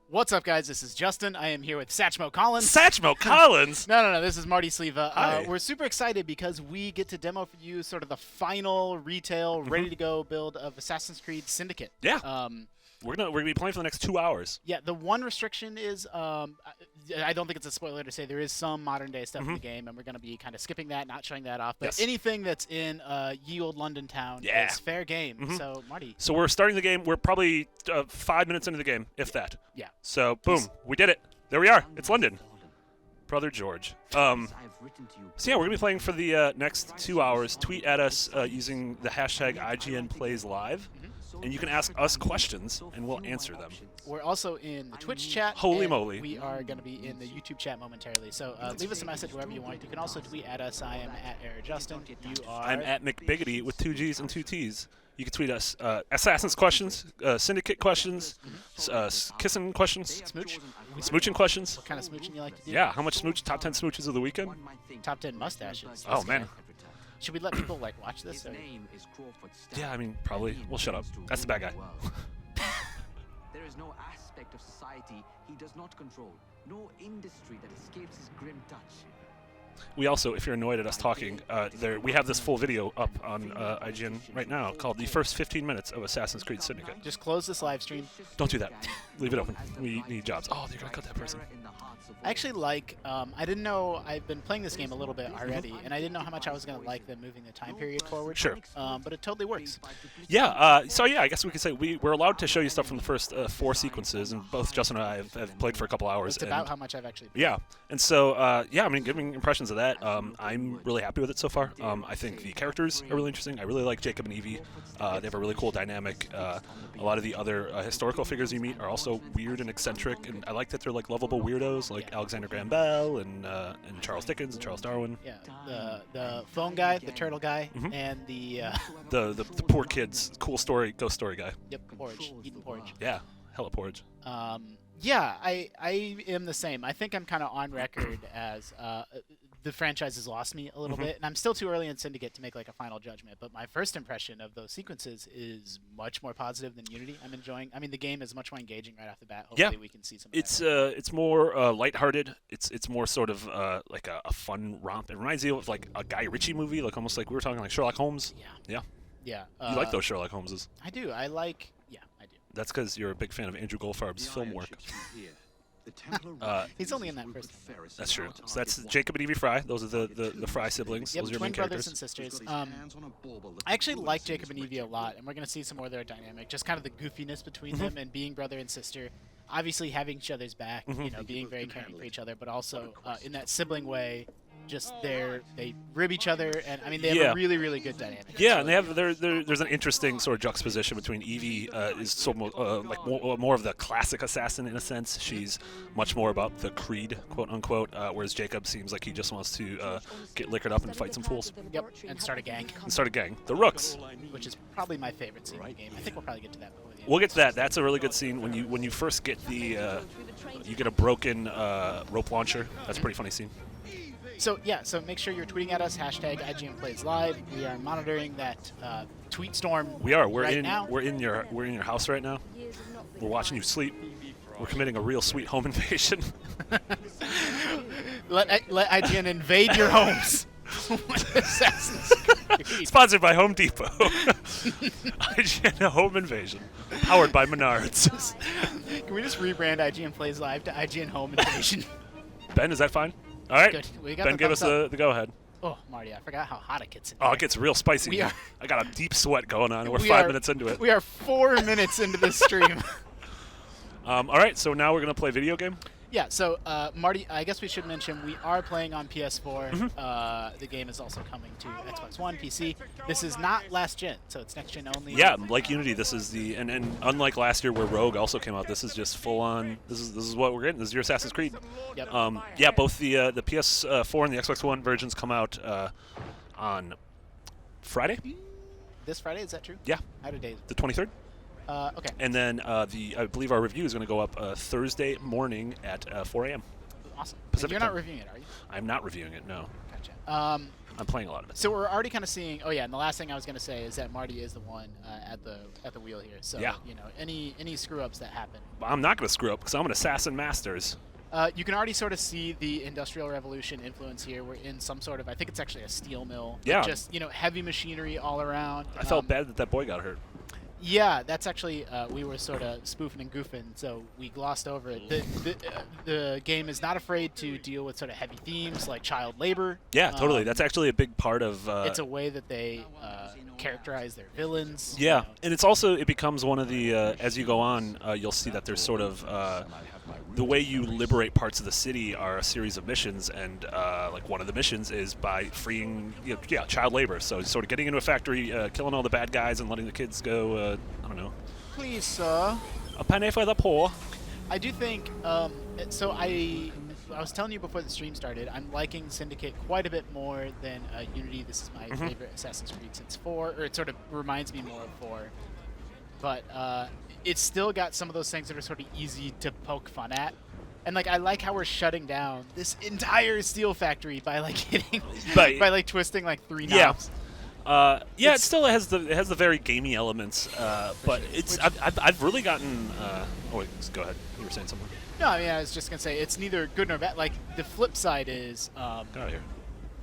What's up, guys? This is Justin. I am here with Satchmo Collins. Satchmo Collins? No. This is Marty Sleva. Hi. We're super excited because we get to demo for you sort of the final retail, ready-to-go build of Assassin's Creed Syndicate. Yeah. We're gonna be playing for the next 2 hours. Yeah, the one restriction is, I don't think it's a spoiler to say there is some modern-day stuff in the game, and we're going to be kind of skipping that, not showing that off. But Yes. anything that's in ye old London town is fair game. So, Marty. So we're starting the game. We're probably 5 minutes into the game, if that. Yeah. So, boom. We did it. There we are. It's London. Brother George. So, yeah, we're going to be playing for the next 2 hours. Tweet at us using the hashtag IGNPlaysLive. And you can ask us questions, and we'll answer them. We're also in the Twitch chat. Holy moly. We are going to be in the YouTube chat momentarily. So leave us a message wherever you want. You can also tweet at us. I am at ErrorJustin. You are... I'm at McBiggity with 2 G's and 2 T's. You can tweet us Assassin's questions, Syndicate questions, kissing questions, smooching questions. What kind of smooching you like to do? Yeah, how much smooch? Top 10 smooches of the weekend? Top 10 mustaches. Oh, man. Should we let people watch this? Or? Yeah, I mean, probably. We'll shut up. That's the bad guy. There is no aspect of society he does not control. No industry that escapes his grim touch. We also, if you're annoyed at us talking, we have this full video up on IGN right now called The First 15 Minutes of Assassin's Creed Syndicate. Just close this live stream. Don't do that. Leave it open. We need jobs. Oh, you're going to cut that person. I actually like, I didn't know, I've been playing this game a little bit already, and I didn't know how much I was going to like them moving the time period forward. Sure. But it totally works. Yeah, so yeah, I guess we could say we're allowed to show you stuff from the first 4 sequences, and both Justin and I have played for a couple hours. It's about how much I've actually played. Yeah, and so, yeah, I mean, giving impressions of that, I'm really happy with it so far. I think the characters are really interesting. I really like Jacob and Evie. They have a really cool dynamic. A lot of the other historical figures you meet are also weird and eccentric, and I like that they're like lovable weirdos, like Alexander Graham Bell and Charles Dickens and Charles Darwin. Yeah, the phone guy, the turtle guy, and the poor kids, cool story, ghost story guy. Yep, porridge, eating porridge. Yeah, hella porridge. Yeah, I am the same. I think I'm kind of on record as the franchise has lost me a little bit, and I'm still too early in Syndicate to make like a final judgment. But my first impression of those sequences is much more positive than Unity. I'm enjoying. I mean, the game is much more engaging right off the bat. Hopefully, we can see some. It's more lighthearted. It's more sort of like a fun romp. It reminds you of like a Guy Ritchie movie, like almost like we were talking like Sherlock Holmes. Yeah. You like those Sherlock Holmeses? I do. I do. That's because you're a big fan of Andrew Goldfarb's film work. He's only in that first. That's true. So that's Jacob and Evie Fry. Those are the Fry siblings. Yep, those are your twin main brothers characters. and sisters. I actually like Jacob and Evie a lot, and we're going to see some more of their dynamic. Just kind of the goofiness between them and being brother and sister. Obviously having each other's back, you know, being very caring for each other, but also in that sibling way, just they rib each other, and I mean they have a really, really good dynamic. Yeah, and they have there's an interesting sort of juxtaposition between Evie is so like more of the classic assassin in a sense. She's much more about the creed, quote unquote, whereas Jacob seems like he just wants to get liquored up and fight some fools. Yep, and start a gang. The Rooks, which is probably my favorite scene in the game. I think we'll probably get to that before the end. We'll get to that. That's a really good scene when you first get the you get a broken rope launcher. That's a pretty funny scene. So yeah, so make sure you're tweeting at us hashtag IGNPlaysLive. We are monitoring that tweet storm. We are. We're in your house right now. We're watching you sleep. We're committing a real sweet home invasion. let IGN invade your homes. Assassin's Creed. Sponsored by Home Depot. IGN Home Invasion. Powered by Menards. Can we just rebrand IGN Plays Live to IGN Home Invasion? Ben, is that fine? All right. Good. We got Ben, give us the go-ahead. Oh, Marty, I forgot how hot it gets in here. Oh, it gets real spicy. I got a deep sweat going on. We're 5 minutes into it. We are 4 minutes into this stream. All right, so now we're going to play video game? Yeah, so Marty, I guess we should mention we are playing on PS4. The game is also coming to Xbox One, PC. This is not last gen, so it's next gen only. Yeah, like Unity, this is the and unlike last year where Rogue also came out, this is just full on. This is what we're getting. This is your Assassin's Creed. Yep. Yeah, both the PS4 and the Xbox One versions come out on Friday. This Friday, is that true? Yeah. How do days? The 23rd. Okay. And then I believe our review is going to go up Thursday morning at 4 a.m. Awesome. Pacific You're not time. reviewing it, are you? I'm not reviewing it, no. Gotcha. Gotcha. I'm playing a lot of it. So we're already kind of seeing. Oh yeah, and the last thing I was going to say is that Marty is the one at the wheel here. So Yeah. you know, any screw ups that happen. But I'm not going to screw up because I'm an assassin masters. You can already sort of see the Industrial Revolution influence here. We're in some sort of, I think it's actually a steel mill. Yeah. Just, you know, heavy machinery all around. I felt bad that boy got hurt. Yeah, that's actually, we were sort of spoofing and goofing, so we glossed over it. The game is not afraid to deal with sort of heavy themes like child labor. Yeah, totally. That's actually a big part of... it's a way that they characterize their villains. Yeah, You know. and it's also, it becomes one of the, as you go on, you'll see that there's sort of, the way you liberate parts of the city are a series of missions, and like one of the missions is by freeing, child labor. So sort of getting into a factory, killing all the bad guys and letting the kids go, I don't know. Please, sir. A penny for the poor. I do think, so I was telling you before the stream started, I'm liking Syndicate quite a bit more than Unity. This is my favorite Assassin's Creed since 4, or it sort of reminds me more of 4. But it's still got some of those things that are sort of easy to poke fun at. And like I like how we're shutting down this entire steel factory by like hitting, But- by like twisting like 3 Yeah. knobs. It still has the very gamey elements, but it's I've really gotten. Oh wait, go ahead. You were saying something. No, I mean I was just gonna say it's neither good nor bad. Like the flip side is, Get out of here.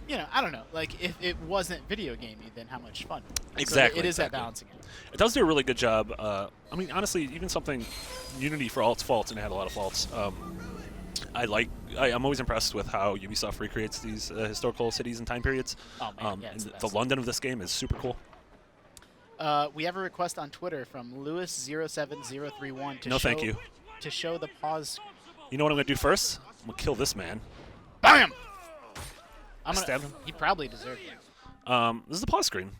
you know, I don't know. Like if it wasn't video gamey, then how much fun? Exactly. So it is that exactly. balancing it. It does do a really good job. I mean, honestly, even something Unity, for all its faults, and it had a lot of faults. I'm always impressed with how Ubisoft recreates these historical cities and time periods. Oh man, yeah, and it's the the best. London of this game is super cool. We have a request on Twitter from Lewis07031 to No, show, thank you. to show the pause. You know what I'm gonna do first? I'm gonna kill this man. Bam! I'm gonna, Stab him. He probably deserved it. This is the pause screen.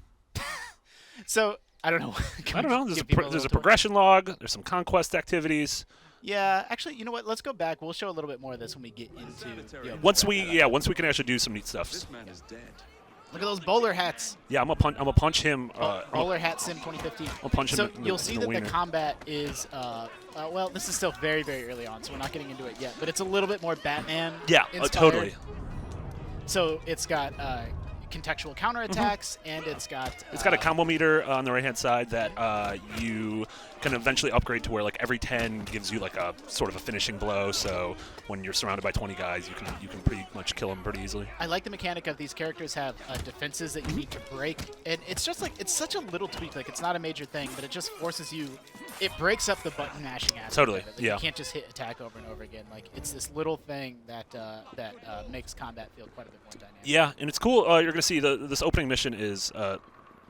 So I don't know. I don't know. There's Give a people there's a little tour? progression log. There's some conquest activities. Yeah, actually, you know what? Let's go back. We'll show a little bit more of this when we get into. The open Once world. we can actually do some neat stuff. This man is dead. Look at those bowler hats. Yeah, I'm gonna punch him. Bowler hat sim 2015. I'll punch him So in the- you'll in see the that the wiener. combat is, well, this is still very, very early on, so we're not getting into it yet. But it's a little bit more Batman. Yeah, inspired. totally. So it's got contextual counterattacks, and it's got. It's got a combo meter on the right-hand side that you can eventually upgrade to where like every 10 gives you like a sort of a finishing blow. So when you're surrounded by 20 guys, you can pretty much kill them pretty easily. I like the mechanic of these characters have defenses that you need to break, and it's just like it's such a little tweak. Like it's not a major thing, but it just forces you. It breaks up the button mashing aspect. Totally, of it. Like, yeah. You can't just hit attack over and over again. Like it's this little thing that makes combat feel quite a bit more dynamic. Yeah, and it's cool. You're gonna see this opening mission is. Am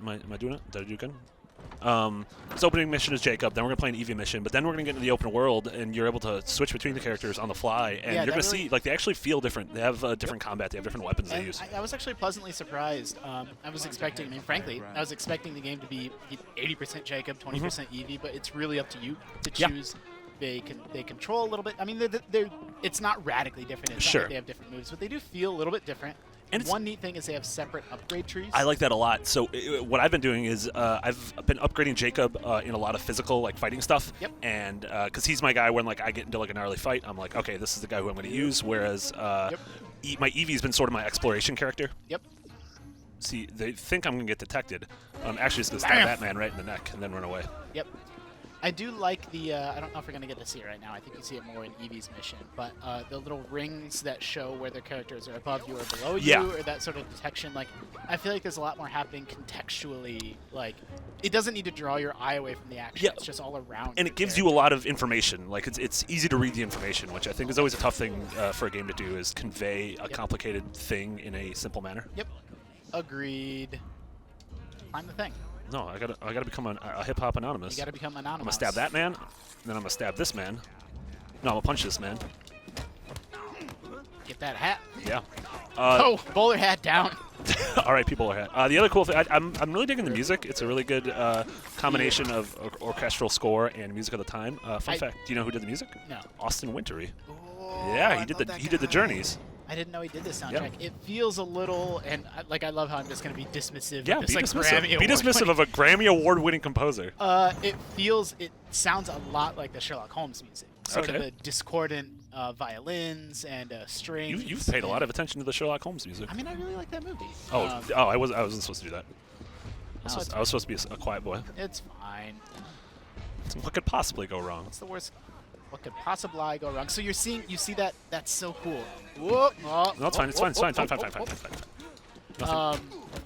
I doing it? Did I do it good? This opening mission is Jacob. Then we're gonna play an EVIE mission, but then we're gonna get into the open world, and you're able to switch between the characters on the fly. And Yeah, you're gonna that really- see like they actually feel different. They have different combat. They have different weapons they And use. I was actually pleasantly surprised. I was expecting, I mean, frankly, I was expecting the game to be 80% Jacob, 20% Evie, but it's really up to you to Yeah. choose. They control a little bit. I mean, it's not radically different. It's not Sure. like they have different moves, but they do feel a little bit different. And it's- one neat thing is they have separate upgrade trees. I like that a lot. So what I've been doing is I've been upgrading Jacob in a lot of physical like fighting stuff. Yep. And because he's my guy when like I get into like a gnarly fight, I'm like, okay, this is the guy who I'm going to use. Whereas my Evie's been sort of my exploration character. Yep. See, they think I'm going to get detected. I'm actually just going to Bam! stab that man right in the neck and then run away. Yep. I do like the, I don't know if we're going to get to see it right now. I think you see it more in Evie's mission. But the little rings that show where their characters are above you or below Yeah. you, or that sort of detection. Like, I feel like there's a lot more happening contextually. Like, it doesn't need to draw your eye away from the action. Yeah. It's just all around. And your it gives character. you a lot of information. Like it's easy to read the information, which I think is always a tough thing for a game to do, is convey a complicated thing in a simple manner. Yep. Agreed. Climb the thing. No, I gotta become a hip hop anonymous. You got to become anonymous. I'm gonna stab that man, then I'm gonna stab this man. No, I'm gonna punch this man. Get that hat. Yeah. Oh, bowler hat down. All right, people are the other cool thing. I'm really digging the music. It's a really good combination of orchestral score and music of the time. Fun fact: do you know who did the music? No. Austin Wintory. Oh, Yeah, I he did love the that he did the guy. Journeys. I didn't know he did this soundtrack. It feels a little, and I love how I'm just going to be dismissive. Yeah, of this, be like, dismissive. Grammy Be dismissive of a Grammy award-winning composer. It sounds a lot like the Sherlock Holmes music. Sort of Okay. the discordant, violins and strings. You've paid a lot of attention to the Sherlock Holmes music. I mean, I really like that movie. I wasn't supposed to do that. I was supposed to be a quiet boy. It's fine. What could possibly go wrong? What's the worst? What could possibly go wrong? So you see that? That's so cool. Whoop, oh, No, it's fine. It's fine. It's fine. Fine. Fine. Fine. Fine. Fine.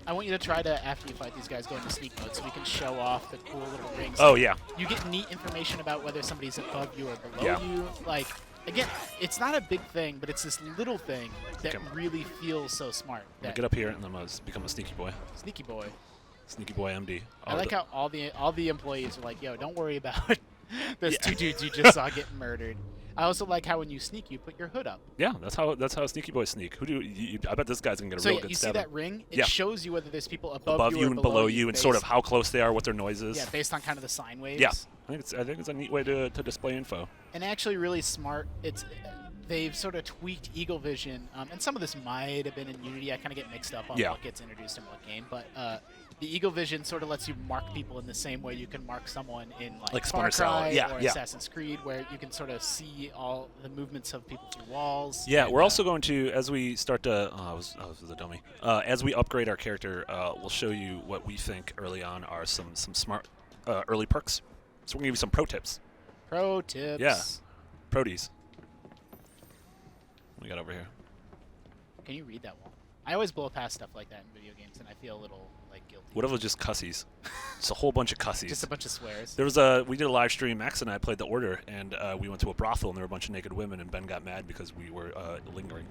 I want you to try to, after you fight these guys, go into sneak mode so we can show off the cool little rings. Oh yeah. You get neat information about whether somebody's above you or below Yeah. you. Like, again, it's not a big thing, but it's this little thing that Okay. really feels so smart. I'm gonna That get up here and I'm gonna become a sneaky boy. sneaky boy. Sneaky boy MD. I like how all the employees are like, "Yo, don't worry about those two dudes you just saw get murdered." I also like how when you sneak, you put your hood up. Yeah, that's how sneaky boys sneak. Who do I bet this guy's gonna get a So real yeah, good you see stab. that ring? It Yeah. shows you whether there's people Above you and below you, and sort of how close they are, what their noise is. Yeah, based on kind of the sine waves. Yeah. I think it's a neat way to display info. And actually really smart. They've sort of tweaked Eagle Vision, and some of this might have been in Unity. I kind of get mixed up on Yeah. what gets introduced in what game, but the Eagle Vision sort of lets you mark people in the same way you can mark someone in Like Far Splinter Cell. Cry Yeah, or yeah. Assassin's Creed, where you can sort of see all the movements of people through walls. Yeah, and, we're also going to, as we start to, I was a dummy. As we upgrade our character, we'll show you what we think early on are some smart early perks. So we're gonna give you some pro tips. pro tips. Yeah. Prodies. What we got over here? Can you read that wall? I always blow past stuff like that in video games, and I feel a little like guilty. What if it was just cussies? Just a whole bunch of cussies. Just a bunch of swears. There was we did a live stream. Max and I played the Order, and we went to a brothel, and there were a bunch of naked women, and Ben got mad because we were lingering.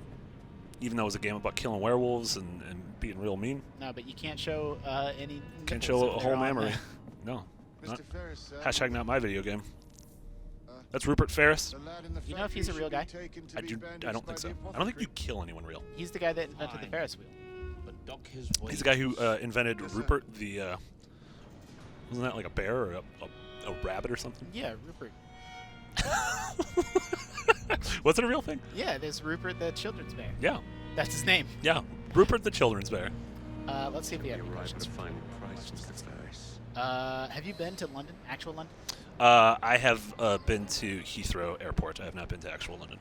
Even though it was a game about killing werewolves and being real mean. No, but you can't show any. Can't nipples show if a they're whole on memory. the- No. Not, Mr. Ferris, sir. hashtag not my video game. That's Rupert Ferris. The lad in the You know if he's a factory real should guy? be taken to I be don't bandaged by think so. the I don't think you apothecary. kill anyone real. He's the guy that invented the Ferris wheel. But dock his He's the guy who invented Rupert, the wasn't that like a bear or a rabbit or something? Yeah, Rupert. Was it a real thing? Yeah, there's Rupert the children's bear. Yeah. That's his name. Yeah. Rupert the children's bear. Let's see if we have any questions. Have you been to London? Actual London? I have been to Heathrow Airport. I have not been to actual London.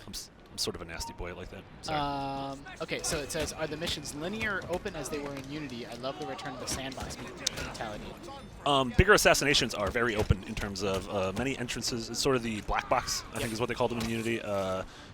I'm sort of a nasty boy like that. Sorry. Okay, so it says, are the missions linear or open as they were in Unity? I love the return of the sandbox mentality. Bigger assassinations are very open in terms of many entrances. It's sort of the black box, I think is what they called them in Unity.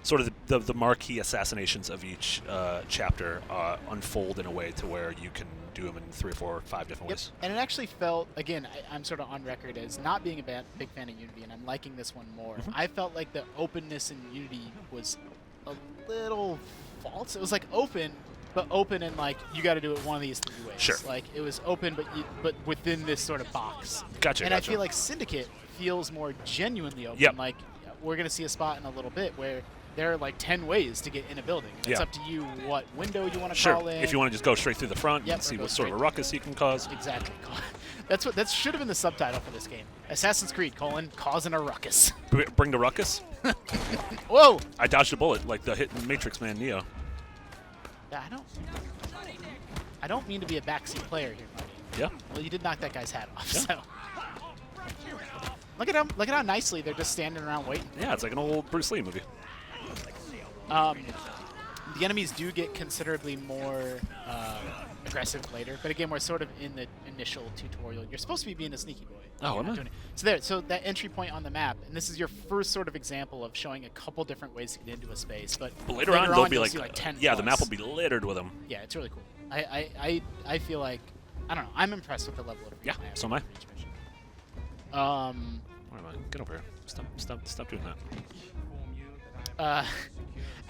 Sort of the marquee assassinations of each chapter unfold in a way to where you can do them in 3 or 4 or 5 different ways. And it actually felt, again, I'm sort of on record as not being a big fan of Unity, and I'm liking this one more. I felt like the openness in Unity was a little false. It was like open, but open and like you got to do it one of these 3 ways. Sure. Like it was open, but within this sort of box. Gotcha. And gotcha. I feel like Syndicate feels more genuinely open. Yep. Like we're gonna see a spot in a little bit where there are like 10 ways to get in a building. It's Yeah. up to you what window you want to Sure. crawl in. If you want to just go straight through the front Yep, and see or go what sort of a straight- ruckus you can cause. Exactly. That should have been the subtitle for this game. Assassin's Creed: causing a ruckus. Bring the ruckus. Whoa! I dodged a bullet like the hit Matrix man Neo. Yeah, I don't mean to be a backseat player here, buddy. Yeah. Well, you did knock that guy's hat off. Yeah. So look at how nicely they're just standing around waiting. Yeah, it's like an old Bruce Lee movie. The enemies do get considerably more aggressive later, but again, we're sort of in the initial tutorial. You're supposed to be being a sneaky boy. Oh, You're am not I? doing it. So that entry point on the map, and this is your first sort of example of showing a couple different ways to get into a space. But Later on, they'll be you'll like, see, 10 yeah, the map will plus. be littered with them. Yeah, it's really cool. I feel like, I don't know, I'm impressed with the level of freedom Yeah, I have so am I. for each mission. Where am I? Get over here. Stop doing that.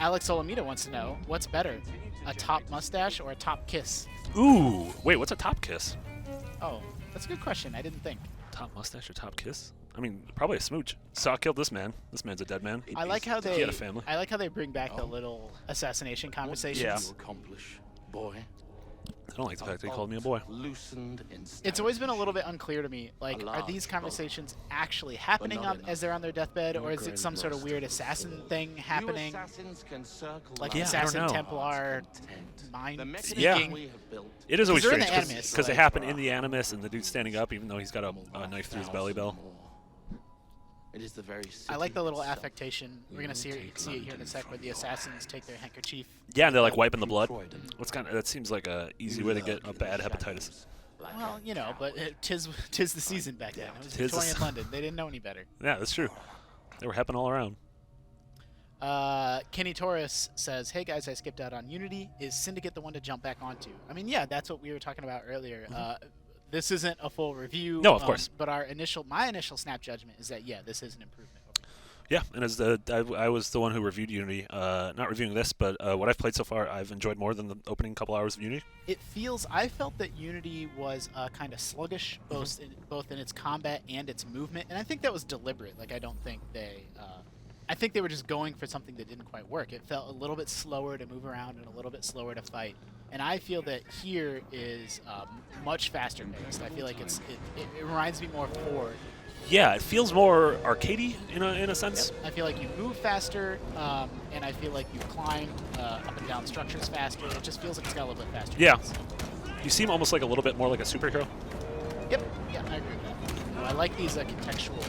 Alex Olamida wants to know, what's better, a top mustache or a top kiss? Ooh, wait, what's a top kiss? Oh, that's a good question. I didn't think. Top mustache or top kiss? I mean, probably a smooch. Saw killed this man. This man's a dead man. I like how they. He had a family. I like how they bring back the little assassination conversations. Yeah. to accomplish, boy? I don't like the fact that he called me a boy. Loosened in It's always been a little bit unclear to me. Like, are large these boat, conversations actually happening not as they're on their deathbed, or is it great some sort of loss. weird assassin thing happening? You assassins can circle Like Yeah, I don't assassin know. Templar content. mind The mechanism speaking? we have built It is always they're in strange the Animus, because they like- happen in the Animus, and the dude's standing up even though he's got a knife through his belly bell. It is the very I like city the little itself. affectation. We're gonna see it here in a sec, where the assassins take their handkerchief. Yeah, and they're like wiping the blood. Croydon. That seems like a easy way to get a bad hepatitis. Well, you know, but tis the season back then. It was Tis the Victorian London. They didn't know any better. Yeah, that's true. They were hepping all around. Kenny Torres says, "Hey guys, I skipped out on Unity. Is Syndicate the one to jump back onto?" I mean, yeah, that's what we were talking about earlier. This isn't a full review. No, of course. But my initial snap judgment is that, yeah, this is an improvement. Yeah, and as I was the one who reviewed Unity, not reviewing this, but what I've played so far, I've enjoyed more than the opening couple hours of Unity. I felt that Unity was kind of sluggish, both in its combat and its movement, and I think that was deliberate. Like, I think they were just going for something that didn't quite work. It felt a little bit slower to move around and a little bit slower to fight. And I feel that here is much faster paced. I feel like it reminds me more of 4. Yeah, it feels more arcadey in a sense. Yep. I feel like you move faster, and I feel like you climb up and down structures faster. It just feels like it's got a little bit faster. Yeah. pace. You seem almost like a little bit more like a superhero. Yep. Yeah, I agree with that. I like these contextual.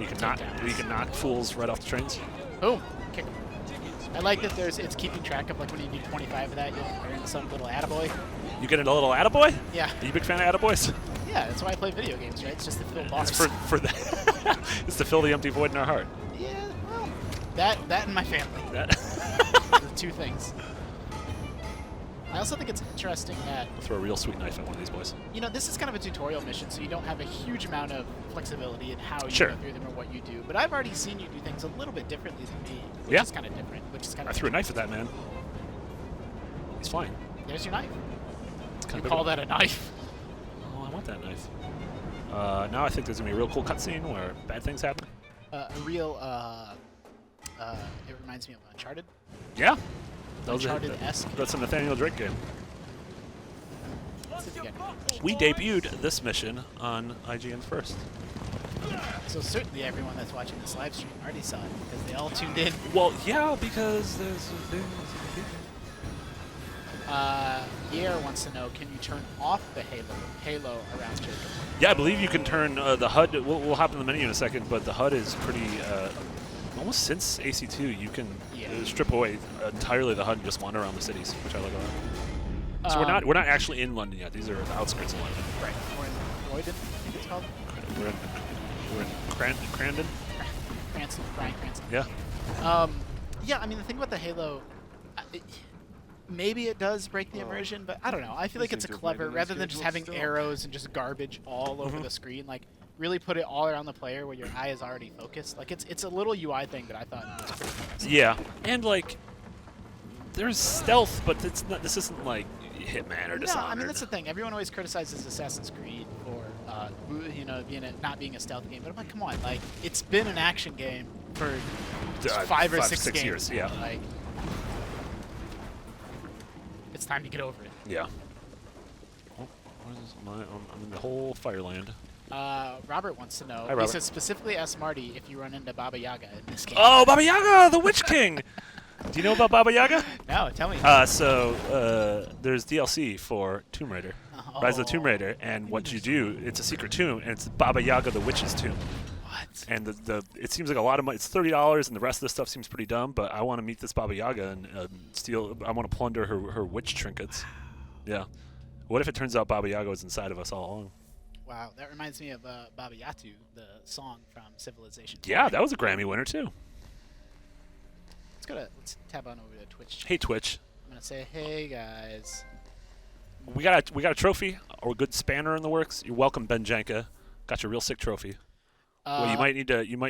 You can takedowns. knock fools right off the trains. Boom. Kick 'em. I like that it's keeping track of, like, when you do 25 of that, you'll earn some little attaboy. You get a little attaboy? Yeah. Are you a big fan of attaboys? Yeah, that's why I play video games, right? It's just to fill bars. It's for that. It's to fill the empty void in our heart. Yeah, well, that and my family. That. The two things. I also think it's interesting that, I'll throw a real sweet knife at one of these boys. you know, this is kind of a tutorial mission, so you don't have a huge amount of flexibility in how you Sure. go through them or what you do. But I've already seen you do things a little bit differently than me, which Yeah. is kind of different. I threw a knife at that man. He's fine. There's your knife. It's You kind of call that a knife? Oh, I want that knife. Now I think there's gonna be a real cool cutscene where bad things happen. A real, it reminds me of Uncharted. Yeah. Uncharted-esque. That's a Nathaniel Drake game. Let's see if you get it. We debuted this mission on IGN first. So certainly everyone that's watching this live stream already saw it, because they all tuned in. Well, yeah, because there's Yair wants to know, can you turn off the halo around Jacob? Yeah, I believe you can turn the HUD. We'll hop in the menu in a second, but the HUD is pretty. Almost since AC2, you can strip away entirely the HUD and just wander around the cities, which I like a lot. So we're not actually in London yet. These are the outskirts of London. Right. We're in Croydon, I think it's called. We're in Crandon. Cranston, Brian Cranston. Yeah. Yeah, I mean, the thing about the Halo, maybe it does break the immersion, but I don't know. I feel like it's a clever, rather than just having arrows and just garbage all over the screen, like, really put it all around the player where your eye is already focused. Like, it's a little UI thing that I thought was pretty nice. Yeah, and like, there's stealth, but it's not. This isn't like Hitman or Dishonored. No, I mean, that's the thing. Everyone always criticizes Assassin's Creed for, not being a stealth game. But I'm like, come on, like, it's been an action game for 5 or 6 games. years, now. yeah. Like, it's time to get over it. Yeah. Oh, what is this? I'm in the whole Fireland. Robert wants to know. Hi, He Robert. says, specifically ask Marty if you run into Baba Yaga in this game. Oh, Baba Yaga, the Witch King! Do you know about Baba Yaga? No, tell me. There's DLC for Tomb Raider. Rise of the Tomb Raider, and what you do, it's a secret tomb, and it's Baba Yaga, the Witch's tomb. What? And it seems like a lot of money. It's $30, and the rest of the stuff seems pretty dumb, but I want to meet this Baba Yaga and steal. I want to plunder her witch trinkets. Yeah. What if it turns out Baba Yaga was inside of us all along? Wow, that reminds me of Baba Yatu, the song from Civilization. Yeah, that was a Grammy winner too. Let's tab on over to Twitch. Hey Twitch, I'm gonna say, hey guys. we got a trophy or a good spanner in the works. You're welcome, Ben Janka. Got your real sick trophy. Well, you might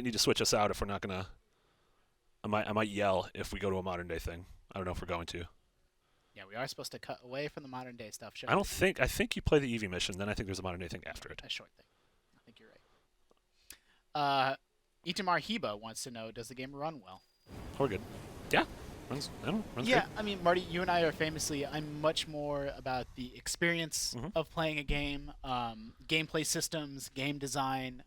need to switch us out if we're not gonna. I might yell if we go to a modern day thing. I don't know if we're going to. Yeah, we are supposed to cut away from the modern day stuff. I think you play the EVIE mission, then I think there's a modern day thing after it. A short thing. I think you're right. Itamar Hiba wants to know, does the game run well? We're good. Yeah. Runs Yeah, good. I mean, Marty, you and I are famously, I'm much more about the experience of playing a game, gameplay systems, game design,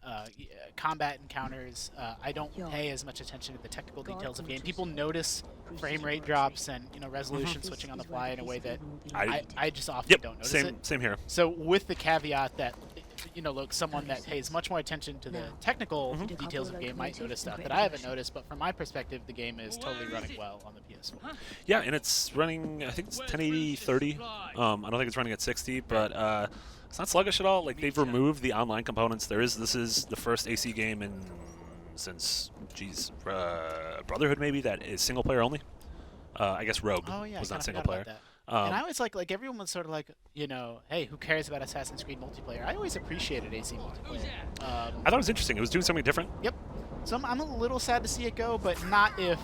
combat encounters. I don't pay as much attention to the technical details of game. People notice frame rate drops and resolution switching on the fly in a way that I just often don't notice it. Same here. So with the caveat that look, someone that pays much more attention to the technical details of the game might notice stuff that I haven't noticed, but from my perspective, the game is totally running well on the PS4. Yeah, and it's running, I think it's 1080 30. I don't think it's running at 60, but it's not sluggish at all. Like, they've removed the online components. This is the first AC game since Brotherhood maybe that is single player only. I guess Rogue was not single player. And I always like everyone was sort of like, hey, who cares about Assassin's Creed multiplayer? I always appreciated AC multiplayer. I thought it was interesting. It was doing something different. Yep. So I'm a little sad to see it go, but not if,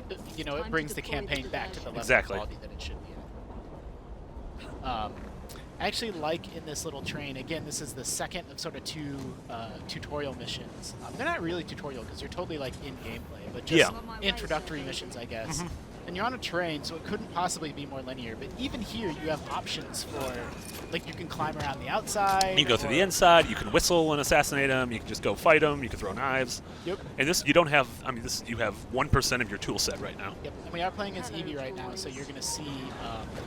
it brings the campaign back to the level of quality that it should be at. I actually like in this little train, again, this is the second of sort of two tutorial missions. They're not really tutorial because you're totally like in gameplay, but just introductory missions, I guess. And you're on a train, so it couldn't possibly be more linear. But even here, you have options for, like, you can climb around the outside. You can go through the inside. You can whistle and assassinate them. You can just go fight them. You can throw knives. Yep. And this, you don't have. I mean, this you have 1% of your tool set right now. Yep. And we are playing as Evie right now, so you're going to see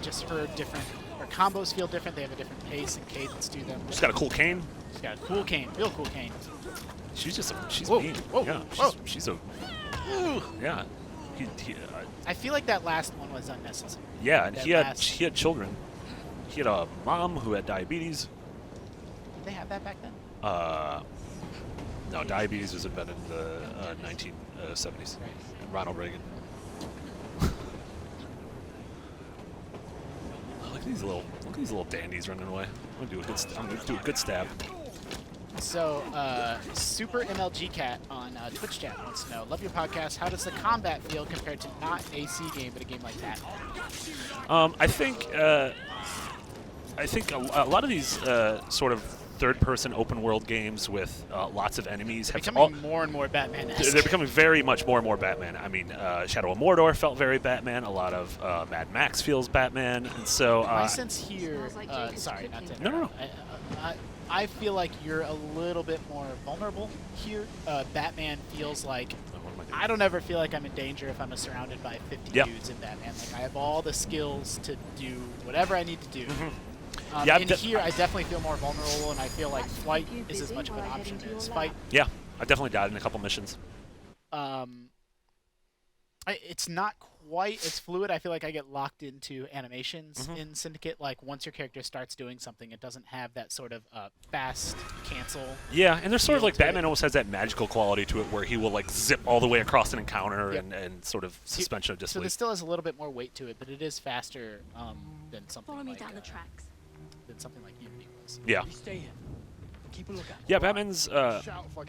just her different. Her combos feel different. They have a different pace and cadence to them. She's got a cool cane. She's got a cool cane, real cool cane. She's just she's whoa, mean. Whoa, yeah. whoa. She's a. Yeah. I feel like that last one was unnecessary. Yeah, and he had children. He had a mom who had diabetes. Did they have that back then? No, diabetes was invented in the 1970s. Right. Ronald Reagan. Look at these little dandies running away. I'm gonna do a good stab. So, Super MLG Cat on Twitch chat wants to know, love your podcast. How does the combat feel compared to not an AC game, but a game like that? I think a lot of these sort of third-person open-world games with lots of enemies have becoming more and more Batman-esque. They're becoming very much more and more Batman. I mean, Shadow of Mordor felt very Batman. A lot of Mad Max feels Batman, and so my sense here. Sorry, not to. No. I feel like you're a little bit more vulnerable here. Batman feels like I don't ever feel like I'm in danger if I'm surrounded by 50 dudes in Batman. Like I have all the skills to do whatever I need to do. And here I definitely feel more vulnerable, and I feel like flight is as much of an option as fight. Yeah, I definitely died in a couple missions. It's not quite as fluid. I feel like I get locked into animations in Syndicate. Like once your character starts doing something, it doesn't have that sort of fast cancel. Yeah, and there's sort of like Batman almost has that magical quality to it where he will like zip all the way across an encounter and sort of suspension of disbelief. So this still has a little bit more weight to it, but it is faster than something Follow me like down the tracks. than something like Unity was. Yeah. Stay here. Keep a lookout. Yeah, Batman's.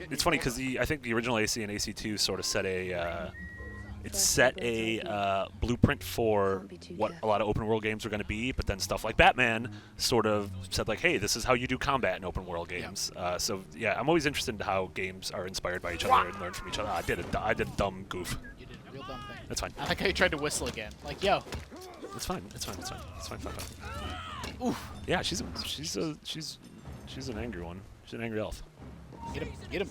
It's funny because I think the original AC and AC2 sort of set a. It set a blueprint for what a lot of open world games are going to be, but then stuff like Batman sort of said like, hey, this is how you do combat in open world games. So yeah, I'm always interested in how games are inspired by each other and learn from each other. I did a dumb goof. You did a real dumb thing. That's fine. I like how you tried to whistle again. Like, yo. It's fine. It's fine. Oof. Yeah, she's an angry one. She's an angry elf. Get him. Get him.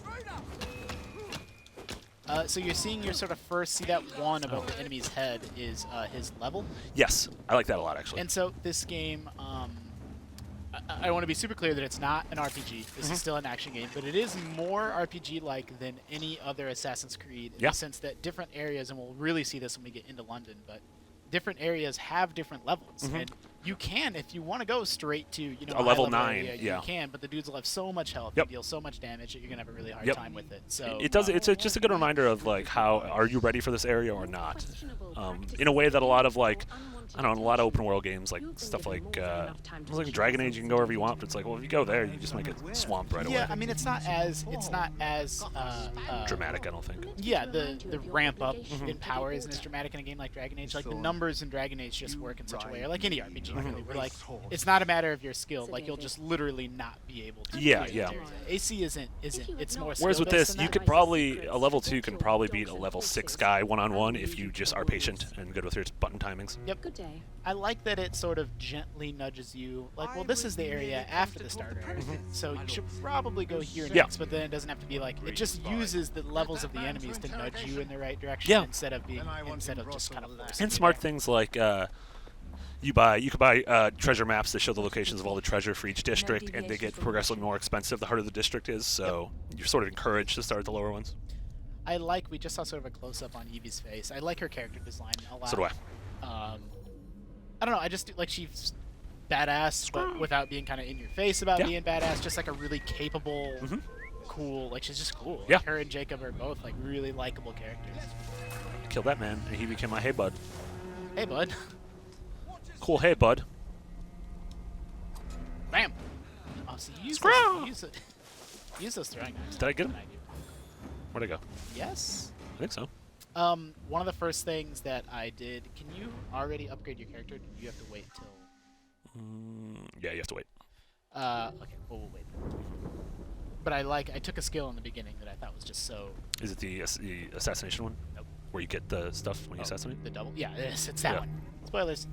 So you're seeing your sort of first, see that one above the enemy's head is his level. Yes, I like that a lot actually. And so this game, I want to be super clear that it's not an RPG. This is still an action game, but it is more RPG-like than any other Assassin's Creed in the sense that different areas, and we'll really see this when we get into London, but different areas have different levels. And you can, if you want to go straight to a level 9, area, you can, but the dudes will have so much health, they deal so much damage that you're gonna have a really hard time with it. So it does. It's just a good reminder of like how are you ready for this area or not? In a way that a lot of like I don't know, in a lot of open world games like stuff like Dragon Age, you can go wherever you want, but it's like well if you go there you just might get swamped right away. Yeah, I mean it's not as dramatic, I don't think. Yeah, the ramp up in power isn't as dramatic in a game like Dragon Age. Like the numbers in Dragon Age just work in such a way, or like any RPG really, where like it's not a matter of your skill. Like you'll just literally not be able to. Yeah. AC isn't. It's more. Whereas with this, you could probably a level 2 can probably beat a level 6 guy one-on-one if you just are patient and good with your button timings. Yep. Good day. I like that it sort of gently nudges you, like, well, this is the area after the starter area, so you should probably go here next, but then it doesn't have to be like, it just uses the levels of the enemies to nudge you in the right direction instead of just kind of forcing and smart things like, You could buy treasure maps that show the locations of all the treasure for each district, and they get progressively more expensive the harder the district is. So you're sort of encouraged to start at the lower ones. We just saw sort of a close-up on Evie's face. I like her character design a lot. So do I. I don't know. I just like she's badass, but without being kind of in your face about being badass. Just like a really capable, cool. Like she's just cool. Yeah. Like, her and Jacob are both like really likable characters. Killed that man, and he became my hey bud. Hey, bud. Cool, hey bud. Bam. Oh, so use those throwing knives. Did I get him? Where'd I go? Yes. I think so. One of the first things that I did. Can you already upgrade your character? Or do you have to wait till? Yeah, you have to wait. Okay, we'll wait. But I took a skill in the beginning that I thought was just so. Is it the assassination one? Nope. Where you get the stuff when you assassinate? The double? Yeah, it is. It's that Yeah. one. Spoilers.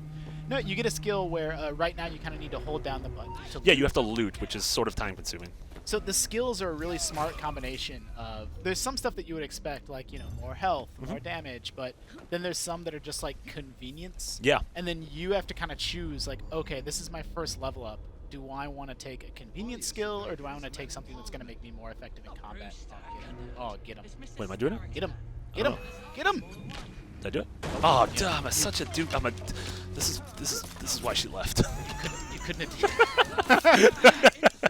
No, you get a skill where right now you kind of need to hold down the button. To Yeah, you have to loot, which is sort of time consuming. So the skills are a really smart combination of. There's some stuff that you would expect, like more health, more damage, but then there's some that are just like convenience. Yeah. And then you have to kind of choose, like, okay, this is my first level up. Do I want to take a convenience skill, or do I want to take something that's going to make me more effective in combat? Oh, get him! Wait, am I doing it? Get him! Get him! Get him! Did I do it? Oh, damn! I'm such a dude. This is why she left. You couldn't have.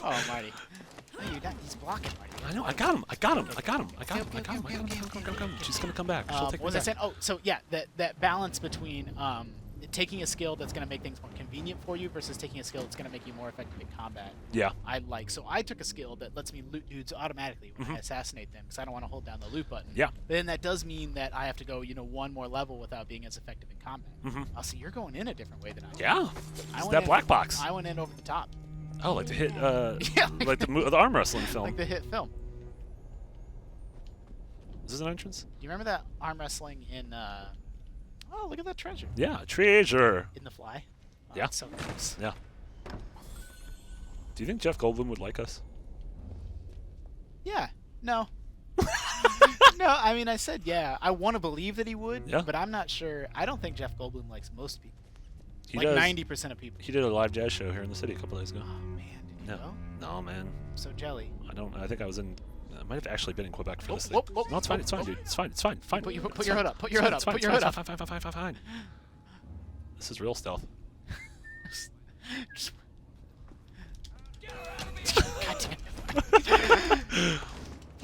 Oh, Marty. No, you're not. He's blocking, Marty. I know. I got him. She's gonna come back. She'll take me What was I back. saying? Oh, so yeah, that balance between taking a skill that's going to make things more convenient for you versus taking a skill that's going to make you more effective in combat. Yeah. I like. So I took a skill that lets me loot dudes automatically when I assassinate them because I don't want to hold down the loot button. Yeah. But then that does mean that I have to go, one more level without being as effective in combat. Oh, so you're going in a different way than I am. Yeah. I It's went that in- black box. I went in over the top. Oh, like the hit. Yeah, like the arm wrestling film. Like the hit film. Is this an entrance? Do you remember that arm wrestling in? Oh, look at that treasure. Yeah, treasure. In The Fly. Oh, Yeah. that's so close. Yeah. Do you think Jeff Goldblum would like us? Yeah. No. No, I mean, I said yeah. I want to believe that he would, Yeah. but I'm not sure. I don't think Jeff Goldblum likes most people. He like does. 90% of people. He did a live jazz show here in the city a couple days ago. Oh, man. Did you No. go? No, man. I'm so jelly. I think I was in. I might have actually been in Quebec for Whoop, this thing. whoop, whoop, No, it's fine. whoop, It's fine, whoop. dude. It's fine. It's fine. Fine. Put your It's hood fine. up. Put your hood It's up. fine, Put it's your fine, hood it's up. fine, fine, fine, fine, fine, fine. This is real stealth. God damn.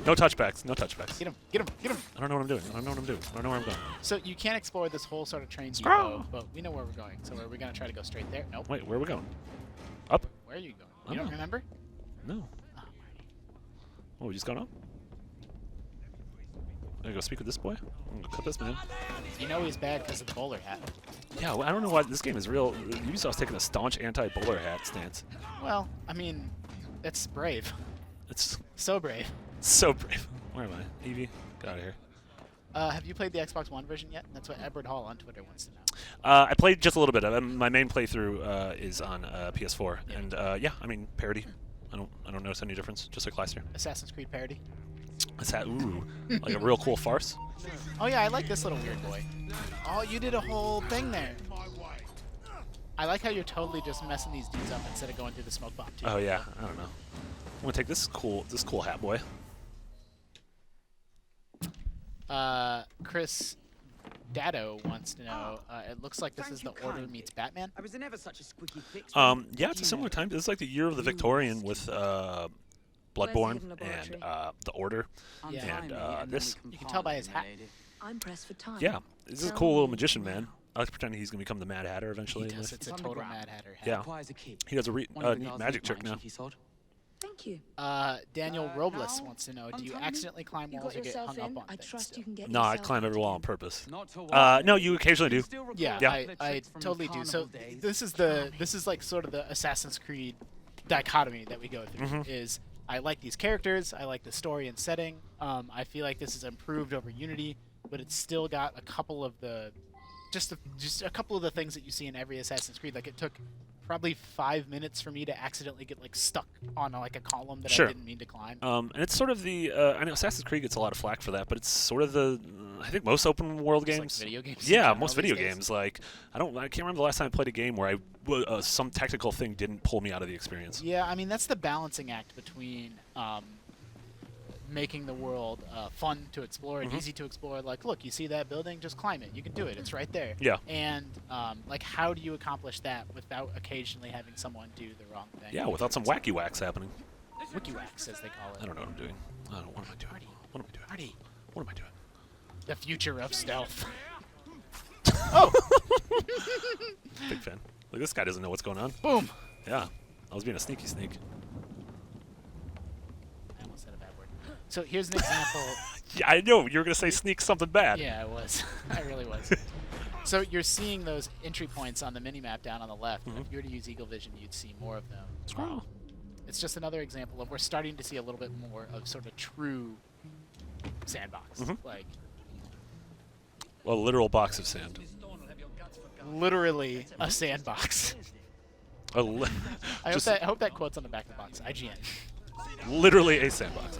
No touchbacks. No touchbacks. Get him. Get him. Get him. I don't know what I'm doing. I don't know what I'm doing. I don't know where I'm going. So you can't explore this whole sort of train Scroll. depot, but we know where we're going. So are we going to try to go straight there? Nope. Wait, where are we going? Up? Where are you going? I You don't don't know. remember? No. Oh, Marty. Oh, we just going up? I gotta go speak with this boy? I'm gonna cut this man. You know he's bad because of the bowler hat. Yeah, well, I don't know why this game is real. Ubisoft's taking a staunch anti-bowler hat stance. Well, I mean, it's brave. It's So brave. so brave. Where am I? Evie? Get out of here. Have you played the Xbox One version yet? That's what Edward Hall on Twitter wants to know. I played just a little bit. My main playthrough is on PS4, and yeah, I mean parody. I don't notice any difference. Just like last year. Assassin's Creed parody. It's that like a real cool farce. Oh yeah, I like this little weird boy. Oh, you did a whole thing there. I like how you're totally just messing these dudes up instead of going through the smoke bomb too. Oh yeah, I don't know. I'm gonna take this cool hat boy. Chris Dado wants to know. It looks like this Thank is you the Order kindly. meets Batman. I was never such a squeaky fix. Yeah, it's a similar time. This is like the year of the Victorian with Bloodborne hidden and laboratory? the Order. Yeah. And this. You can tell by his hat. I'm pressed for time. Yeah, this is a cool little magician man. I like to pretend he's gonna become the Mad Hatter He eventually. does. It's a It's total underground. Mad Hatter hat. Yeah. Requires a key. He does a One of the neat guards magic is trick mine, now. cheeky sod. Thank you. Daniel Robles wants to know: do you Untie me? accidentally climb You walls got or get yourself hung up in. on I things trust still? you can get No, I yourself climb every out wall on again. purpose. Not to worry. No, you occasionally do. Still Yeah, recall I tricks from totally do. So carnival days. this is like sort of the Assassin's Creed dichotomy that we go through. Is I like these characters, I like the story and setting. I feel like this is improved over Unity, but it's still got a couple of the just a couple of the things that you see in every Assassin's Creed. Like it took probably 5 minutes for me to accidentally get like stuck on like a column that Sure. I didn't mean to climb. And it's sort of the I know Assassin's Creed gets a lot of flack for that, but it's sort of the I think most open world Just, games. like, video games in Yeah, general most these video days. games. Like I can't remember the last time I played a game where some technical thing didn't pull me out of the experience. Yeah, I mean that's the balancing act between making the world fun to explore and easy to explore. Like, look, you see that building, just climb it. You can do it. It's right there. Yeah. And like, how do you accomplish that without occasionally having someone do the wrong thing? Yeah, without some wacky whacks happening. WikiWax, as they call it. I don't know what I'm doing. I don't. What am I doing? What am I doing? Marty, What am I doing? the future of stealth. Oh, Big fan. Like this guy doesn't know what's going on. boom. Yeah, I was being a sneaky sneak. I almost said a bad word. So here's an example. Yeah, I know you were gonna say sneak something bad. Yeah, I was. I really was. So you're seeing those entry points on the minimap down on the left. If you were to use Eagle Vision, you'd see more of them. Scroll. It's just another example of we're starting to see a little bit more of sort of true sandbox. Like, A literal box of sand. literally a sandbox. I hope that quote's on the back of the box. IGN. Literally a sandbox.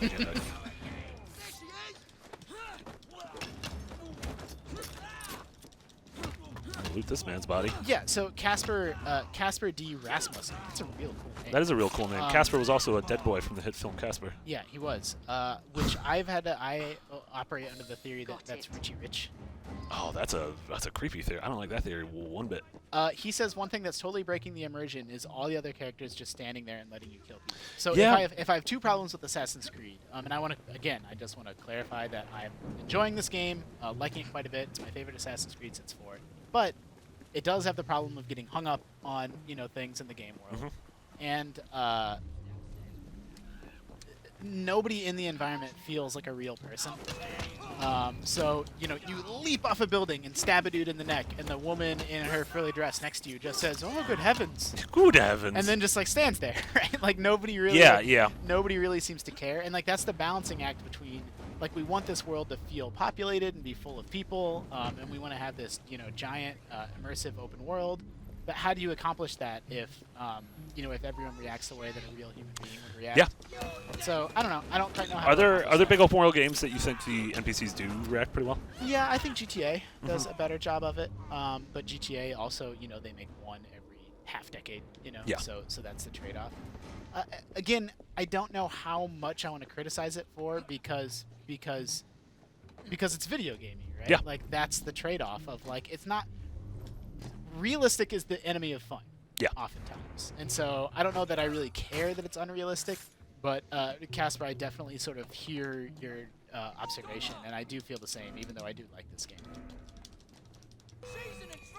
Loot this man's body. Yeah, so Casper D. Rasmussen. That's a real cool name. That is a real cool name. Casper was also a dead boy from the hit film Casper. Yeah, he was. Which I operate under the theory that that's Richie Rich. Oh, that's a creepy theory. I don't like that theory one bit. He says one thing that's totally breaking the immersion is all the other characters just standing there and letting you kill people. So Yeah. if I have two problems with Assassin's Creed, and I just want to clarify that I'm enjoying this game, liking it quite a bit. It's my favorite Assassin's Creed since 4. But it does have the problem of getting hung up on things in the game world, and nobody in the environment feels like a real person. So you leap off a building and stab a dude in the neck, and the woman in her frilly dress next to you just says, "Oh, good heavens," Good heavens. and then just like stands there, right? Like nobody really, Yeah. nobody really seems to care, and like that's the balancing act between. Like, we want this world to feel populated and be full of people, and we want to have this, giant, immersive open world. But how do you accomplish that if, if everyone reacts the way that a real human being would react? Yeah. So, I don't know. I don't quite know how Are to there accomplish big open world games that you think the NPCs do react pretty well? that. Yeah, I think GTA does a better job of it. But GTA also, they make one every half decade, Yeah. So that's the trade-off. Again, I don't know how much I want to criticize it for because it's video gaming, right? Yeah. Like that's the trade-off of like it's not realistic is the enemy of fun. Yeah. Oftentimes, and so I don't know that I really care that it's unrealistic, but Casper, I definitely sort of hear your observation, and I do feel the same, even though I do like this game.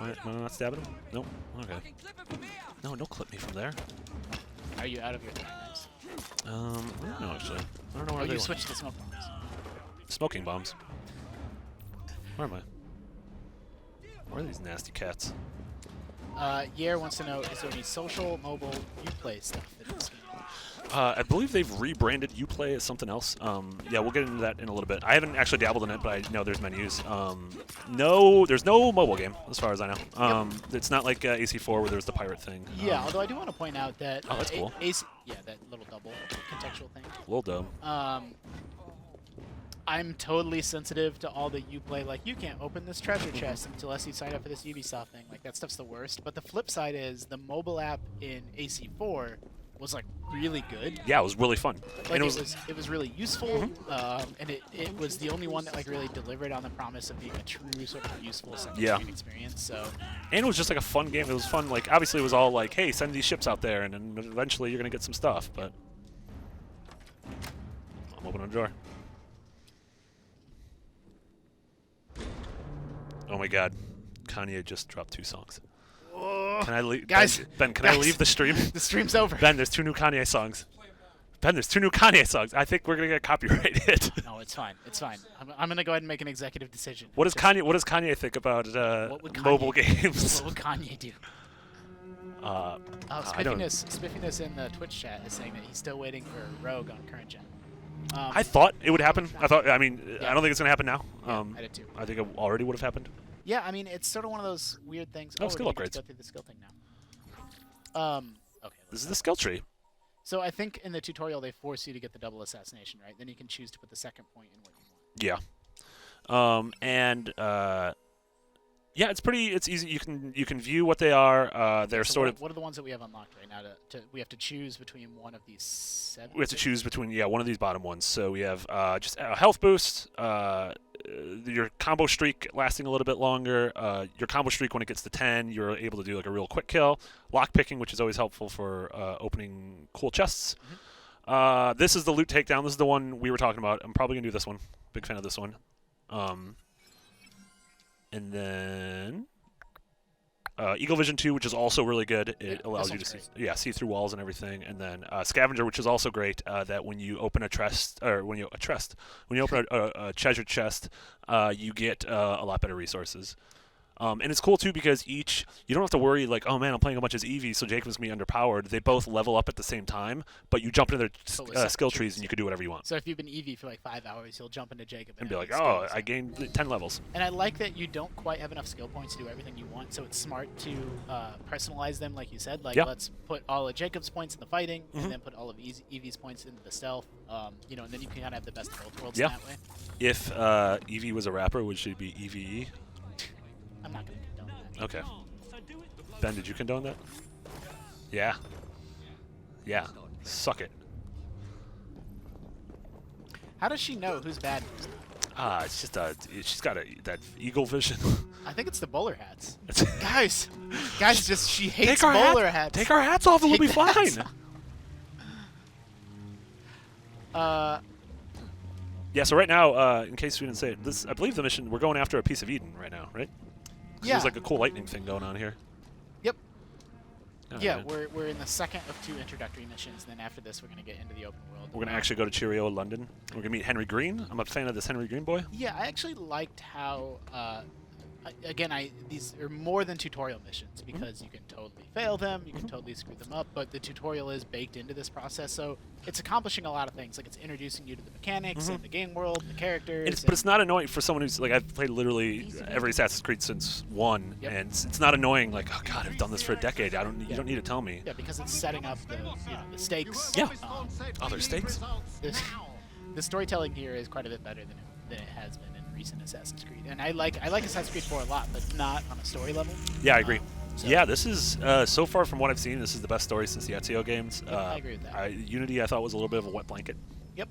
Am I not stabbing him? Nope. Okay. No, don't clip me from there. Are you out of your knives? I don't know actually. I don't know Oh, where they you went. switched to smoke bombs. Smoking bombs. Where am I? Where are these nasty cats? Yair wants to know, is there any social, mobile, Uplay stuff in this game? I believe they've rebranded Uplay as something else. Yeah, we'll get into that in a little bit. I haven't actually dabbled in it, but I know there's menus. No, there's no mobile game, as far as I know. It's not like AC4 where there's the pirate thing. Yeah, although I do want to point out that Oh, that's cool. that little double contextual thing. Little dumb. I'm totally sensitive to all the Uplay, like, you can't open this treasure chest unless you sign up for this Ubisoft thing. Like, that stuff's the worst. But the flip side is the mobile app in AC4 was, like, really good. Yeah, it was really fun. Like, and it was really useful, and it was the only one that, like, really delivered on the promise of being a true sort of useful second screen experience. So, and it was just like a fun game. It was fun. Like, obviously, it was all like, hey, send these ships out there, and then eventually you're going to get some stuff. But I'm opening the door. Oh my God, Kanye just dropped 2 songs. Can I leave, guys, Ben? Can I leave the stream? the stream's over. Ben, there's 2 new Kanye songs. Ben, there's 2 new Kanye songs. I think we're gonna get copyrighted. No, it's fine. It's fine. I'm gonna go ahead and make an executive decision. What does Kanye think about What would Kanye mobile do? games? What would Kanye do? I don't. Spiffiness in the Twitch chat is saying that he's still waiting for Rogue on current gen. I thought it would happen. I don't think it's gonna happen now. I did too. I think it already would have happened. Yeah, I mean, it's sort of one of those weird things. Oh, skill we need to upgrades. Go through the skill thing now. Okay. This is the skill tree. So I think in the tutorial they force you to get the double assassination, right? Then you can choose to put the second point in what you want. Yeah. Yeah, it's easy. You can view what they are. They're So sort what are the ones that we have unlocked right now? We have to choose between one of these 7. we have to choose between one of these bottom ones. So we have just a health boost, your combo streak lasting a little bit longer. Your combo streak when it gets to 10, you're able to do like a real quick kill. Lock picking, which is always helpful for opening cool chests. This is the loot takedown. This is the one we were talking about. I'm probably gonna do this one. Big fan of this one. And then Eagle Vision 2, which is also really good. It allows you to see through walls and everything. And then Scavenger, which is also great. That when you open a when you open a treasure chest, you get a lot better resources. And it's cool too because you don't have to worry like, oh man, I'm playing a bunch of EVs, so Jacob's gonna be underpowered. They both level up at the same time, but you jump into their skill trees and you can do whatever you want. So if you've been EV for like 5 hours, you'll jump into Jacob And be like, skills. I gained 10 levels. And I like that you don't quite have enough skill points to do everything you want, so it's smart to personalize them, like you said. Like, let's put all of Jacob's points in the fighting, and then put all of Evie's points into the stealth. And then you can kind of have the best of both worlds in that way. If Evie was a rapper, would she be EVE? I'm not going to condone that. Okay. Ben, did you condone that? Yeah. Yeah. Suck it. How does she know who's bad? It's just she's got that eagle vision. I think it's the bowler hats. guys, just she hates Take our bowler hats. Take our hats off and we'll be Take the hats fine. Yeah, so right now, in case we didn't say it, I believe the mission, we're going after a piece of Eden right now, right? Yeah. There's like a cool lightning thing going on here. Yep. Oh, Yeah, man. we're in the second of 2 introductory missions, and then after this we're going to get into the open world. We're going to actually go to Cheerio, London. We're going to meet Henry Green. I'm a fan of this Henry Green boy. Yeah, I actually liked how, these are more than tutorial missions because you can totally fail them, you can totally screw them up, but the tutorial is baked into this process, so it's accomplishing a lot of things. Like, it's introducing you to the mechanics and the game world, the characters. But it's not annoying for someone who's like, I've played literally every Assassin's Creed since 1, and it's not annoying. Like, oh god, I've done this for a decade. You don't need to tell me. Yeah, because it's setting up the stakes. Yeah. There's stakes. The storytelling here is quite a bit better than it has been in recent Assassin's Creed, and I like Assassin's Creed 4 a lot, but not on a story level. Yeah, I agree. So Yeah, this is so far from what I've seen, this is the best story since the Ezio games. I agree with that. Unity, I thought, was a little bit of a wet blanket. Yep.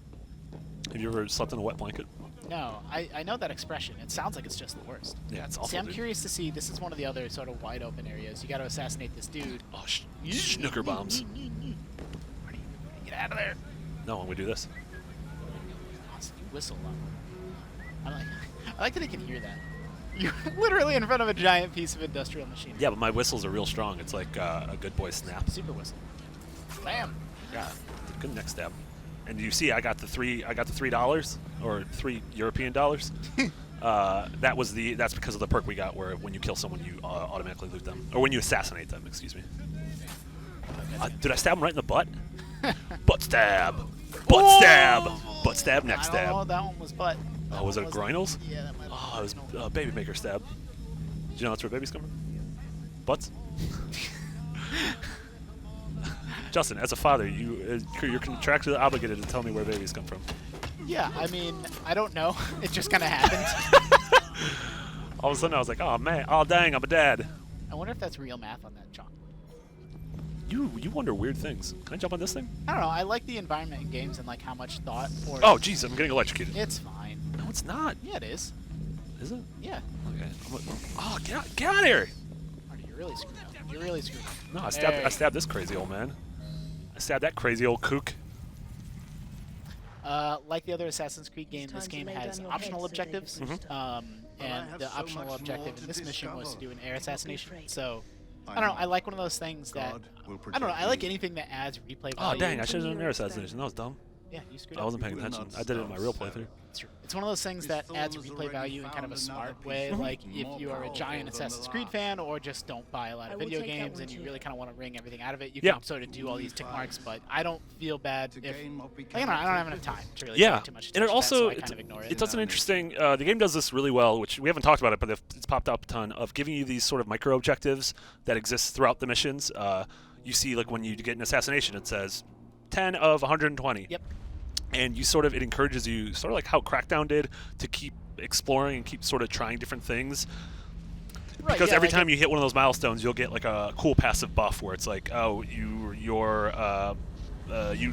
Have you ever slept in a wet blanket? No, I know that expression. It sounds like it's just the worst. Yeah, it's awful. See, I'm dude. curious to see. This is one of the other sort of wide open areas. You got to assassinate this dude. Oh, snooker bombs. Marty, get out of there! No, I'm gonna do this. Awesome, you whistle a lot. I like that he can hear that. You're literally in front of a giant piece of industrial machinery. Yeah, but my whistles are real strong. It's like a good boy snap. Super whistle. Bam. Yeah, good neck stab. And you see, I got the $3 or $3 European dollars. That's because of the perk we got, where when you kill someone, you automatically loot them, or when you assassinate them. Excuse me. Did I stab him right in the butt? Butt stab. Butt stab. Butt stab. Neck I don't stab. know, that one was butt. Oh, was it a groinals? Yeah, that might have Oh, it was been a baby maker stab. Did you know that's where babies come from? Butts? Justin, as a father, you're contractually obligated to tell me where babies come from. Yeah, I mean, I don't know. It just kind of happened. All of a sudden, I was like, oh man, oh dang, I'm a dad. I wonder if that's real math on that chalk. You wonder weird things. Can I jump on this thing? I don't know. I like the environment in games and like how much thought or. Oh jeez, I'm getting electrocuted. It's fine. No, it's not. Yeah, it is. Is it? Yeah. Okay. Oh, get out of here! Marty, you're really screwed up. You're really screwed up. No, I There stabbed this crazy old man. I stabbed that crazy old kook. Like the other Assassin's Creed game, this game has optional objectives. And the optional objective in this mission was to do an air assassination. So, I don't know. I like one of those things that I don't know. I like anything that adds replay value. Oh dang, I should have done an air assassination. That was dumb. Yeah, you screwed I up. wasn't paying attention. I did it in my real playthrough. It's true. It's one of those things that adds replay value in kind of a smart way. Like, if you are a giant Assassin's Creed fan or just don't buy a lot of video games and you really kind of want to wring everything out of it, you can sort of do all these tick marks, but I don't feel bad if... I don't have enough time to really pay too much attention and it to also, that, so I kind of ignore it. it does an interesting... the game does this really well, which we haven't talked about it, but it's popped up a ton, of giving you these sort of micro-objectives that exist throughout the missions. you see like when you get an assassination, it says 10 of 120. Yep. And you sort of, it encourages you, sort of like how Crackdown did, to keep exploring and keep sort of trying different things. Right, Because yeah, every like time you hit one of those milestones, you'll get like a cool passive buff where it's like, oh, you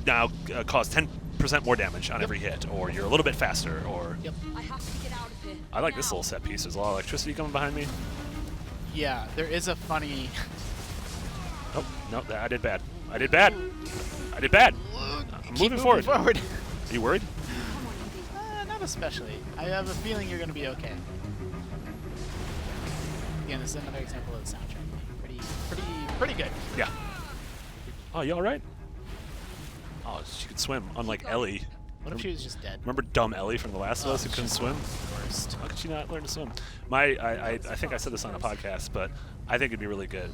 now cause 10% more damage on every hit, or you're a little bit faster, or. Yep. I have to get out of here. I like this little set piece. There's a lot of electricity coming behind me. Yeah, there is a funny. Oh no, I did bad. I did bad. I did bad. I'm Keep moving forward. forward. Are you worried? Not especially. I have a feeling you're going to be okay. Again, this is another example of the soundtrack being pretty good. Yeah. Oh, you all right? Oh, she could swim, unlike Ellie. What if she was just dead? Remember dumb Ellie from The Last of Us who couldn't swim? Worst. How could she not learn to swim? I think I said this on a podcast, but I think it'd be really good.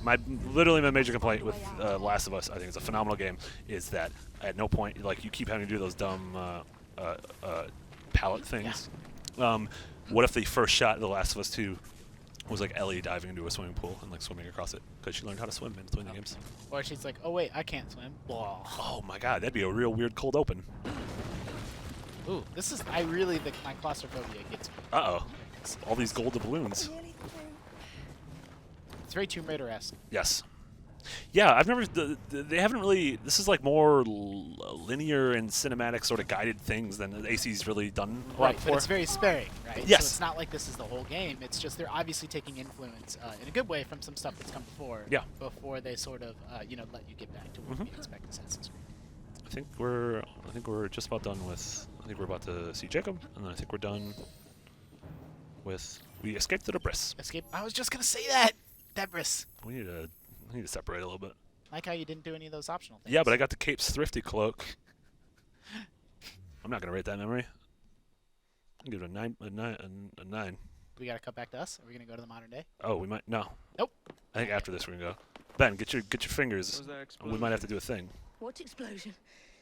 Literally my major complaint with Last of Us, I think it's a phenomenal game, is that at no point, like, you keep having to do those dumb palette things. What if the first shot of The Last of Us 2 was like Ellie diving into a swimming pool and like swimming across it because she learned how to swim in between the games? Or she's like, oh wait, I can't swim. Blah. Oh my god, that'd be a real weird cold open. Ooh, this is, my claustrophobia gets me. Uh-oh. All these gold doubloons. It's very Tomb Raider-esque. Yes. Yeah, I've never, they haven't really, this is like more linear and cinematic sort of guided things than AC's really done a lot Right, before. but it's very sparing, right? Yes. So it's not like this is the whole game. It's just they're obviously taking influence in a good way from some stuff that's come before. Yeah. Before they sort of, let you get back to what you expect Assassin's Creed. I think we're just about done with, I think we're about to see Jacob, and then I think we're done with, we escaped to the Briss. Escape. I was just gonna say that. Debris. We need to separate a little bit. Like how you didn't do any of those optional things. Yeah, but I got the Cape's Thrifty Cloak. I'm not gonna rate that memory. I'll give it a nine. We gotta cut back to us. Are we gonna go to the modern day? Oh, we might, no. Nope. I think after this we're gonna go. Ben, get your fingers. We might have to do a thing. What explosion?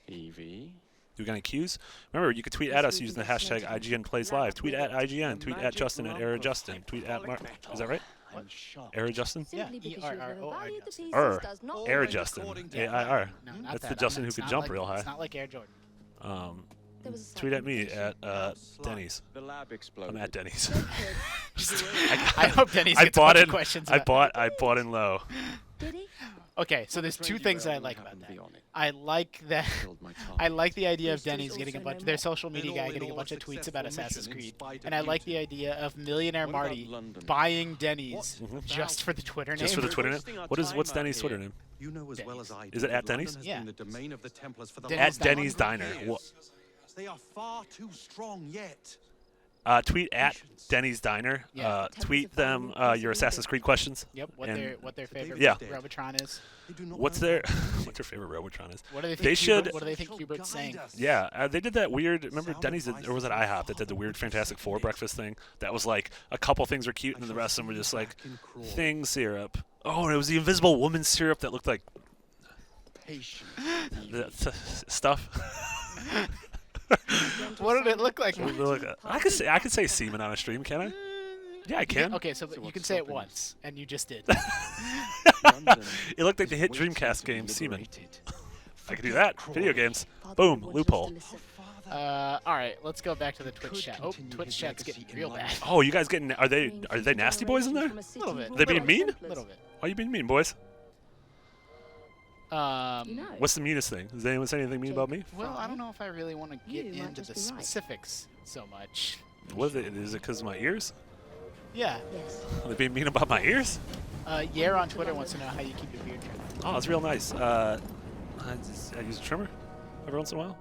Evie? Do we got any cues? Remember, you could tweet at us using the hashtag IGNPlaysLive. Tweet at IGN. Tweet at Justin at EraJustin. Tweet at Mark. Is that right? I'm shocked. EraJustin? Yeah, Simply because you have never ERROR valued the Justin. pieces does not EraJustin. AIR. No, not That's that. the Justin who It's could not jump like, real high. It's not like Air Jordan. There was a Tweet at me slight at Denny's. The lab exploded. I'm at Denny's. I hope Denny's I gets a bought bunch in. of questions. I about- bought in low. Did he? Okay, so there's two things that I like about that. I like that. I like the idea of Denny's getting a bunch, their social media guy getting a bunch of tweets about Assassin's Creed, and I like the idea of Millionaire Marty buying Denny's just for the Twitter name. Just for the Twitter name? What's Denny's Twitter name? You know as well as I do. Is it at London Denny's? has Yeah. been the domain of the Templars for the Denny's At last Denny's 100 Diner. years. They are far too strong yet. Tweet at Denny's Diner. Yeah. Tweet them your Assassin's Creed questions. Yep, And what their favorite Yeah. Robotron is. They do not what's know their how- what's their favorite Robotron is? What do they think? They should- What do they think Hubert's saying? Yeah, they did that weird. Remember Denny's did, or was it IHOP that did the weird Fantastic Four breakfast thing? That was like a couple things were cute, and then the rest of them were just like thing syrup. Oh, and it was the Invisible Woman syrup that looked like Patient. stuff. What did it look like? I could say semen on a stream, can I? Yeah, I can. Okay, so you can say it once, and you just did. It looked like the hit Dreamcast game Semen. I could do that. Video games. Boom. Loophole. All right, let's go back to the Twitch chat. Oh, Twitch chat's getting real bad. Oh, you guys getting? Are they nasty boys in there? A little bit. They being mean? A little bit. Why are you being mean, boys? You know. What's the meanest thing? Does anyone say anything mean about me? Well, I don't know if I really want to get You might into just the be right. specifics so much. What is it? Because of my ears? Yeah. Yes. Are they being mean about my ears? Yair on Twitter wants to know how you keep your beard trimmed. Oh, that's real nice. I use a trimmer every once in a while.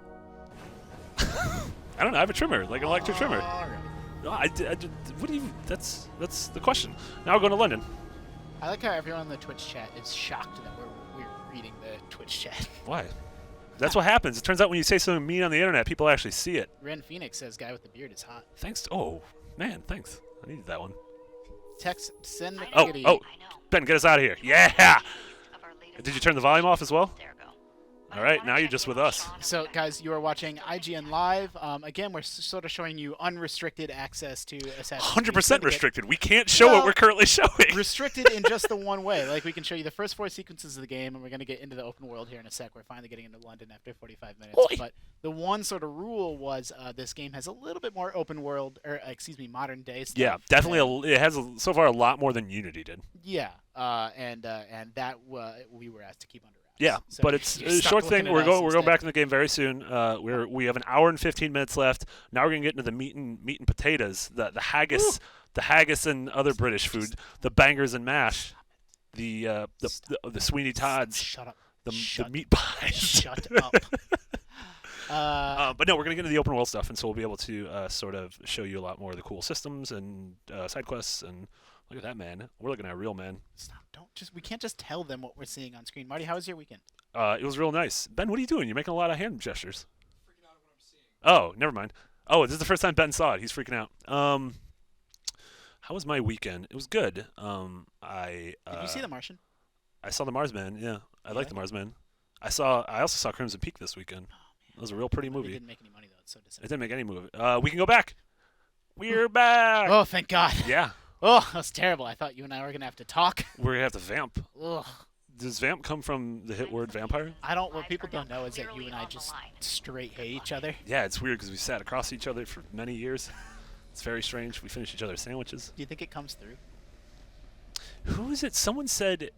I don't know. I have a trimmer, like an electric trimmer. All right. No, what do you? That's the question. Now we're going to London. I like how everyone in the Twitch chat is shocked that we're reading the Twitch chat. Why? That's what happens. It turns out when you say something mean on the internet, people actually see it. Ren Phoenix says guy with the beard is hot. Thanks. Oh, man, thanks. I needed that one. Text send Oh, McGiddy. Ben, get us out of here. Yeah! Did you turn the volume off as well? All right, now you're just with us. So, guys, you are watching IGN Live. Again, we're sort of showing you unrestricted access to Assassin's Creed 100% Syndicate. restricted. We can't show Well, what we're currently showing. Restricted in just the one way. Like, we can show you the first 4 sequences of the game, and we're going to get into the open world here in a sec. We're finally getting into London after 45 minutes. Oi. But the one sort of rule was this game has a little bit more open world, or modern day stuff. Yeah, definitely. It has so far a lot more than Unity did. Yeah, and that we were asked to keep under wraps. Yeah, So but it's you're a stuck short looking thing. at We're us going instead. back in the game very soon. We have an hour and 15 minutes left. Now we're gonna get into the meat and potatoes, the haggis, and other British food, the bangers and mash, the Sweeney Todds, Shut up. the meat pies. Shut up. But no, we're gonna get into the open world stuff, and so we'll be able to sort of show you a lot more of the cool systems and side quests. And look at that, man. We're looking at a real man. Stop. We can't just tell them what we're seeing on screen. Marty, how was your weekend? It was real nice. Ben, what are you doing? You're making a lot of hand gestures. Freaking out at what I'm seeing. Oh, never mind. Oh, this is the first time Ben saw it. He's freaking out. How was my weekend? It was good. Did you see The Martian? I saw The Marsman. Yeah, I You like The like Marsman. I also saw Crimson Peak this weekend. It was a real pretty It movie. didn't make any money though. It's so It disappointing. didn't make any movie. We can go back. We're back. Oh, thank God. Yeah, Oh, that's terrible. I thought you and I were gonna have to talk. we're gonna have to vamp. Ugh. Does vamp come from the hit word vampire? What people don't know is that you and I just straight hate each other. Yeah, it's weird because we sat across each other for many years. It's very strange. We finish each other's sandwiches. Do you think it comes through? Who is it? Someone said,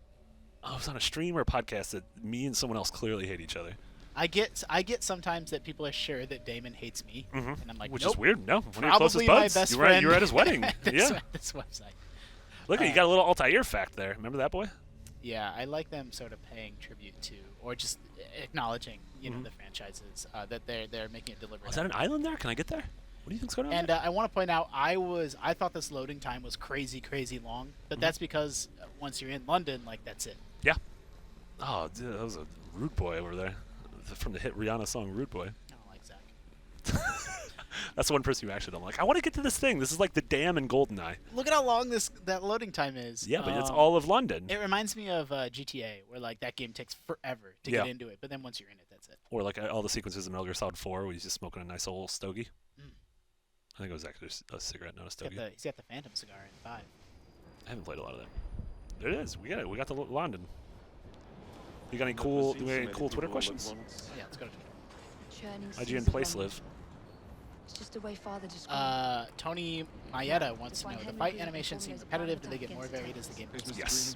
oh, it was on a stream or a podcast that me and someone else clearly hate each other. I get sometimes that people are sure that Damon hates me, and I'm like, Which nope, is weird. No, one of your Probably closest my buds. best You were friend. at his wedding. this, Yeah. this website. Look, you got a little Altair fact there. Remember that boy? Yeah, I like them sort of paying tribute to, or just acknowledging, the franchises that they're making it deliberate. Was that an island there? Can I get there? What do you think's going on? And there? I want to point out, I thought this loading time was crazy long, but that's because once you're in London, like that's it. Yeah. Oh, dude, that was a rude boy over there. From the hit Rihanna song "Rude Boy." I don't like Zach. That's the one person who actually don't like. I want to get to this thing. This is like the dam in GoldenEye. Look at how long that loading time is. Yeah, but it's all of London. It reminds me of GTA, where like that game takes forever to get into it, but then once you're in it, that's it. Or like all the sequences in Metal Gear Solid 4 where he's just smoking a nice old stogie. I think it was actually a cigarette, not a stogie. He's got the Phantom cigar in 5. I haven't played a lot of that. There it is. We got it. We got the London. You got any cool Twitter questions? Yeah, let's go to Twitter. IGN Place Live. It's just a way Father described. Tony Maeda wants to know, the fight animation seems repetitive. Do they get more varied as the game goes on? Yes.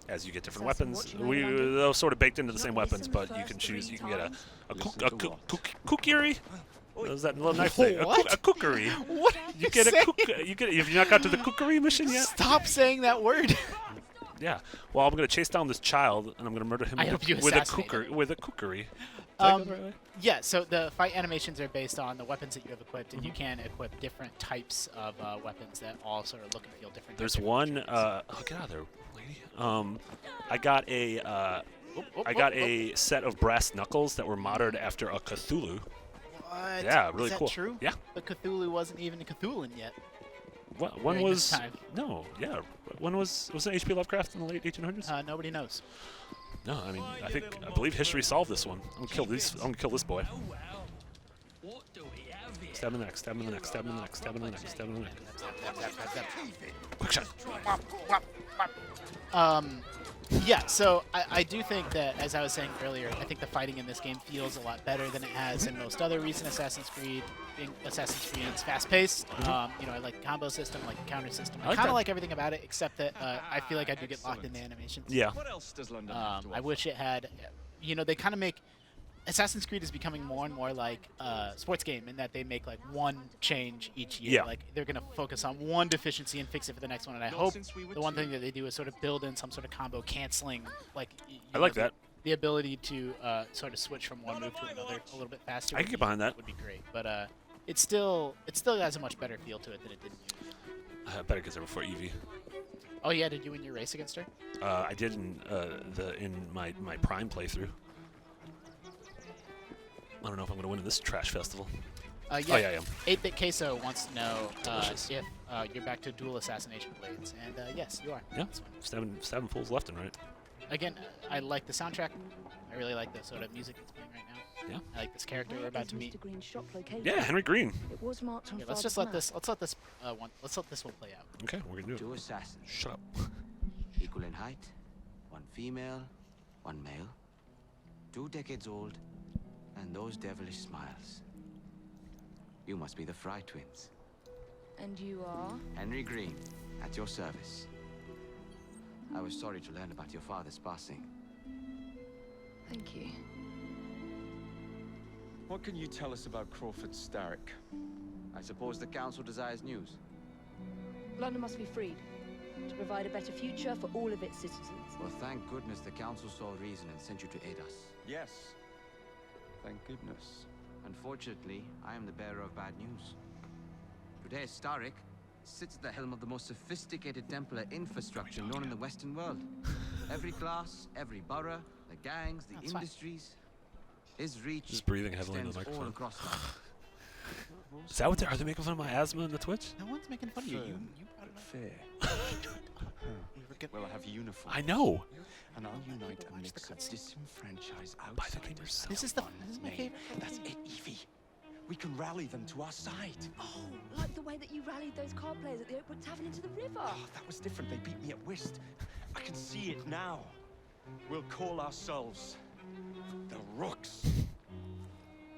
As you get different Assassin, weapons, what you know they're sort of baked into the Not same listen weapons, the but you first can choose. 3 You can get times. kukiri. What was that little knife thing? What? A cookery. What? You get a cook. You get. Have you not got to the cookery mission yet? Stop saying that word. Yeah. Well, I'm gonna chase down this child and I'm gonna murder him I hope you with a assassinate cooker him. with a cookery. Did I go the right way? Yeah, so the fight animations are based on the weapons that you have equipped, and you can equip different types of weapons that all sort of look and feel different. There's different one. features. Oh, get out of there, lady. I got a set of brass knuckles that were modeled after a Cthulhu. What? Yeah, really Is that cool. true? Yeah. But Cthulhu wasn't even Cthulhuan yet. One During this was time. no, yeah. One was it H.P. Lovecraft in the late 1800s? Nobody knows. No, I mean I believe history solved this one. I'm gonna kill this boy. Stab him in the neck. Stab him in the neck. Stab him in the neck. Stab him in the neck. Stab him in the neck. Quick shot. Yeah, so I do think that, as I was saying earlier, I think the fighting in this game feels a lot better than it has in most other recent Assassin's Creed. Being Assassin's Creed, it's fast-paced. I like the combo system, like the counter system. I like kind that. of like everything about it, except that I feel like I do get locked in the animations. Yeah. What else does London have to I offer? wish it had, they kind of make Assassin's Creed is becoming more and more like a sports game in that they make like one change each year. Yeah. Like they're going to focus on one deficiency and fix it for the next one. And I Not hope since we were the one two. thing that they do is sort of build in some sort of combo canceling, like I like that. The ability to sort of switch from one move to another a little bit faster. I can get behind that. Would be great, but it still has a much better feel to it than it did in Unity. I better get there before Evie. Oh yeah, did you win your race against her? I did in my Prime playthrough. I don't know if I'm gonna win in this trash festival. Yeah, Oh, yeah, I am. 8-Bit Queso wants to know Delicious. if you're back to dual assassination blades, and yes, you are. Yeah. This one. Stabbing fools left and right. Again, I like the soundtrack. I I really like the sort of music that's playing right now. Yeah. I like this character we're about to meet. Mr. Green's shop located? Yeah, Henry Green. It was marked on Yeah, let's just Father's let map. this one play out. Okay, we're gonna do Two it. assassins, Shut up. equal in height, one female, one male, 2 decades old, and those devilish smiles. You must be the Fry twins. And you are? Henry Green, at your service. I was sorry to learn about your father's passing. Thank you. What can you tell us about Crawford Starrick? I suppose the council desires news. London must be freed to provide a better future for all of its citizens. Well, thank goodness the council saw reason and sent you to aid us. Yes. Thank goodness. Unfortunately, I am the bearer of bad news. Today, Starrick sits at the helm of the most sophisticated Templar infrastructure known in the Western world. Every class, every borough, the gangs, the That's fine. industries. His reach Just breathing heavily into the extends all microphone. across London. Is that what are they making fun of my asthma in the Twitch? No one's making fun of you. You brought it up. Fair. We'll have uniforms. I know. And I'll unite a Watch mix the of cutscene. disenfranchised Buy the outsiders. game yourself. This is my Mate, favorite. that's it, Evie. We can rally them to our side. Oh, like the way that you rallied those card players at the Oakwood Tavern into the river. Oh, that was different. They beat me at whist. I can see it now. We'll call ourselves the Rooks.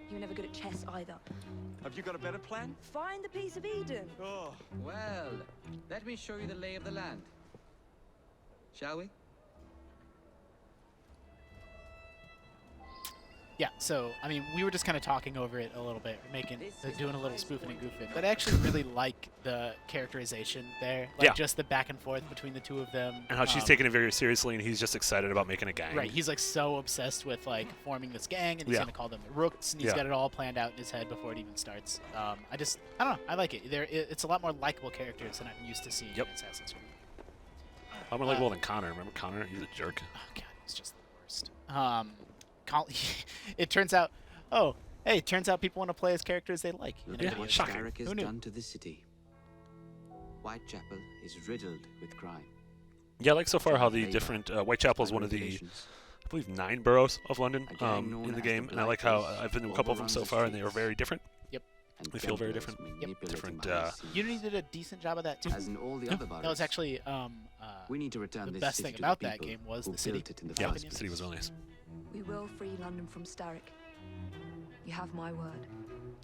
You were never good at chess either. Have you got a better plan? Find the piece of Eden. Oh, Well, let me show you the lay of the land. Shall we? Yeah, so I mean, we were just kind of talking over it a little bit, doing a little spoofing and goofing. But I actually really like the characterization there, like Yeah. just the back and forth between the two of them, And how she's taking it very seriously, and he's just excited about making a gang. Right, he's like so obsessed with like forming this gang, and he's Yeah. gonna call them the Rooks, and he's Yeah. got it all planned out in his head before it even starts. I don't know, I like it. It's a lot more likable characters than I'm used to seeing Yep. in Assassin's Creed. I'm more likable than Connor. Remember Connor? He's a jerk. Oh god, he's just the worst. It turns out, turns out people want to play as characters they like. in a Look Yeah, at video what game. shocking. Starrick has Who knew? done to the city. Whitechapel is riddled with crime. Yeah, I like so far how the Labour, different Whitechapel is one of the, regulations. I believe, 9 boroughs of London A gang known in the as game, the and I like how Blighters I've been to a couple of them so overruns the far, and they are streets. very different. And They feel very Templars different. manipulating Different, behind the scenes. Unity did a decent job of that too. As in all the other boroughs. That was actually We need to return the this best city thing to about the that people game was who the city. built it in the Yeah, first the place. city was really nice. We will free London from Starrick. You have my word.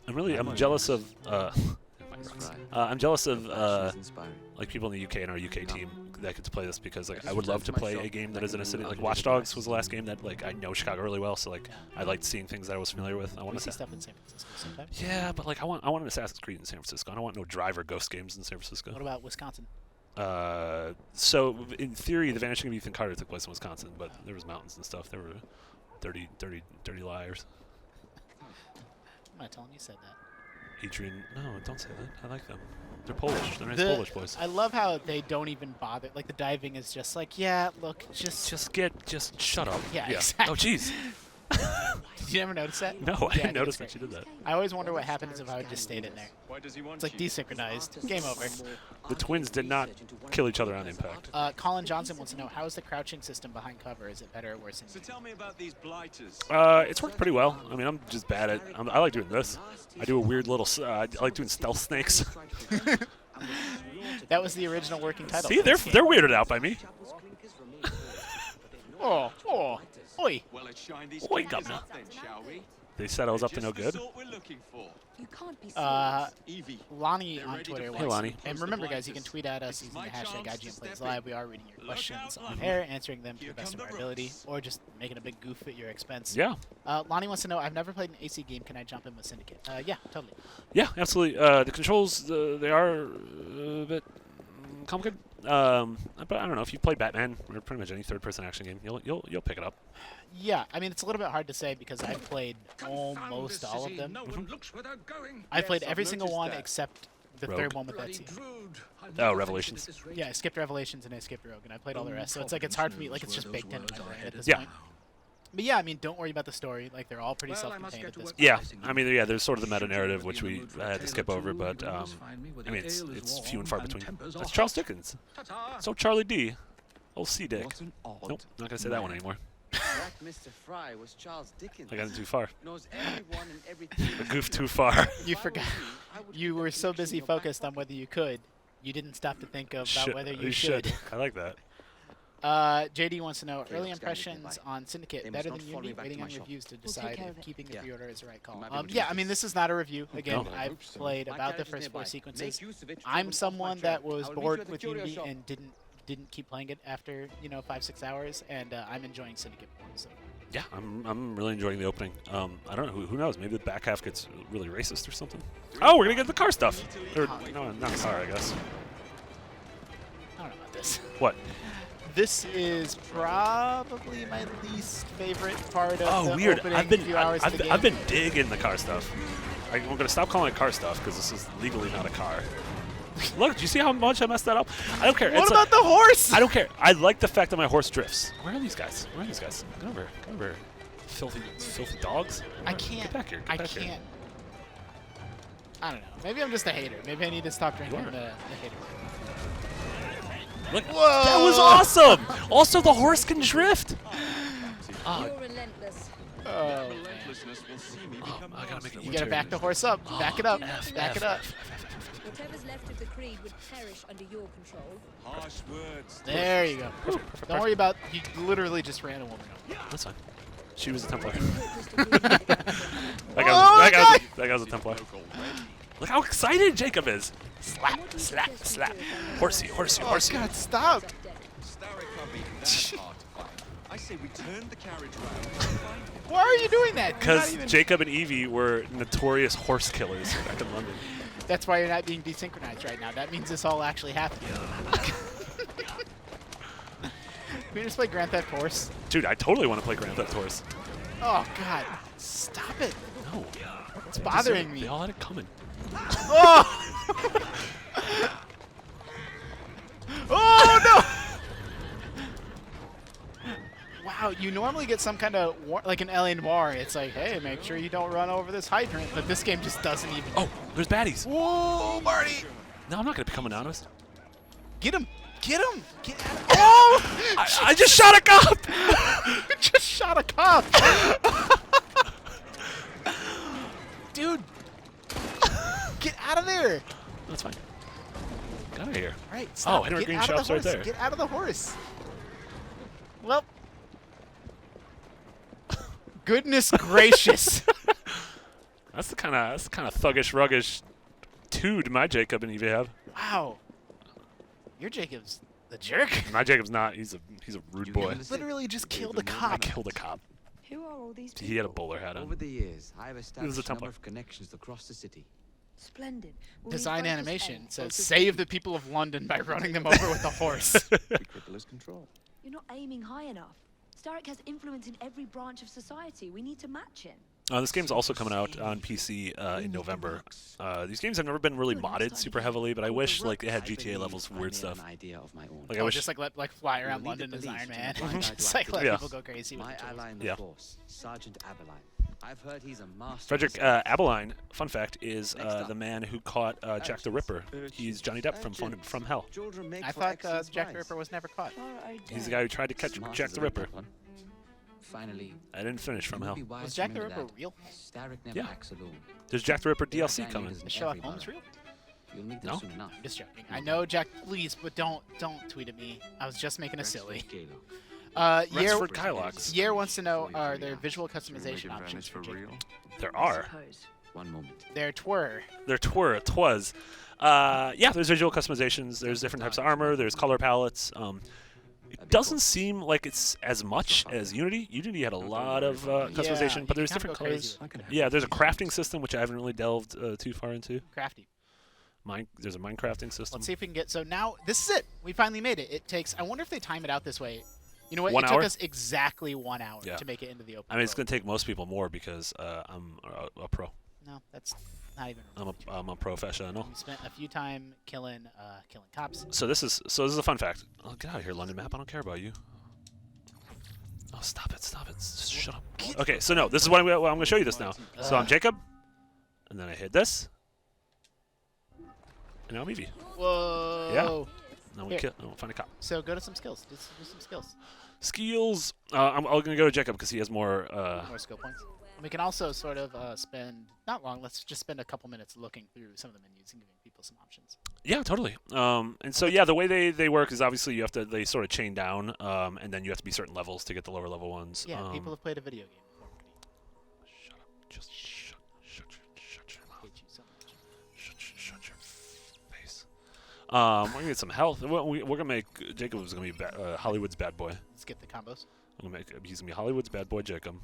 I'm jealous of. That's right. I'm jealous of Passion is inspiring. like people in the UK and our UK team that get to play this because like just I would love to returned to play my a shop game that back is in a in city. the Like other Watch Dogs device. was the last game that like I know Chicago really well, so like I liked seeing things that I was familiar with. I We want see to. stuff in San Francisco sometimes. Yeah, but like I want an Assassin's Creed in San Francisco. I don't want no Driver Ghost games in San Francisco. What about Wisconsin? So in theory, the Vanishing of Ethan Carter took place in Wisconsin, but there was mountains and stuff. There were dirty liars. I'm gonna tell him you said that. Adrian, no, don't say that. I like them. They're Polish. They're nice The- Polish boys. I love how they don't even bother. Like the diving is just like, yeah, look, just Just shut up. Yeah, Oh, exactly. jeez. Did you ever notice that? No, I Yeah, didn't think notice it's that she great. did that. I always wonder what happens if I would just stayed in there. why does he want It's like you? desynchronized. Game over. The twins did not kill each other on impact. Colin Johnson wants to know, how is the crouching system behind cover? Is it better or worse? So tell me about these blighters. It's worked pretty well. I mean, I'm just bad at. I like doing this. I do a weird little. I like doing stealth snakes. That was the original working title. See, for they're this game. they're weirded out by me. Oi. Well, let's shine these Oi, clinkers governor. up then, shall we? They said I was up to Just no the good. sort we're looking for. You can't be serious. Evie. Lonnie They're on ready to Twitter. fight. Hey, Lonnie. And remember, guys, you can tweet at us This is using the my hashtag chance to IGN Plays step Live. in. We are reading your Look questions out, on Lonnie. air, answering them to Here the best of come our the ability, Rooks. or just making a big goof at your expense. Yeah, Lonnie wants to know, I've never played an AC game. Can I jump in with Syndicate? Yeah, totally. yeah, absolutely. The controls they are a bit complicated. But I don't know if you play Batman or pretty much any third-person action game, you'll pick it up. Yeah, I mean, it's a little bit hard to say because I've played almost all of them. No one looks where they're going. I've played Yes, every I've single noticed one that. except the Rogue. third one with that Bloody scene. Drood. I'll Oh, never Revelations. finish at this rate. Yeah, I skipped Revelations and I skipped Rogue, and I played all the rest. So it's like it's Providence hard for me. Like knows it's just where baked those into my words are brain at headed this Yeah. point. But yeah, I mean, don't worry about the story. Like they're all pretty Well, I must self-contained get at to this work point. Yeah, pricing I mean, yeah, there's sort of the meta Should you narrative ever which be in we the mood for a had to tale skip or over, two, but you can always find me where I the mean, it's ale is it's warm few and far and between. tempers That's are Charles hot. Dickens. Ta-ta. So Charlie D. Oh, C. Dick. What an odd Nope, not gonna say that one anymore. Mr. Fry was Charles Dickens. I got too far. Knows everyone and everything. I goofed too far. You forgot. You were so busy focused on whether you could, you didn't stop to think about whether you should. I like that. JD wants to know Okay, early looks down, impressions goodbye. on Syndicate. They Better must than not follow Unity. me back Waiting to on my shop. reviews to take decide care if of it. keeping the Yeah. pre-order is the right call. might be able to Yeah, use I mean this. this is not a review. Again, No. I've played My about the carriage is first 4 nearby. sequences. Make use of it to I'm move off my someone track. that was I'll meet you bored at the with curio Unity shop. and didn't keep playing it after 5-6 hours, and I'm enjoying Syndicate more. So. Yeah, I'm really enjoying the opening. I don't know. Who knows? Maybe the back half gets really racist or something. Oh, we're gonna get the car stuff. Or no, not car, I guess. I don't know about this. What? This is probably my least favorite part of Oh, the weird. opening few hours of the game. I've been digging the car stuff. I'm gonna stop calling it car stuff because this is legally not a car. Look, do you see how much I messed that up? I don't care. What It's about the horse? I don't care. I like the fact that my horse drifts. Where are these guys? Where are these guys? Get over here. Get over here. Filthy dogs. I can't. Get back here. Get I back here. can't. I don't know. Maybe I'm just a hater. Maybe I need to stop drinking You are. the hater. Look, Whoa! that was awesome. Also, the horse can drift. Oh, You're relentless. Oh, man. Relentlessness will see me become I gotta make it You gotta back the horse up. Back it up. Back it up. Whatever's left of the Creed would perish under your control. harsh words. There you go. Don't worry about. He literally just ran a woman over. That's fine. She was a Templar. Crystal Creed. that guy's a Templar. Look how excited Jacob is. Slap, What do you slap, suggest we slap. do if our Horsey, new horsey, Oh horsey. God! Stop. Starrick can't be that hard to find. I say we turn the carriage round and find him. Why are you doing that? You're not Because even- Jacob and Evie were notorious horse killers back in London. That's why you're not being desynchronized right now. That means this all actually happened. Can we just play Grand Theft Horse? Dude, I totally want to play Grand Theft Horse. Oh God! Stop it! No. It's bothering They me. all had it coming. Oh! Oh no! Wow, you normally get some kind of like an LA Noire. It's like, hey, make sure you don't run over this hydrant. But this game just doesn't even. Oh, there's baddies. Whoa, Marty! No, I'm not going to become anonymous. Get him! Get him! Get out of Oh! I just shot a cop! Just shot a cop! Dude! Get out of there! That's fine. Get out of here. All right, stop. Henry Get Green out of the Shop's right horse. there. Get out of the horse. Well, goodness gracious. That's the kind of thuggish, ruggish dude my Jacob and Evie have. Wow. Your Jacob's the jerk. My Jacob's not. He's a rude boy. Literally just killed a I cop. killed a cop. Who are all these people? He had a bowler hat Over on. the years, I have established a Templar. number of connections across the city. Splendid. Will these Design fighters animation aim says, closer to save you? the people of London by running them over with a horse. We cripple his control. You're not aiming high enough. Starrick has influence in every branch of society. We need to match him. This game's also coming out on PC in November. These games have never been really modded super heavily, but I wish like they had I GTA believe levels I weird made stuff. an idea of my own. Like I Oh, wish. just like fly around You'll need London the as Iron police Man. to find out Just who like let Yeah. people go crazy with My the tools. ally in the Yeah. force, Sergeant Abeline. I've heard he's a master. Frederick of Abeline, fun fact, is Next up. the man who caught Jack the Ripper. He's Johnny Depp from Hell. Children make I for thought excellent Jack the spies. Ripper was never caught. He's the guy who tried to catch Smart Jack as the I Ripper. that one. Finally, I didn't finish from you Hell. would be wise Was to Jack the remember Ripper that real? Starrick never Yeah. acts alone. There's Jack the Ripper There are DLC gang coming. leaders in Is Sherlock every Holmes borough. real? You'll meet them No. soon enough. Just joking. I know, Jack. Please, but don't tweet at me. I was just making a silly. Yer Rexford Kylocks. Yer wants to know: are there visual customization options for Jacob? There are. One moment. There twere. There twas. Yeah, there's visual customizations. There's different types of armor. There's color palettes. It doesn't seem like it's as much as Unity. Unity had a lot of customization, you but there's can different go crazy colors. with Yeah, there's a crafting system, which I haven't really delved too far into. Crafty. There's a mine crafting system. Let's see if we can get. So now this is it. We finally made it. It takes. I wonder if they time it out this way. You know what? 1 it hour? took us exactly 1 hour Yeah. to make it into the open. I mean, it's world. going to take most people more because I'm a pro. No, that's not even. I'm a professional. We spent a few time killing cops. So this is a fun fact. Oh, get out of here, London Map. I don't care about you. Oh, stop it! Just shut up. Okay, so no, this is what I'm going to show you this now. So I'm Jacob, and then I hit this, and now I'm Evie. Whoa. Now we Here. kill. We'll find a cop. So go to some skills. Do some skills. Skills. I'm going to go to Jacob because he has more. More skill points. And we can also sort of spend not long. Let's just spend a couple minutes looking through some of the menus and giving people some options. Yeah, totally. And so yeah, the way they work is obviously they sort of chain down, and then you have to be certain levels to get the lower level ones. Yeah, people have played a video game before. Shut up. Just shut your mouth. I hate you so much. Shut your face. We're gonna get some health. We're gonna make Jacob's gonna be Hollywood's bad boy. Let's get the combos. He's gonna be Hollywood's bad boy, Jacob.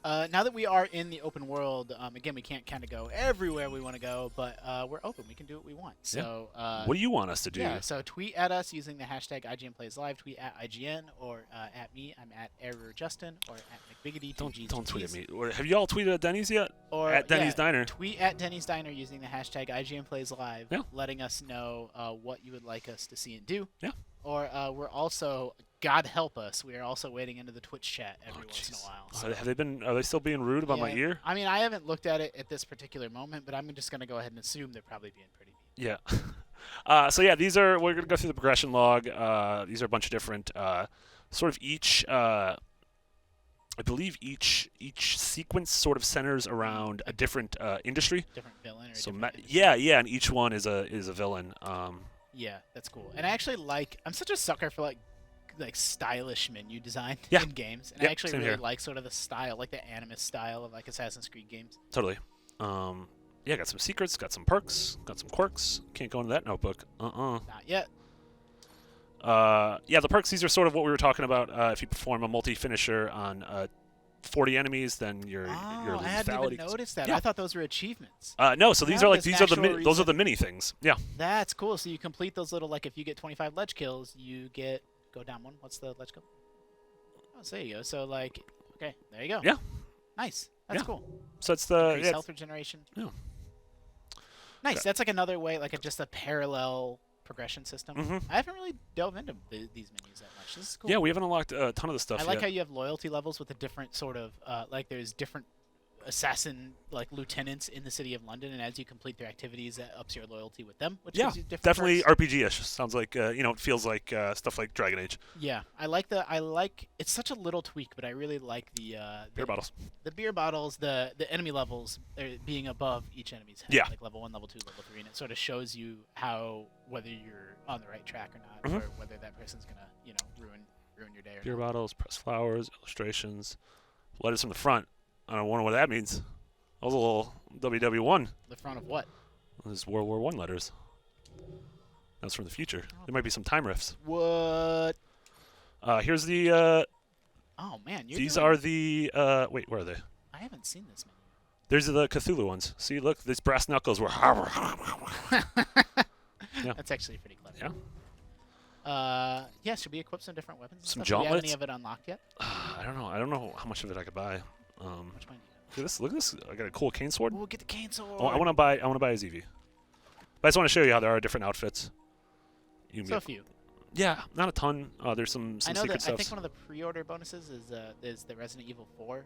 Now that we are in the open world, again, we can't kind of go everywhere we want to go, but we're open. We can do what we want. So, What do you want us to do? Yeah, so tweet at us using the hashtag IGN Plays Live. Tweet at IGN or at me. I'm at ErrorJustin or at McBiggity. Don't tweet at me. Have you all tweeted at Denny's yet? Or at Denny's Diner. Tweet at Denny's Diner using the hashtag IGN Plays Live, Yeah. letting us know what you would like us to see and do. Yeah. Or we're also, God help us, we are also wading into the Twitch chat every once in a while. So. Are they still being rude about my ear? I mean, I haven't looked at it at this particular moment, but I'm just going to go ahead and assume they're probably being pretty mean. Yeah. So yeah, we're gonna go through the progression log. These are a bunch of different, sort of each. I believe each sequence sort of centers around a different industry. Different villain. Or So different industry. yeah, and each one is a villain. Yeah, that's cool. And I actually I'm such a sucker for like stylish menu design Yeah. in games, and Yep, I actually same really here. like sort of the style, like the animus style of like Assassin's Creed games. Totally. Yeah, got some secrets, got some perks, got some quirks. Can't go into that notebook. Not yet. Yeah, the perks, these are sort of what we were talking about. If you perform a multi-finisher on 40 enemies, then your Oh, I hadn't lethality. even noticed that. Yeah. I thought those were achievements. No, so these Now are like there's those are natural the mini things. Yeah. That's cool. So you complete those little, like if you get 25 ledge kills, you get go down one. What's the ledge kill? Oh, so there you go. So like, okay, there you go. Yeah. Nice. That's Yeah. cool. So it's the Increase yeah, health regeneration. Yeah. Nice. That's like another way, like just a parallel progression system. Mhm. I haven't really delved into these menus that much. This is cool. yeah, we haven't unlocked a ton of the stuff I like yet. how you have loyalty levels with the different sort of like there's different assassin like lieutenants in the city of London, and as you complete their activities, that ups your loyalty with them, which Yeah, gives you different definitely perks. RPG-ish. Sounds like it feels like stuff like Dragon Age. Yeah, I like it's such a little tweak, but I really like the Beer bottles. the beer bottles, the enemy levels being above each enemy's head, Yeah. like level 1, level 2, level 3, and it sort of shows you whether you're on the right track or not, Mhm. or whether that person's gonna ruin your day or Beer not. bottles, pressed flowers, illustrations, letters from the front. I don't know what that means. That was a little WW1. The front of what? This is World War I letters. That's from the future. There might be some time rifts. What? Here's the. Oh man, These doing- are the. Wait, where are they? I haven't seen this menu. There's the Cthulhu ones. See, look, these brass knuckles were. Yeah. That's actually pretty clever. Yeah. Yeah, should we equip some different weapons? and Some stuff? Do we have gauntlets? any of it unlocked yet? I don't know. I don't know how much of it I could buy. Which one do you Look at this. Look at this. I got a cool cane sword. have? Ooh, get the cane sword. Oh, I want to buy. I want to buy a ZV. But I just want to show you how there are different outfits. You can So get- few. yeah, not a ton. There's some I know secret that. I stuff. think one of the pre-order bonuses is the Resident Evil 4,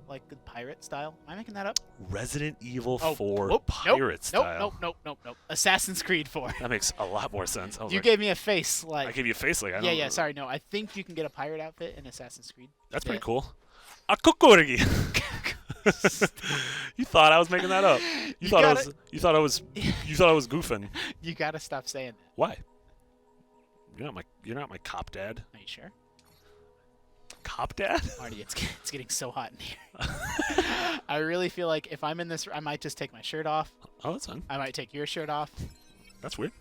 like the pirate style. Am I making that up? Resident Evil Oh, 4 nope, pirate nope, style. Nope. Assassin's Creed 4. That makes a lot more sense. I was You like, gave me a face like. I gave you a face like I don't Yeah. know. Sorry, no. I think you can get a pirate outfit in Assassin's Creed. That's pretty Yeah. cool. A kukurigi. You thought I was making that up. You thought I was goofing. You gotta stop saying that. Why? You're not my cop dad. Are you sure? Cop dad? Marty, it's getting so hot in here. I really feel like if I'm in this, I might just take my shirt off. Oh, that's fun. I might take your shirt off. That's weird.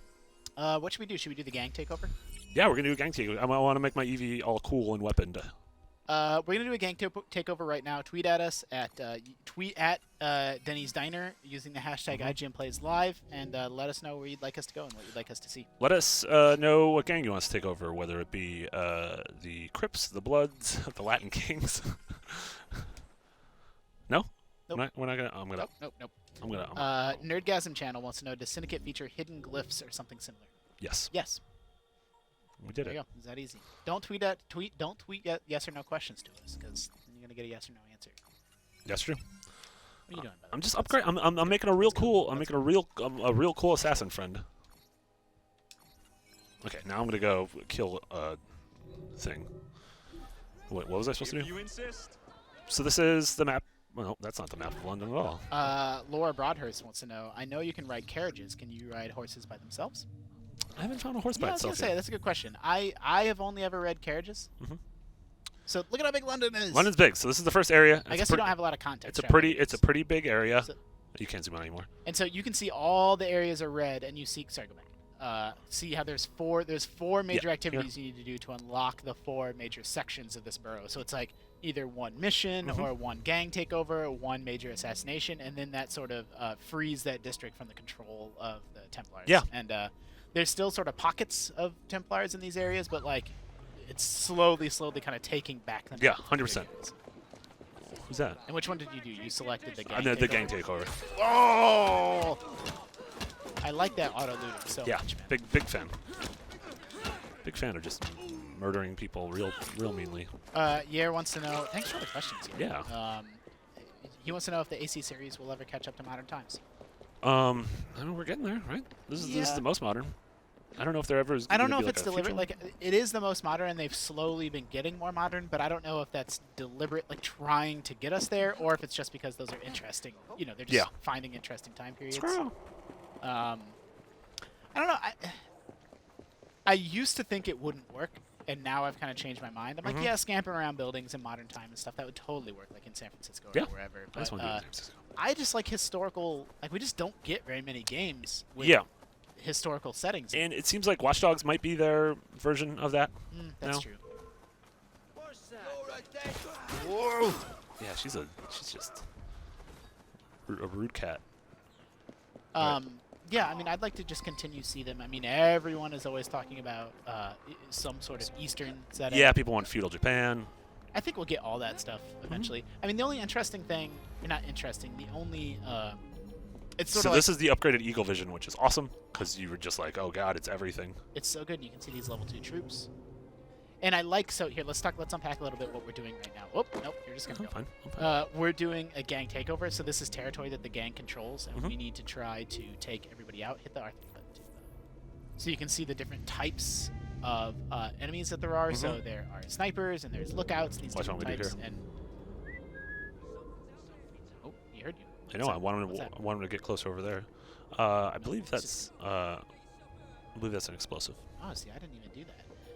What should we do? Should we do the gang takeover? Yeah, we're gonna do a gang takeover. I want to make my EV all cool and weaponed. We're gonna do a gang takeover right now. Tweet at us at Denny's Diner using the hashtag IGN Plays Live, and let us know where you'd like us to go and what you'd like us to see. Let us know what gang you want us to take over, whether it be the Crips, the Bloods, the Latin Kings. No? Nope. We're not gonna. I'm gonna. Nope. I'm gonna. Nerdgasm channel wants to know: does Syndicate feature hidden glyphs or something similar? Yes, Yes. we did There it. you go. It's that easy. Don't tweet yes or no questions to us, because you're gonna get a yes or no answer. That's true. What are you doing? By the I'm way? just upgrade. I'm making a real cool. I'm making a real cool assassin friend. Okay, now I'm gonna go kill a thing. What was I supposed to If do? you insist. So this is the map. Well, that's not the map of London at all. Laura Broadhurst wants to know, I know you can ride carriages. Can you ride horses by themselves? I haven't found a horse by Yeah, I was going itself to say, yet. that's a good question. I have only ever read carriages. Mhm. So look at how big London is. London's big, so this is the first area. I guess we don't have a lot of context. It's a pretty big area. So- You can't zoom out anymore. And so you can see all the areas are red, and you see, sorry, go back. See how there's four major activities you need to do to unlock the 4 major sections of this borough. So it's like either one mission or one gang takeover, or one major assassination, and then that sort of frees that district from the control of the Templars. Yeah. And there's still sort of pockets of Templars in these areas, but like it's slowly kind of taking back the Yeah, 100%. Who's that? And which one did you do? You selected the gang. I'm the takeover? gang takeover. Oh! I like that auto looting so Yeah, much, man. big fan. Big fan of just murdering people real meanly. Yair wants to know. Thanks for the questions. Yair. Yeah. He wants to know if the AC series will ever catch up to modern times. I know we're getting there, right? This is Yeah. the most modern. I don't know if there ever is. I don't know gonna if be it's like a deliberate. future Like it is the most modern, and they've slowly been getting more modern. But I don't know if that's deliberate, like trying to get us there, or if it's just because those are interesting. You know, they're just finding interesting time periods. one. I don't know. I used to think it wouldn't work, and now I've kind of changed my mind. I'm like, yeah, scampering around buildings in modern time and stuff, that would totally work, like in San Francisco or wherever. I just But want to do it in San Francisco. I just like historical. Like we just don't get very many games with Yeah, historical settings. and it seems like Watch Dogs might be their version of that. That's no? true. Whoa! Yeah, she's just a rude cat. Yeah, I mean, I'd like to just continue to see them. I mean, everyone is always talking about some sort of Eastern setting. Yeah, people want feudal Japan. I think we'll get all that stuff eventually. I mean, the only interesting thing, or not interesting, the only, it's sort So of this like, is the upgraded Eagle Vision, which is awesome because you were just like, oh god, it's everything. it's so good. You can see these level 2 troops. And I like, so here, let's unpack a little bit what we're doing right now. Oh, nope, you're just going to I'm go. fine. I'm fine. We're doing a gang takeover, so this is territory that the gang controls, and we need to try to take everybody out. Hit the R3 button, too. So you can see the different types of enemies that there are. So there are snipers, and there's lookouts, these Watch different what we do types. here. And oh, he heard you. I know. What's I want him What's to. that? I want him to get closer over there. I believe that's. I believe that's an explosive. Oh, see, I didn't even do that.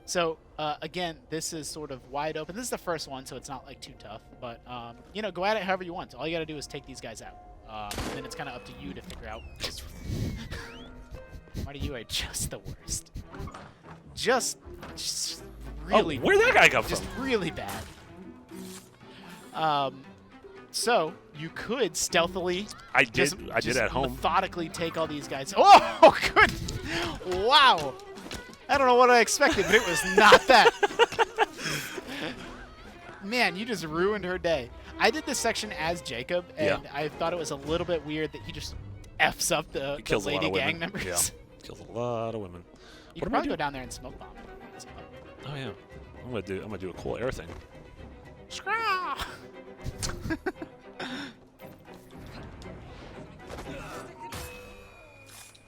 So, again, this is sort of wide open. This is the first one, so it's not, like, too tough. But, you know, go at it however you want. All you got to do is take these guys out. And then it's kind of up to you to figure out. Marty, you are just the worst. Just really Oh, where'd that guy come just from? really bad. So, you could stealthily I did. just I did at home. methodically take all these guys. Oh, good. Wow. I don't know what I expected, but it was not that. Man, you just ruined her day. I did this section as Jacob, and I thought it was a little bit weird that he just F's up the Kills a lot lady of gang women. members. Yeah, kills a lot of women. You What could am I probably go doing? down there and smoke bomb. Oh yeah. I'm gonna do a cool air thing. Scraw!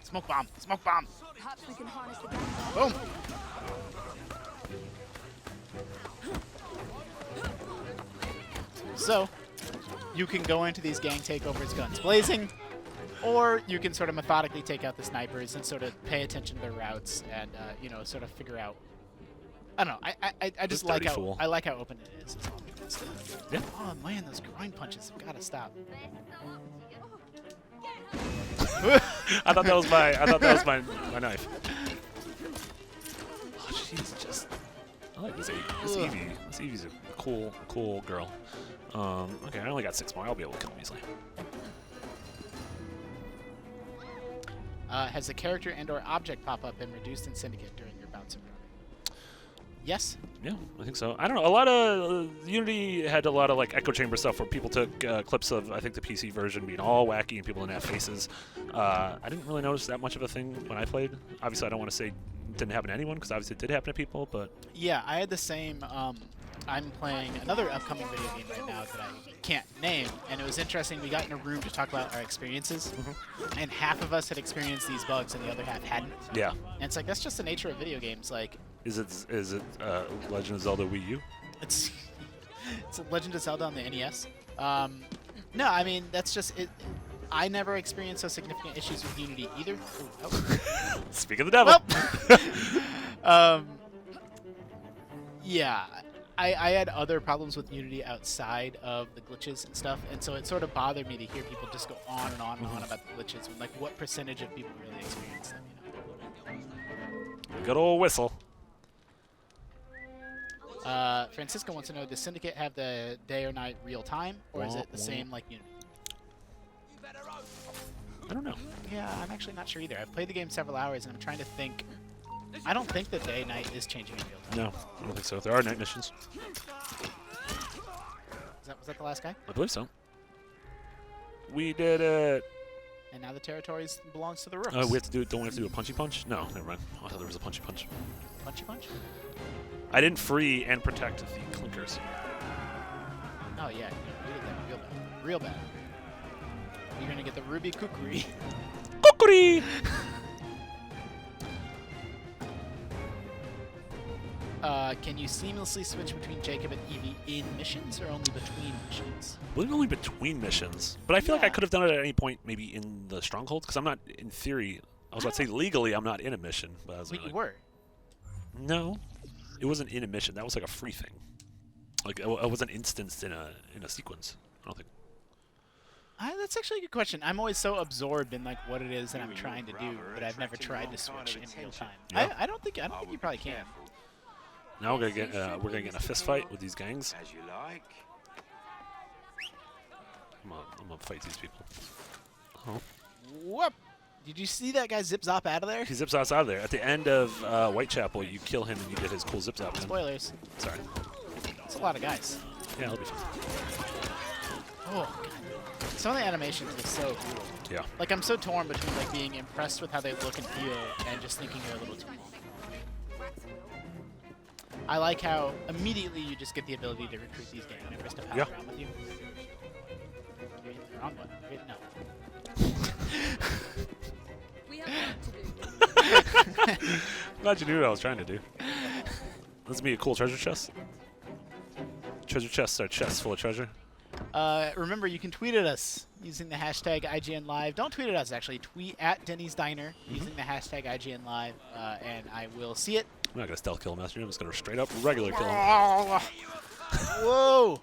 Smoke bomb! Smoke bomb! Perhaps we can harness the gun. Boom! So, you can go into these gang takeovers guns blazing, or you can sort of methodically take out the snipers and sort of pay attention to their routes and, you know, sort of figure out. I don't know. I just like dirty how fool. I like how open it is. All I'm trying to say. Yeah. Oh man, those groin punches have got to stop. I thought that was my knife. Oh, she's just. I like this Evie. This Evie. This Evie's a cool girl. Okay, I only got 6 more. I'll be able to kill them easily. Has the character and/or object pop-up been reduced in Syndicate during your bouts of running? Yes. Yeah, I think so. I don't know. A lot of Unity had a lot of like echo chamber stuff where people took clips of I think the PC version being all wacky and people didn't have faces. I didn't really notice that much of a thing when I played. Obviously, I don't want to say it didn't happen to anyone because obviously it did happen to people, but Yeah, I had the same. I'm playing another upcoming video game right now that I can't name, and it was interesting. We got in a room to talk about our experiences, and half of us had experienced these bugs, and the other half hadn't. Yeah. And it's like that's just the nature of video games. Like, Is it Legend of Zelda Wii U? it's Legend of Zelda on the NES. No, I mean that's just it. I never experienced those significant issues with Unity either. Ooh, oh. Speak of the devil. Well, yeah, I had other problems with Unity outside of the glitches and stuff, and so it sort of bothered me to hear people just go on and on and on about the glitches when, like, what percentage of people really experience them, you know? Good old whistle. Francisco wants to know, does Syndicate have the day or night real time, or is it the same like Unity? I don't know. Yeah, I'm actually not sure either. I've played the game several hours, and I'm trying to think. I don't think the day-night is changing in real time. No, I don't think so. There are night missions. Was that the last guy? I believe so. We did it. And now the territories belongs to the Rooks. Oh, we have to do it. Don't we have to do a punchy punch? No, never mind. I thought there was a punchy punch. Punchy punch? I didn't free and protect the clinkers. Oh yeah, we did that real bad. Real bad. You're gonna get the Ruby Kukri. Kukri! Can you seamlessly switch between Jacob and Evie in missions, or only between missions? I believe only between missions. But I feel like I Yeah. could have done it at any point, maybe in the stronghold, because I'm not, in theory, I was about to say legally I'm not in a mission. But I was Wait, like, you were. no, it wasn't in a mission. That was like a free thing. Like, I wasn't instanced in a sequence. I don't think. That's actually a good question. I'm always so absorbed in like what it is that I'm trying to do, but I've never tried to switch in real time. Yeah. I don't think you probably can. Now we're gonna get in a fist fight with these gangs. As you like. I'm gonna fight these people. Oh. Whoop! Did you see that guy zip zop out of there? He zips us out of there. At the end of Whitechapel, you kill him and you get his cool zip zap. Spoilers. Sorry. It's a lot of guys. Yeah, it'll be fine. Oh god. Some of the animations are so cool. Yeah. Like I'm so torn between like being impressed with how they look and feel and just thinking they're a little too long. I like how immediately you just get the ability to recruit these gang members to pal Yeah. around with you. You're hitting the wrong button. Wait, no. We have work to do. Glad you knew what I was trying to do. Let's be a cool treasure chest. Treasure chests are chests full of treasure. Remember, you can tweet at us using the hashtag IGN Live. Don't tweet at us, actually. Tweet at Denny's Diner using the hashtag IGN Live, and I will see it. I'm not gonna stealth kill him, Master. I'm just gonna straight up regular kill him. Whoa!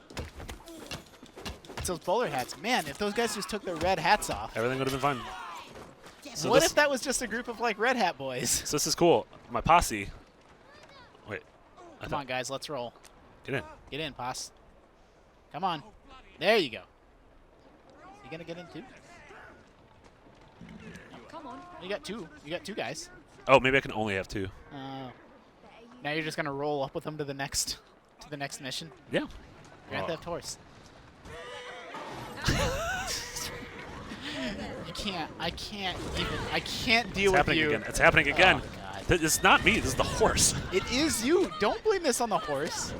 It's those bowler hats. Man, if those guys just took their red hats off. Everything would have been fine. So What this, if that was just a group of, like, red hat boys? So this is cool. My posse. Wait. Come on, guys. Let's roll. Get in. Get in, Poss. Come on. There you go. You gonna get in, too? Come on. You got two. You got two guys. Oh, maybe I can only have two. Now you're just gonna roll up with them to the next mission. Yeah. Grand Oh. Theft Horse. You can't. I can't even. I can't deal It's with happening you. again. It's happening again. Oh, God. It's not me. This is the horse. It is you. Don't blame this on the horse.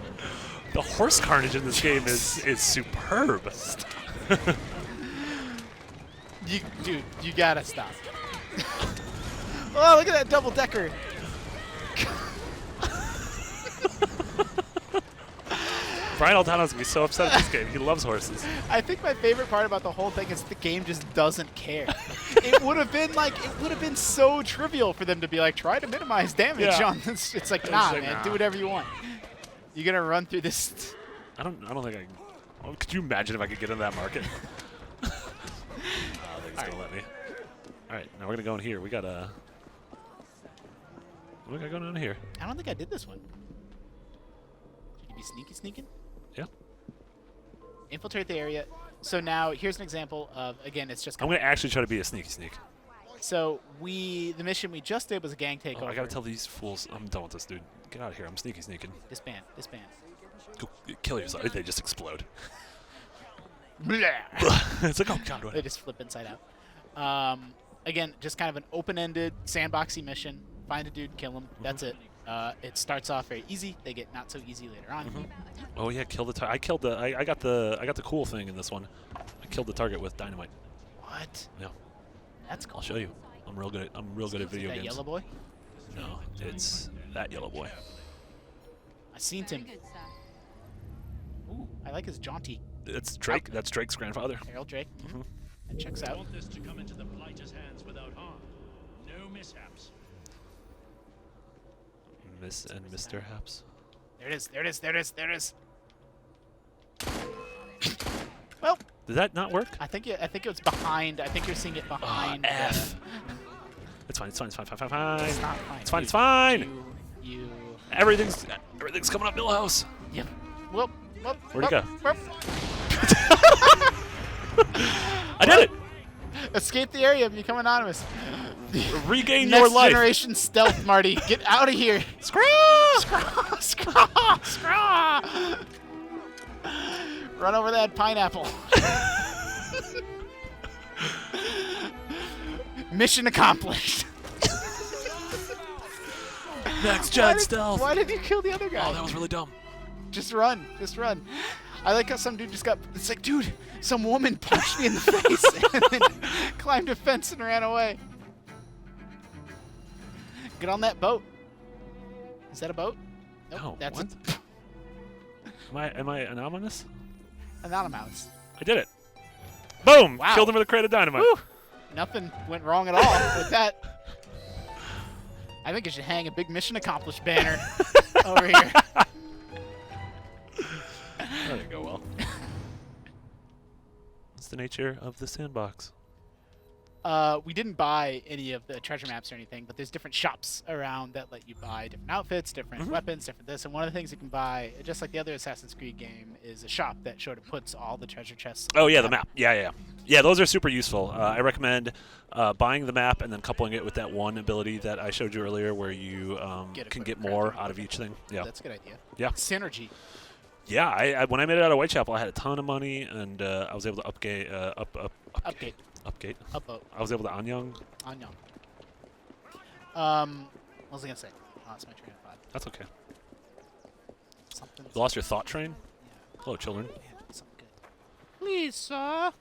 The horse carnage in this game is superb. Dude, you gotta stop. Oh, look at that double decker. Brian Altano's gonna be so upset at this game. He loves horses. I think my favorite part about the whole thing is the game just doesn't care. It would have been so trivial for them to be like, try to minimize damage Yeah. on this. It's like, nah, like, man, nah. do whatever you want. You're gonna run through this. I don't think I can. Oh, could you imagine if I could get into that market? I don't think it's gonna let me. All right, now we're gonna go in here. We got a. What do we got going on here? I don't think I did this one. Should you be sneaking? Yeah. Infiltrate the area. So now here's an example of, again, it's just. I'm gonna actually try to be a sneaky sneak. So the mission we just did was a gang takeover. Oh, I gotta tell these fools I'm done with this, dude. Get out of here. I'm sneaking. Disband. Go kill yourself. They just explode. Blah. It's like, oh god. They just flip inside out. Again, just kind of an open-ended, sandboxy mission. Find a dude, kill him. That's it. It starts off very easy. They get not so easy later on. Oh yeah, kill the target. I killed the. I got the cool thing in this one. I killed the target with dynamite. What? Yeah. That's cool. I'll show you. I'm real good at video that games. yellow boy? No, it's that yellow boy. I seen him. Ooh, I like his jaunty. It's Drake. That's Drake's grandfather. Harold Drake. That checks I out. want this to come into the blighter's hands without harm. No mishaps. Miss and Mr. Haps. There it is. There it is. There it is. There it is. Well, Did that not work? I think it was behind. I think you're seeing it behind. F. It's fine. It's fine. It's fine. Fine. Fine. Fine. It's not fine. It's fine. It's fine. You. Everything's coming up Millhouse. Yep. Whoop. Whoop. Where'd he go? Whoop. I did it. Escape the area. Become anonymous. Regain Next your life. generation stealth, Marty. Get out of here. Scraw! Scraw! Scraw! Scraw! Run over that pineapple. Mission accomplished. Next gen stealth. Why did you kill the other guy? Oh, that was really dumb. Just run. Just run. I like how some dude just got... It's like, dude, some woman punched me in the face and then climbed a fence and ran away. Get on that boat. Is that a boat? Nope, No, that's what? Am I anonymous? anonymous. I did it. Boom! Wow. Killed him with a crate of dynamite. Woo! Nothing went wrong at all with that. I think you should hang a big mission accomplished banner over here. That didn't go well. What's the nature of the sandbox? We didn't buy any of the treasure maps or anything, but there's different shops around that let you buy different outfits, different weapons, different this. And one of the things you can buy, just like the other Assassin's Creed game, is a shop that sort of puts all the treasure chests. Oh yeah, the map. Yeah. Yeah, those are super useful. I recommend buying the map and then coupling it with that one ability that I showed you earlier, where you can get more out of each thing. Yeah. That's a good idea. Yeah. Synergy. Yeah. I when I made it out of Whitechapel, I had a ton of money, and I was able to upgate. Upgate. Upgate. Upvote. I was able to Anyang. Onion. What was I gonna say? Oh, that's my train of thought. That's okay. Something. You lost your thought train? Yeah. Hello, children. Yeah, something good. Please, sir. Oh,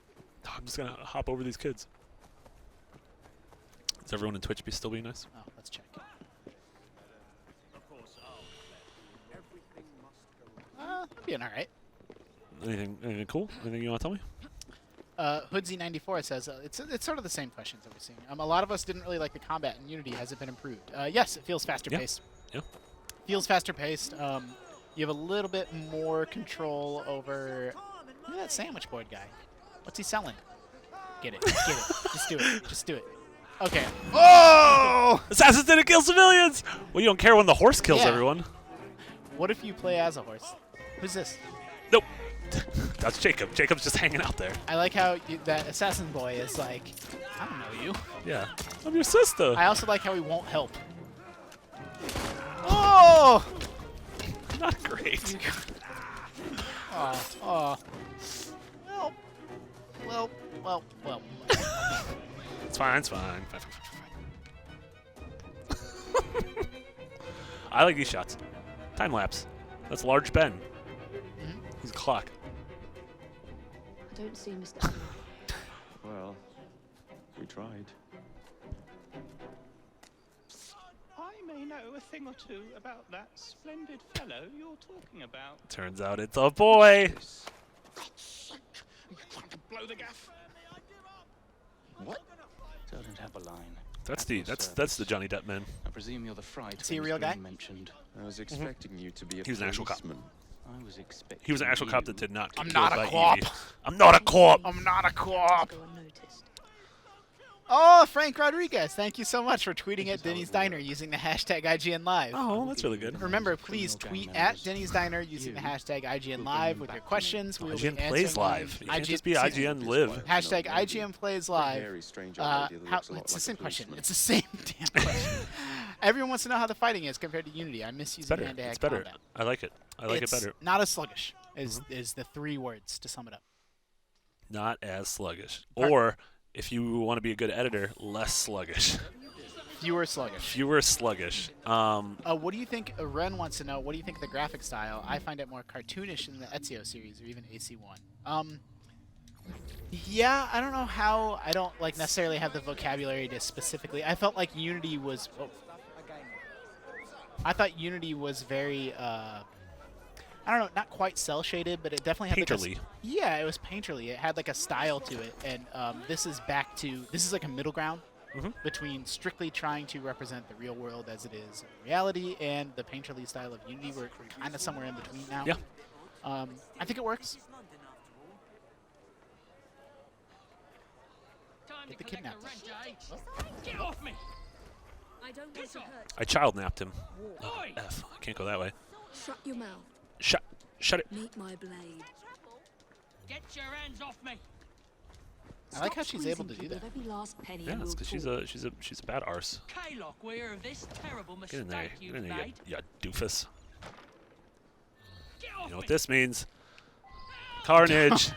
I'm just gonna hop over these kids. Is everyone in Twitch still being nice? Oh, let's check. Being all right. Anything cool? Anything you want to tell me? Hoodsy94 says it's sort of the same questions that we're seeing. A lot of us didn't really like the combat in Unity. Has it been improved? Yes, it feels faster paced. Yeah. Feels faster paced. You have a little bit more control over. Look at that sandwich board guy. What's he selling? Get it. Get it. Just do it. Just do it. Okay. Oh! Assassins didn't kill civilians! Well, you don't care when the horse kills Yeah. everyone. What if you play as a horse? Who's this? Nope. That's Jacob. Jacob's just hanging out there. I like how that assassin boy is like, I don't know you. Yeah. I'm your sister. I also like how he won't help. Oh! Not great. Oh. Well. It's fine. It's fine. Fine. I like these shots. Time lapse. That's Large Ben. He's a clock. I don't see Mr. Well, we tried. I may know a thing or two about that splendid fellow you're talking about. Turns out it's a boy. God's sake! Are you trying to blow the gaff? What? Don't have a line. That's the Johnny Depp man. I presume you're the fright. Is he a real guy? Mentioned. I was expecting you to be a He was an actual cop. policeman. I was expecting. He was an actual cop that did not get I'm killed not a by cop. Evie. I'm not a cop. I'm not a co-op. Go unnoticed. Oh, Frank Rodriguez, thank you so much for tweeting at Denny's Diner using the hashtag IGN Live. Oh, that's really good. Remember, please tweet at Denny's Diner using the hashtag IGN Live with your questions. We will be IGN plays answering live. them. You can't just be excuse me, IGN live. Hashtag IGN plays live. Very strange old lady that looks a lot It's the like same a question. policeman. It's the same damn question. Everyone wants to know how the fighting is compared to Unity. I miss It's using better. hand-to-hand It's better. combat. I like it. I like it It's better. not as sluggish. Is the 3 words to sum it up. Not as sluggish. Or, if you want to be a good editor, less sluggish. Fewer sluggish. Fewer sluggish. What do you think? Ren wants to know. What do you think of the graphic style? I find it more cartoonish in the Ezio series or even AC1. Yeah, I don't know how. I don't like necessarily have the vocabulary to specifically. I felt like Unity was. Oh, I thought Unity was very. I don't know, not quite cell shaded, but it definitely had Painterly. like yeah, it was painterly. It had like a style to it, and this is like a middle ground between strictly trying to represent the real world as it is in reality and the painterly style of Unity. We're kind of somewhere in between now. Yeah. I think it works. Get the kidnapped. Get off me! I don't want to hurt. I child napped him. Oh, F. I can't go that way. Shut your mouth. Shut it. Meet my blade. Get your hands off me! I like how she's able to do that. Every last penny Yeah, that's will because she's a bad arse. Kaylock, we're aware of this terrible Get mistake in there. you've Get in there, made. you doofus. Get off You know what me! this means? Carnage.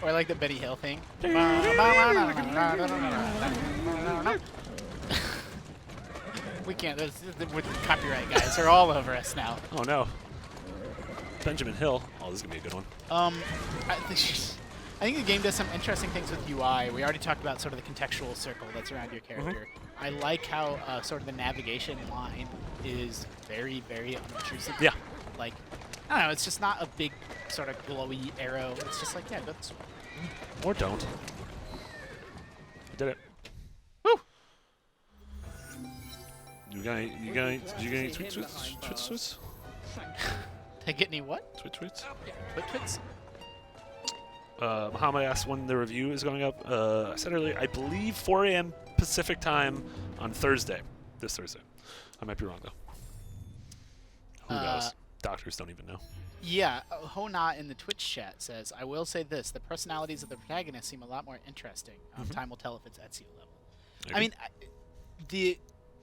Or like the Benny Hill thing. We can't. With copyright guys are all over us now. Oh no. Benjamin Hill. Oh, this is gonna be a good one. I think the game does some interesting things with UI. We already talked about sort of the contextual circle that's around your character. I like how sort of the navigation line is very, very unobtrusive. Yeah. Like, I don't know, it's just not a big sort of glowy arrow. It's just like, yeah, go this way. Or don't. I did it. Woo! Did you get any tweets? Did I get any what? Tweets? Twits? Muhammad asked when the review is going up. I said earlier, I believe 4 a.m. Pacific time on Thursday. This Thursday. I might be wrong, though. Who knows? Doctors don't even know. Yeah, Hona in the Twitch chat says, I will say this, the personalities of the protagonists seem a lot more interesting. Time will tell if it's Ezio level. I mean, the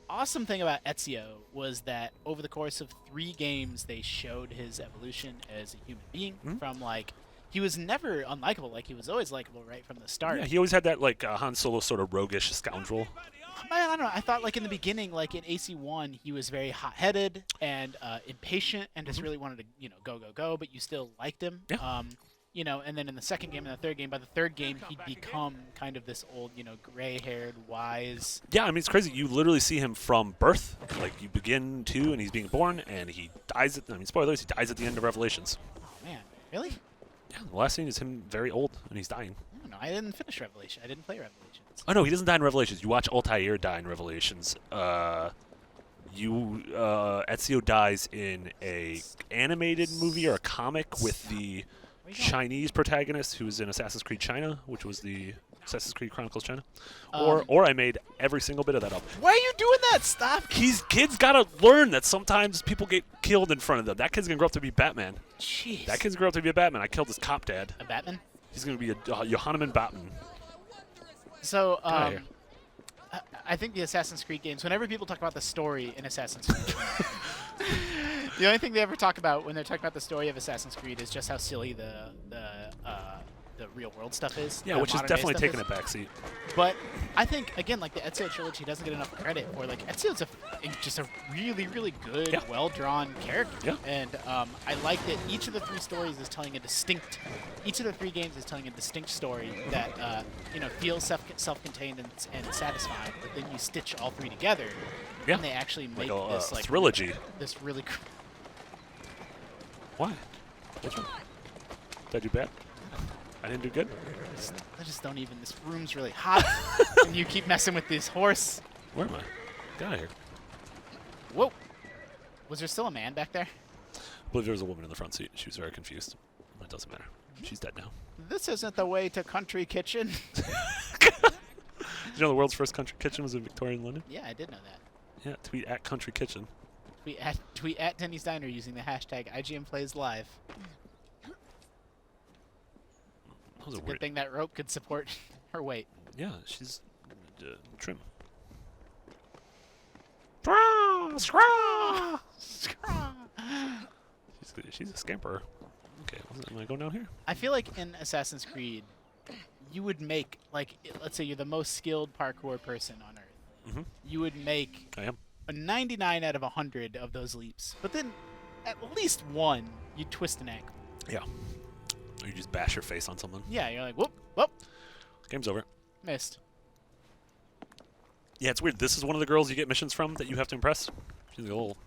awesome thing about Ezio was that over the course of 3 games, they showed his evolution as a human being from, like, he was never unlikable. Like, he was always likable right from the start. Yeah, he always had that, like, Han Solo sort of roguish scoundrel. I don't know. I thought, like, in the beginning, like, in AC1, he was very hot-headed and impatient and just really wanted to, you know, go, but you still liked him. Yeah. You know, and then in the second game and the third game, by the third game, he'd become kind of this old, you know, gray-haired, wise... Yeah, I mean, it's crazy. You literally see him from birth. Like, you begin to, and he's being born, and he dies at... I mean, spoilers, he dies at the end of Revelations. Oh, man. Really? Yeah, the last scene is him very old, and he's dying. I don't know. I didn't finish Revelation. I didn't play Revelations. Oh, no, he doesn't die in Revelations. You watch Altair die in Revelations. Ezio dies in a animated movie or a comic with the Chinese protagonist who's in Assassin's Creed China, which was the Assassin's Creed Chronicles China. Or I made every single bit of that up. Why are you doing that? Stop! Kids gotta learn that sometimes people get killed in front of them. That kid's gonna grow up to be Batman. Jeez. That kid's gonna grow up to be a Batman. I killed his cop dad. A Batman? He's gonna be a Johanneman Batman. So, outta here. I think the Assassin's Creed games, whenever people talk about the story in Assassin's Creed, the only thing they ever talk about when they're talking about the story of Assassin's Creed is just how silly the real world stuff is. Yeah, the which is modern day definitely stuff taking is. a backseat. But I think, again, like the Ezio trilogy doesn't get enough credit for, like, Ezio's just a really, really good, well-drawn character. Yeah. And I like that each of the 3 stories is telling each of the 3 games is telling a distinct story that, you know, feels self-contained and satisfying, but then you stitch all 3 together, Yeah. and they actually make Like this, a like, trilogy. this really... Why? What's wrong? Did I do bad? I didn't do good? I just don't even... This room's really hot, and you keep messing with this horse. Where am I? Get out of here. Whoa. Was there still a man back there? I believe there was a woman in the front seat. She was very confused. It doesn't matter. She's dead now. This isn't the way to Country Kitchen. Did you know the world's first country kitchen was in Victorian London? Yeah, I did know that. Yeah, tweet at Country Kitchen. Tweet at Denny's Diner using the hashtag IGN Plays Live. That was a Good weird... thing that rope could support her weight. Yeah, she's trim. She's a scamper. Okay, am I going down here? I feel like in Assassin's Creed, you would make, like, let's say you're the most skilled parkour person on Earth. Mm-hmm. You would make I am. a 99 out of 100 of those leaps, but then at least one, you twist an ankle. Yeah. Or you just bash your face on something. Yeah, you're like, whoop, whoop, Game's over. missed. Yeah, it's weird. This is one of the girls you get missions from that you have to impress. She's a little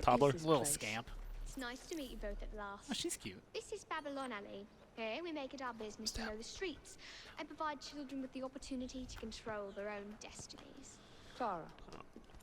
toddler. Little scamp. It's nice to meet you both at last. Oh, she's cute. This is Babylon Alley. Here we make it our business to know the streets and provide children with the opportunity to control their own destinies. Clara.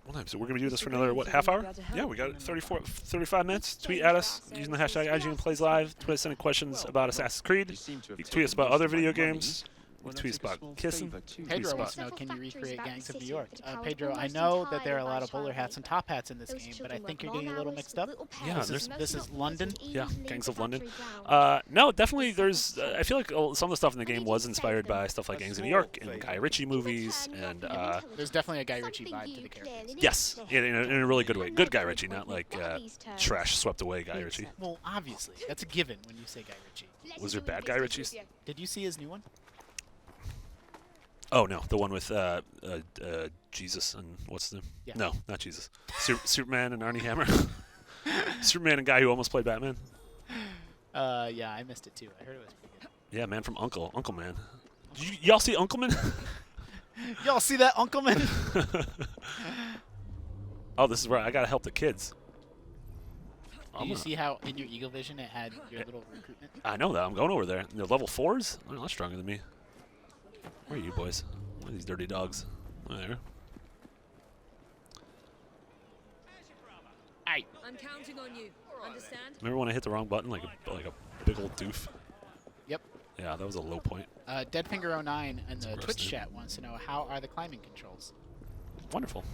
Well, so we're going to do this for another, what, half hour? Yeah, we got 35 minutes. Tweet at us using the hashtag IGN Plays Live. Tweet us any questions about Assassin's Creed. You can tweet us about other video games. You can tweet us about kissing. Pedro wants to know, can you recreate Gangs of New York? Pedro, I know that there are a lot of bowler hats and top hats in this game, but I think you're getting a little mixed up. Yeah, this is London? Yeah, Gangs of London. No, definitely there's... I feel like some of the stuff in the game was inspired by stuff like Gangs of New York and Guy Ritchie movies, and... there's definitely a Guy Ritchie vibe to the characters. yes, in a really good way. Good Guy Ritchie, not like trash swept away Guy Ritchie. Well, obviously. That's a given when you say Guy Ritchie. Was there bad Guy Ritchies? Did you see his new one? Oh, no, the one with Jesus and what's the name? Yeah. No, not Jesus. Superman and Arnie Hammer. Superman and guy who almost played Batman. Yeah, I missed it too. I heard it was pretty good. Yeah, man from Uncle Man. Did y'all see Uncle Man? Y'all see that, Uncle Man? Oh, this is where I gotta help the kids. Do you see how in your Eagle Vision it had your little recruitment? I know that. I'm going over there. They're level 4s? They're a lot stronger than me. Where are you boys? Where are these dirty dogs? Oh, there. Aye. I'm counting on you. Understand? Remember when I hit the wrong button like a big old doof? Yep. Yeah, that was a low point. Deadfinger09 in the gross, Twitch dude. chat wants to know, how are the climbing controls? Wonderful.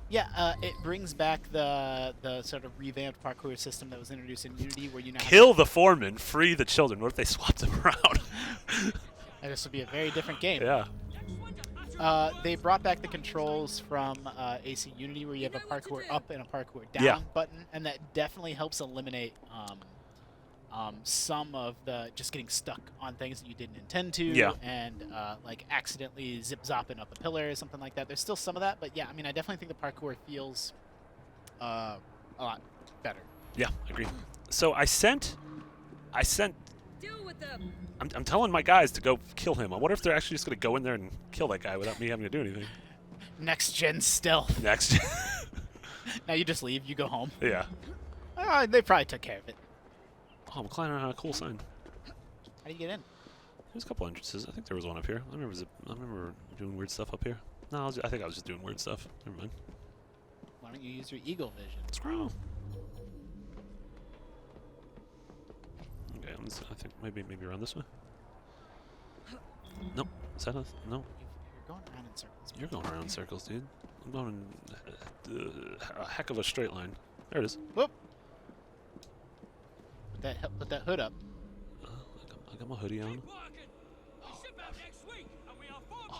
Yeah, it brings back the sort of revamped parkour system that was introduced in Unity, where you now Kill the foreman, free the children. What if they swapped them around? and this will be a very different game. Yeah. They brought back the controls from AC Unity, where you have a parkour up and a parkour down Yeah. button, and that definitely helps eliminate some of the just getting stuck on things that you didn't intend to, Yeah. and like accidentally zip-zopping up a pillar or something like that. There's still some of that, but yeah, I mean, I definitely think the parkour feels a lot better. Yeah, I agree. So I sent. Deal with them. I'm telling my guys to go kill him. I wonder if they're actually just gonna go in there and kill that guy without me having to do anything. Next gen stealth. Next. Now you just leave, you go home. Yeah. They probably took care of it. Oh, I'm climbing on a cool sign. How do you get in? There's a couple entrances. I think there was one up here. I remember doing weird stuff up here. No, I think I was just doing weird stuff. Never mind. Why don't you use your Eagle Vision? Screw. Okay, I think maybe around this way. Nope. Is that a no? You're going around in circles. You're going around in circles, dude. I'm going a heck of a straight line. There it is. Whoop. Put that hood up. I got my hoodie on. Oh,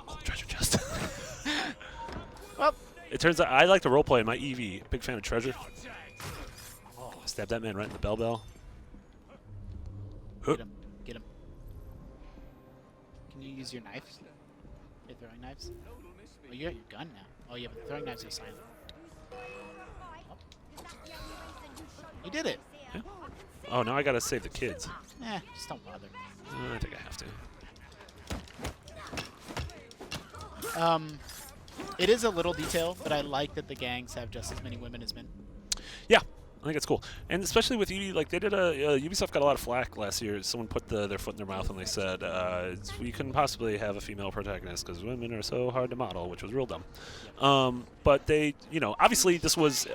cool treasure chest. Well, it turns out I like to roleplay in my EV. Big fan of treasure. Oh, stab that man right in the bell. get him. Get him. Can you use your knives? You're throwing knives? Oh, you got your gun now. Oh, yeah, but throwing knives are silent. Oh. You did it. Yeah. Oh, now I gotta save the kids. Just don't bother. I think I have to. It is a little detail, but I like that the gangs have just as many women as men. Yeah, I think it's cool, and especially with Ubi, like they did Ubisoft got a lot of flack last year. Someone put their foot in their mouth and they said we couldn't possibly have a female protagonist because women are so hard to model, which was real dumb. But they, obviously this was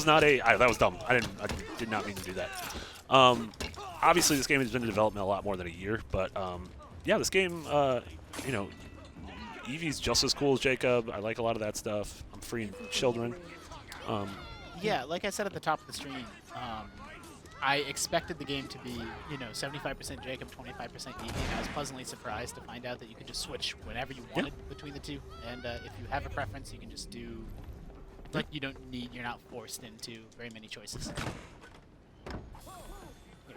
not that was dumb. I did not mean to do that. Obviously this game has been in development a lot more than a year, but yeah, this game, Evie's just as cool as Jacob. I like a lot of that stuff. I'm freeing children. Yeah, like I said at the top of the stream, I expected the game to be, 75% Jacob, 25% Evie, and I was pleasantly surprised to find out that you could just switch whenever you wanted between the two. And if you have a preference, you can just do, like, you're not forced into very many choices.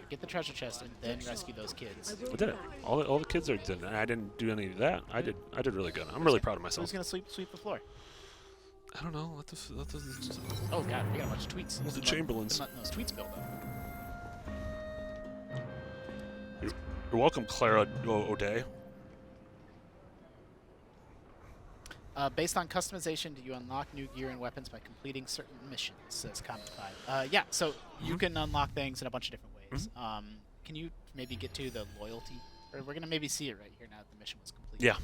Here, get the treasure chest, and then rescue those kids. I did it. All the kids are did. I didn't do any of that. I did really good. I'm really proud of myself. Who's gonna sweep the floor? I don't know. Let this. Oh god, we got a bunch of tweets. The Chamberlains. Letting those tweets build up. You're welcome, Clara O'Day. Based on customization, do you unlock new gear and weapons by completing certain missions? Says Comment 5. Yeah, so you can unlock things in a bunch of different ways. Can you maybe get to the loyalty? Or we're gonna maybe see it right here now that the mission was complete. Yeah.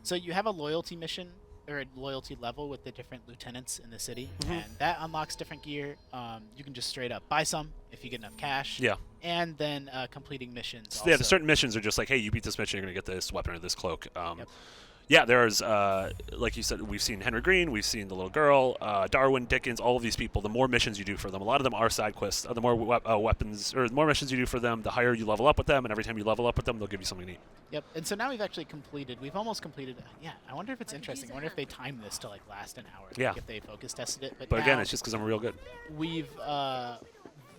So you have a loyalty mission or a loyalty level with the different lieutenants in the city, and that unlocks different gear. You can just straight up buy some if you get enough cash. Yeah. And then completing missions. So, also. yeah, the certain missions are just like, hey, you beat this mission, you're gonna get this weapon or this cloak. Yep. Yeah, there's, like you said, we've seen Henry Green, we've seen the little girl, Darwin, Dickens, all of these people. The more missions you do for them, a lot of them are side quests. The more weapons, or the more missions you do for them, the higher you level up with them, and every time you level up with them, they'll give you something neat. Yep, and so now we've actually completed, we've almost completed, yeah, I wonder if it's interesting. I wonder if they time this to like last an hour, Yeah. like if they focus tested it. But again, it's just because I'm real good.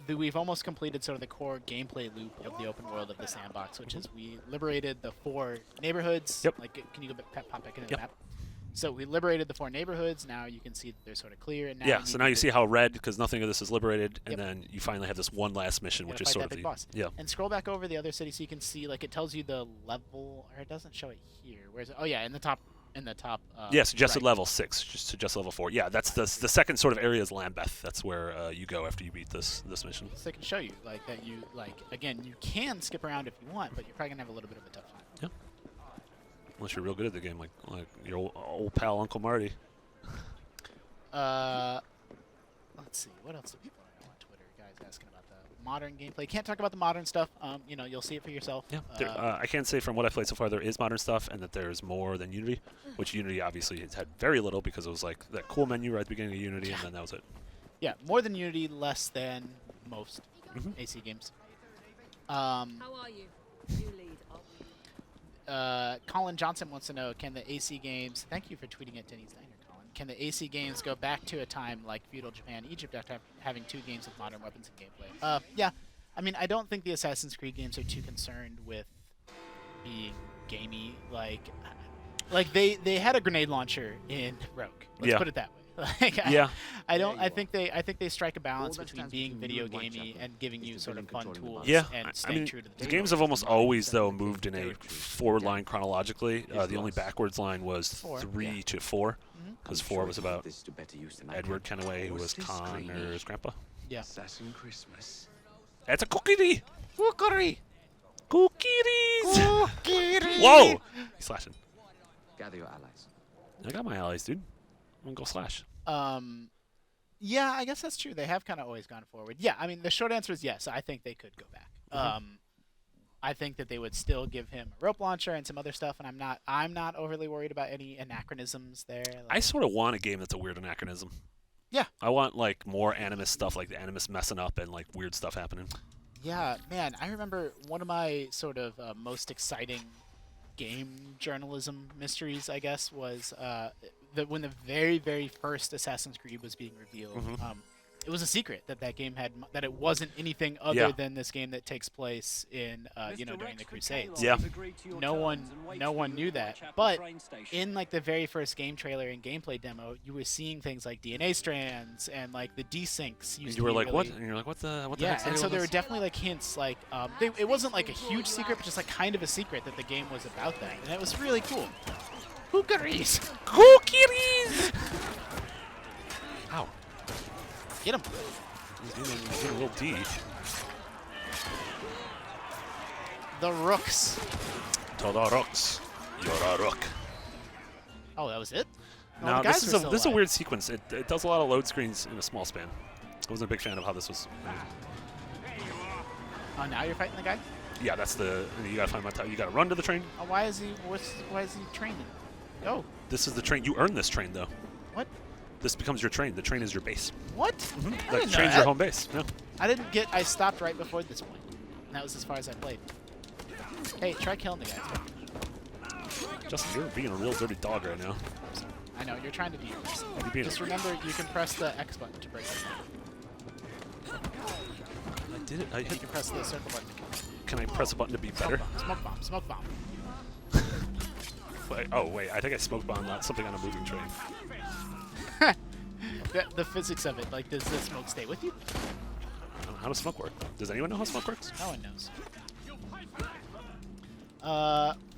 We've almost completed sort of the core gameplay loop of the open world of the sandbox, which is we liberated the 4 neighborhoods. Yep. Like, can you go pop back into the map? So we liberated the 4 neighborhoods. Now you can see that they're sort of clear. And now Yeah, so now you see how red, because nothing of this is liberated, and Yep. then you finally have this one last mission, which is fight sort that of big the boss. yeah. And scroll back over the other city so you can see, like, it tells you the level, or it doesn't show it here. Where's it? Oh yeah, in the top. Yeah, suggested right. level 6, just suggested level 4. Yeah, that's the second sort of area is Lambeth. That's where you go after you beat this mission. So they can show you, like, that you, like, again, you can skip around if you want, but you're probably gonna have a little bit of a tough time. Yeah. Unless you're real good at the game, like your old pal Uncle Marty. Let's see, what else do people know on Twitter? Guys asking about the modern gameplay. Can't talk about the modern stuff. You know, you'll see it for yourself. Yeah. I can say from what I've played so far, there is modern stuff, and that there's more than Unity, which Unity obviously has had very little because it was like that cool menu right at the beginning of Unity, and then that was it. Yeah, more than Unity, less than most AC games. How are you? You lead. Colin Johnson wants to know, can the AC games, thank you for tweeting at Denny's Diner, Colin, can the AC games go back to a time like feudal Japan, Egypt after having 2 games with modern weapons and gameplay? Yeah, I mean, I don't think the Assassin's Creed games are too concerned with being gamey. Like they had a grenade launcher in Rogue. Let's put it that way. Like, I think they strike a balance between being video gamey and giving you sort of fun tools and staying true to the games have almost always though moved in a forward line chronologically. The only backwards line was 3 to 4, because 4 was about Edward Kenway, who was Connor's grandpa. Yeah. Assassin Christmas. That's a cookie. Cookery. Cookies. Whoa! He's slashing. Gather your allies. I got my allies, dude. I'm gonna go slash. Yeah, I guess that's true. They have kind of always gone forward. Yeah, I mean, the short answer is yes. I think they could go back. I think that they would still give him a rope launcher and some other stuff, and I'm not overly worried about any anachronisms there. Like, I sort of want a game that's a weird anachronism. Yeah. I want like more Animus stuff, like the Animus messing up and like weird stuff happening. Yeah, man. I remember one of my sort of most exciting game journalism mysteries, I guess, was when the very, very first Assassin's Creed was being revealed. It was a secret that game had, that it wasn't anything other than this game that takes place in during the Crusades. Yeah. No one knew that. But in like the very first game trailer and gameplay demo, you were seeing things like DNA strands and like the desyncs. And you were like, what? And you're like, what the yeah, and so there were definitely like hints, like it wasn't like a huge secret, but just like kind of a secret that the game was about that, and it was really cool. Cookeries! Cookies! Ow. Get him. He's getting a little D. The rooks. To the rooks. You're a rook. Oh, that was it? No, this is a weird sequence. It does a lot of load screens in a small span. I wasn't a big fan of how this was. Oh, now you're fighting the guy? Yeah, that's the. You gotta find my time. You gotta run to the train. Oh, why is he training? Oh. This is the train. You earn this train though. What? This becomes your train. The train is your base. What? The train's your home base. Yeah. I stopped right before this point. And that was as far as I played. Hey, try killing the guy. Justin, you're being a real dirty dog right now. I know, you're trying to do your best. Just remember, you can press the X button to break it. did it. I You hit. can press the circle button. Can I press a button to be better? Smoke bomb. Smoke bomb. Wait, oh wait, I think I smoke bomb not something on a moving train. The physics of it, like, does the smoke stay with you? I don't know how does smoke work? Does anyone know how smoke works? No one knows.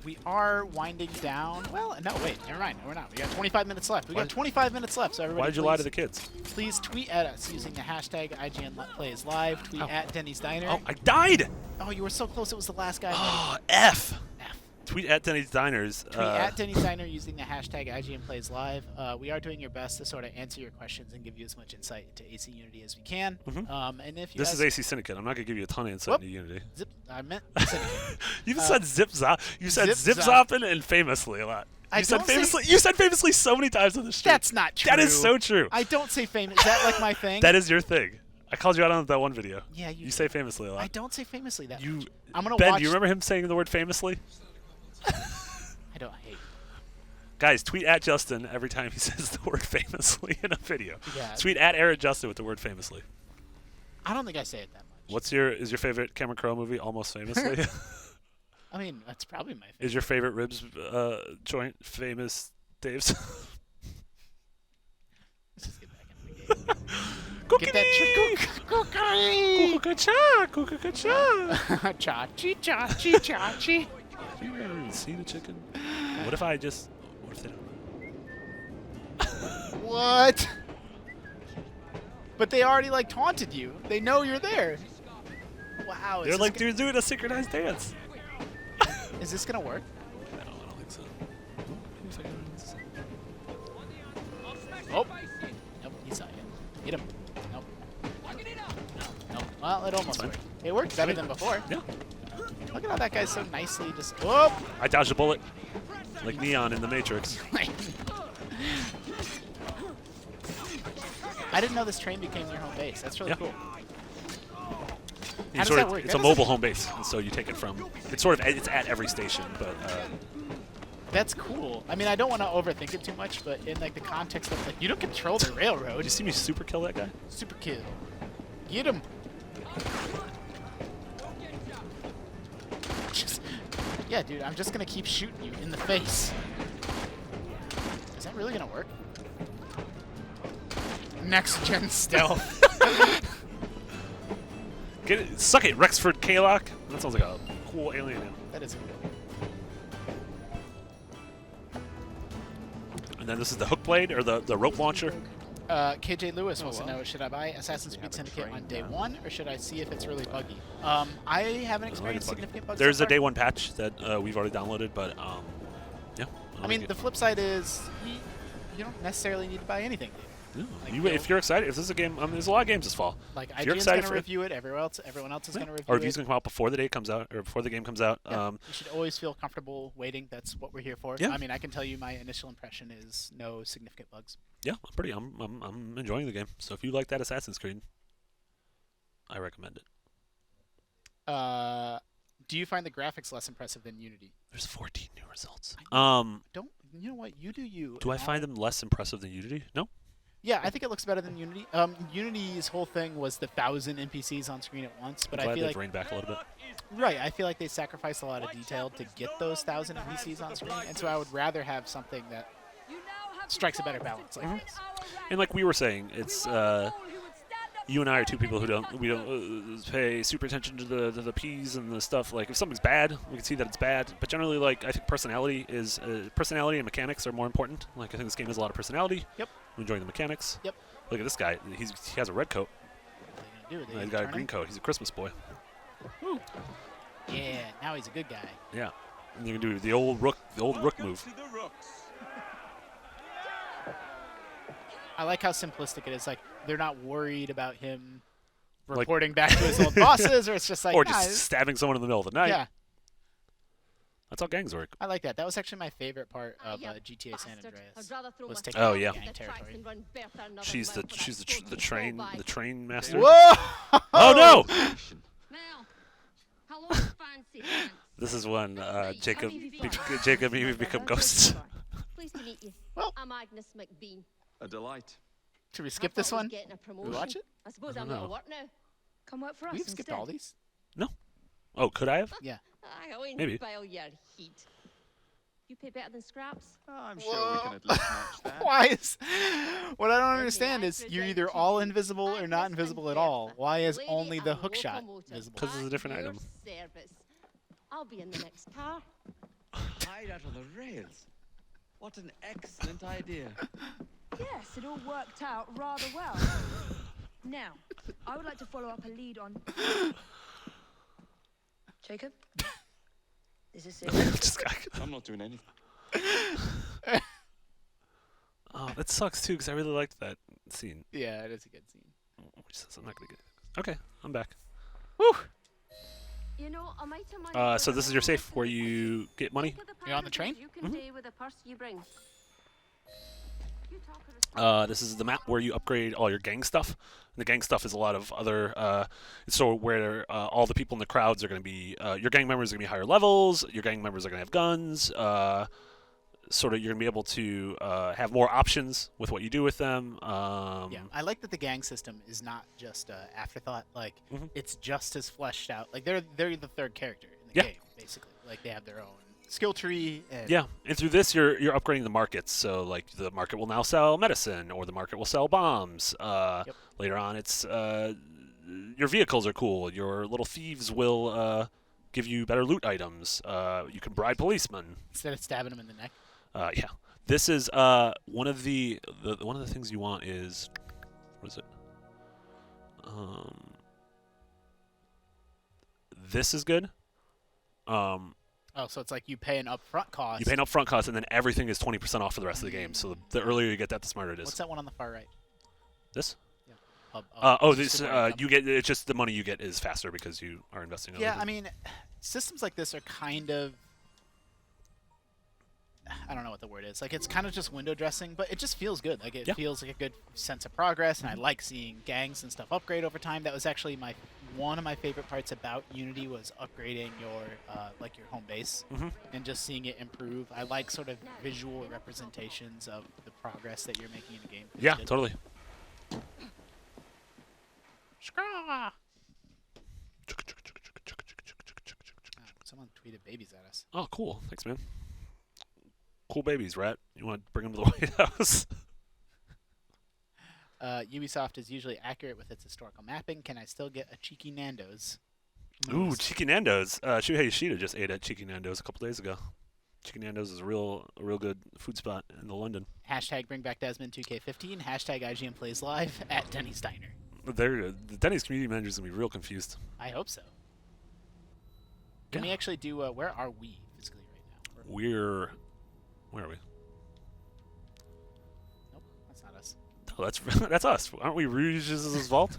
We are winding down. Well, no, wait, never mind. We're not. We got 25 minutes left. We got 25 minutes left, so everybody. Why did you lie to the kids? Please tweet at us using the hashtag IGN Plays Live. Tweet at Denny's Diner. Oh, I died! Oh, you were so close. It was the last guy. Oh, F! F. Tweet at Denny's Diners. Tweet at Denny's Diner using the hashtag IGN Plays Live. We are doing your best to sort of answer your questions and give you as much insight into AC Unity as we can. And if you This guys, is AC Syndicate. I'm not gonna give you a ton of insight into Unity. I meant Syndicate. You said zip zop. You said Zip zip zop. zopping and famously a lot. I You said don't say- famously. You said famously so many times on the street. That's not true. That is so true. I don't say famous. Is that like my thing? That is your thing. I called you out on that one video. Yeah, You say famously a lot. I don't say famously that You. much. I'm gonna Ben, watch. do you remember him saying the word famously? I don't hate. Guys, tweet at Justin every time he says the word famously in a video. Yeah. Tweet at Eric Justin with the word famously. I don't think I say it that much. Is your favorite Cameron Crowe movie Almost Famously? I mean, that's probably my favorite. Is your favorite ribs joint Famous Dave's? Let's just get back into the game. Get that Kukuka-cha! cha-chi, cha-chi, cha-chi. Have you ever seen a chicken? What if I just... What if they don't... What? But they already, like, taunted you. They know you're there. Wow. They're like, dude, doing a synchronized dance. Is this gonna work? I don't think so. Oh. Nope, he saw you. Hit him. Nope. Nope. Well, it almost worked. It worked better than before. Yeah. Look at how that guy's so nicely just... Whoop! I dodged a bullet. Like Neon in The Matrix. I didn't know this train became your home base. That's really cool. How does that work? It's a mobile home base, and so you take it from... It's sort of... It's at every station, but... That's cool. I mean, I don't want to overthink it too much, but in like the context of like you don't control the railroad. Did you see me super kill that guy? Super kill. Get him. Yeah, dude, I'm just gonna keep shooting you in the face. Is that really gonna work? Next gen stealth. Get it, suck it, Rexford Kaylock. That sounds like a cool alien name. That is cool. And then this is the hook blade or the rope launcher. KJ Lewis wants to know, should I buy Assassin's Creed Syndicate on day one, or should I see if it's really buggy? I haven't experienced significant bugs There's so a far. day one patch that we've already downloaded, but yeah. I mean, the flip side is you don't necessarily need to buy anything, dude. Yeah. Like, If you're excited, if this is a game, there's a lot of games this fall. Like if you're IGN's excited gonna for review it, everyone else is gonna review or it. reviews gonna come out before the day comes out, or before the game comes out. Yeah, you should always feel comfortable waiting. That's what we're here for. Yeah. I mean, I can tell you my initial impression is no significant bugs. Yeah, I'm enjoying the game. So if you like that Assassin's Creed, I recommend it. Do you find the graphics less impressive than Unity? There's 14 new results. Don't you know what? You do you. Do I find them less impressive than Unity? No. Yeah, I think it looks better than Unity. Unity's whole thing was the 1,000 NPCs on screen at once, but I'm I glad feel they've like reined back a little bit. right. I feel like they sacrificed a lot of detail to get those 1,000 NPCs on screen, and so I would rather have something that strikes a better balance like this. And like we were saying, it's you and I are two people who don't pay super attention to the P's and the stuff. Like if something's bad, we can see that it's bad. But generally, like I think personality and mechanics are more important. Like I think this game has a lot of personality. Yep. I'm enjoying the mechanics. Yep. Look at this guy. He has a red coat. What are they gonna do? He's got a green coat. He's a Christmas boy. Woo. Yeah, now he's a good guy. Yeah. And you can do the old rook move. I like how simplistic it is. Like they're not worried about him Like- reporting back to his old bosses, or it's just like Or nah, just stabbing someone in the middle of the night. yeah. That's how gangs work. I like that. That was actually my favorite part of GTA San Andreas. Was taking Oh, over yeah. gang territory. She's the train master. Whoa! Oh no! Now, how long fancy pants? This is when Jacob and Evie become ghosts. Pleased to meet you. Well- I'm Agnes McBean. A delight. Should we skip this one? We watch it? I suppose I I'm don't not know. at work now. Come work for us We've instead. skipped all these. No. Oh, could I have? Yeah. I'll Maybe. inspire your heat. You pay better than scraps? I'm sure we can at least match that. Why is what I don't Okay, understand I is you're present either to all you invisible or not Agnes invisible at Van all. Bertha, Why is lady only the and hook shot locomotive, visible? 'Cause it's a at different your item. Service. I'll be in the next car. Right out on the rails. What an excellent idea. Yes, it all worked out rather well. Now, I would like to follow up a lead on... Jacob? Is this it? Just- I'm not doing anything. oh, that sucks too, because I really liked that scene. Yeah, it is a good scene. Which says I'm not gonna get. Okay, I'm back. Woo! You know, I might have So this is your safe where you get money. You're on the train? You can do with the purse you bring. You talk of a This is the map where you upgrade all your gang stuff. And the gang stuff is a lot of other. So where all the people in the crowds are going to be. Your gang members are going to be higher levels. Your gang members are going to have guns. Sort of, you're going to be able to have more options with what you do with them. Yeah, I like that the gang system is not just afterthought. Like it's just as fleshed out. Like they're the third character in the game, basically. Like they have their own skill tree. And Yeah, and through this, you're upgrading the markets. So like the market will now sell medicine, or the market will sell bombs. Later on, it's your vehicles are cool. Your little thieves will give you better loot items. You can bribe policemen. instead of stabbing them in the neck. Yeah, this is one of the things you want is what is it? This is good. Oh, so it's like you pay an upfront cost. You pay an upfront cost, and then everything is 20% off for the rest of the game. So the earlier you get that, the smarter it is. What's that one on the far right? This? Yeah. This you get. It's just the money you get is faster because you are investing. In Yeah, other I mean, systems like this are kind of. I don't know what the word is. Like it's kind of just window dressing, but it just feels good. Like it feels like a good sense of progress, and I like seeing gangs and stuff upgrade over time. That was actually one of my favorite parts about Unity was upgrading your like your home base and just seeing it improve. I like sort of visual representations of the progress that you're making in the game. Yeah, totally. Someone tweeted babies at us. Oh, cool. Thanks, man. Cool babies, Rat. You want to bring them to the White House? Ubisoft is usually accurate with its historical mapping. Can I still get a cheeky Nando's? Ooh, Cheeky Nando's. Shuhei Yoshida just ate at Cheeky Nando's a couple days ago. Cheeky Nando's is a real good food spot in London. Hashtag bring back Desmond 2K15. Hashtag IGN plays live at Denny's Diner. The Denny's community manager is going to be real confused. I hope so. Can we actually do, where are we physically right now? Where are we? Nope, that's not us. Oh, that's us. Aren't we Rouge's vault?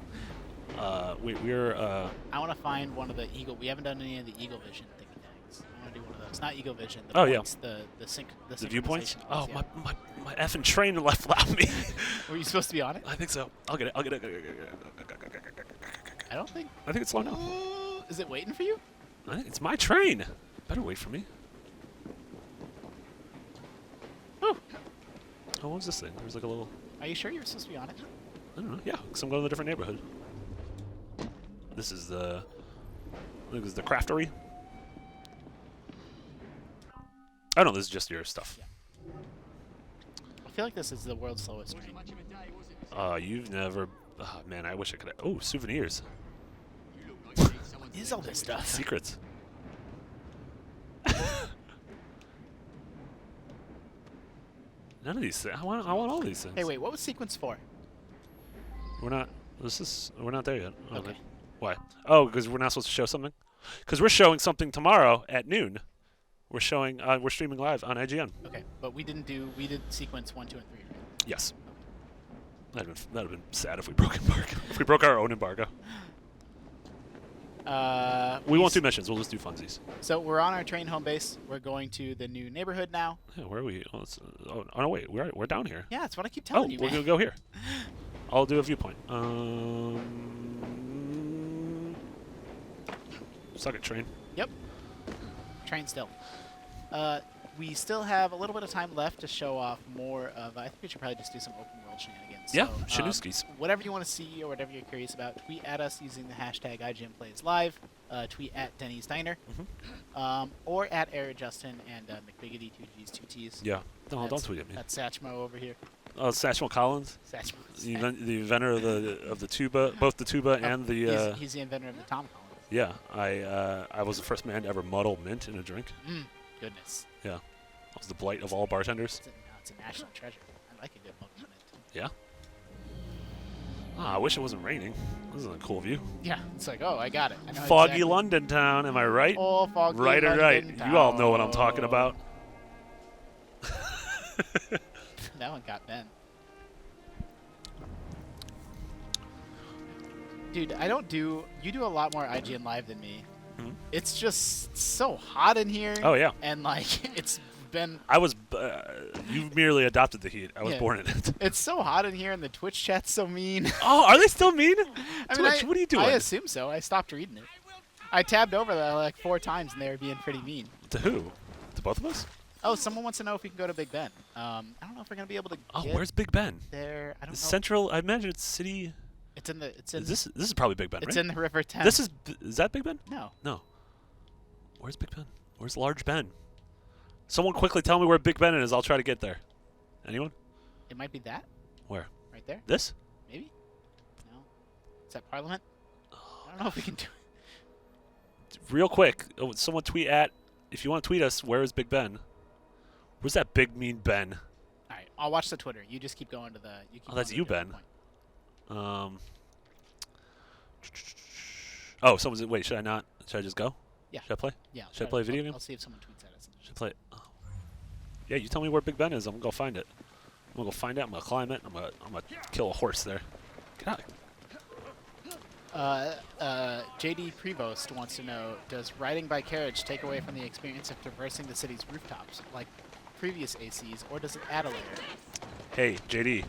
We're I want to find one of the Eagle. We haven't done any of the Eagle Vision thingy tags. I want to do one of those. Not Eagle Vision. The points, the viewpoints? synchronization Oh, ones, yeah. my effing train left without me. Were you supposed to be on it? I think so. I'll get it. I don't think. I think it's slow now. Is it waiting for you? I think it's my train. Better wait for me. Whew. Oh, what was this thing? There's like a little. Are you sure you're supposed to be on it? I don't know. Yeah, because I'm going to a different neighborhood. This is the. I think this is the craftery. Oh no, this is just your stuff. Yeah. I feel like this is the world's slowest train. You've never. Oh man, I wish I could. Oh, souvenirs. What is all this stuff? Secrets. None of these things. I want all these things. Hey, wait, what was sequence 4? We're not. We're not there yet. Okay. Why? Oh, because we're not supposed to show something. Because we're showing something tomorrow at noon. We're showing. We're streaming live on IGN. Okay, but we did sequence 1, 2, and 3. Right? Yes. That'd have been sad if we broke embargo. If we broke our own embargo. We won't do missions. We'll just do funsies. So we're on our train home base. We're going to the new neighborhood now. Yeah, where are we? Oh, no, wait. We're down here. Yeah, that's what I keep telling you, we're man. gonna go here. I'll do a viewpoint. Suck it, train. Yep. Train still. we still have a little bit of time left to show off more of. I think we should probably just do some open world shenanigans. Yeah, so, Shinooskis. Whatever you want to see or whatever you're curious about, tweet at us using the hashtag IGN Plays Live. Tweet at Denny's Diner, or at Eric Justin and McBiggity, 2Gs, 2Ts. Yeah. No, don't tweet at me. That's Satchmo over here. Oh, Satchmo Collins, Satchmo. the inventor of the tuba, both the tuba and the. He's the inventor of the Tom Collins. Yeah, I was the first man to ever muddle mint in a drink. Goodness. Yeah, I was the blight of all bartenders. It's a national treasure. I like a good muddle mint. Yeah. I wish it wasn't raining. This is a cool view. Yeah, it's like, oh, I got it. I know Foggy exactly. London town, am I right? Oh, foggy right or right. London town. You all know what I'm talking about. That one got Ben. Dude, you do a lot more IGN Live than me. It's just so hot in here. Oh, yeah. And, like, it's been... you merely adopted the heat. I was born in it. It's so hot in here, and the Twitch chat's so mean. Oh, are they still mean? I Twitch, mean, what are you doing? I assume so. I stopped reading it. I tabbed over that like 4 times, and they were being pretty mean. To who? To both of us? Oh, someone wants to know if we can go to Big Ben. I don't know if we're gonna be able to. Get Where's Big Ben? there? I don't know. Central. I imagine it's city. It's in the. It's in. This is probably Big Ben, It's right? in the River Thames. This is that Big Ben? No. No. Where's Big Ben? Where's Large Ben? Someone quickly tell me where Big Ben is. I'll try to get there. Anyone? It might be that. Where? Right there. This? Maybe. No. Is that Parliament? I don't know if we can do it. Real quick, someone tweet at. If you want to tweet us, where is Big Ben? Where's that big mean Ben? All right, I'll watch the Twitter. You just keep going to the. You keep Oh, that's going to you, the different Ben. point. Oh, someone's. Wait, should I not? Should I just go? Yeah. Should I play? Yeah. Should I play a video game? I'll see if someone tweets at us. Should I play it? Oh. Yeah, you tell me where Big Ben is. I'm gonna go find it. I'm gonna go find it. I'm gonna climb it. I'm gonna kill a horse there. Get out. JD Prevost wants to know: does riding by carriage take away from the experience of traversing the city's rooftops, like previous ACs, or does it add a layer? Hey, JD.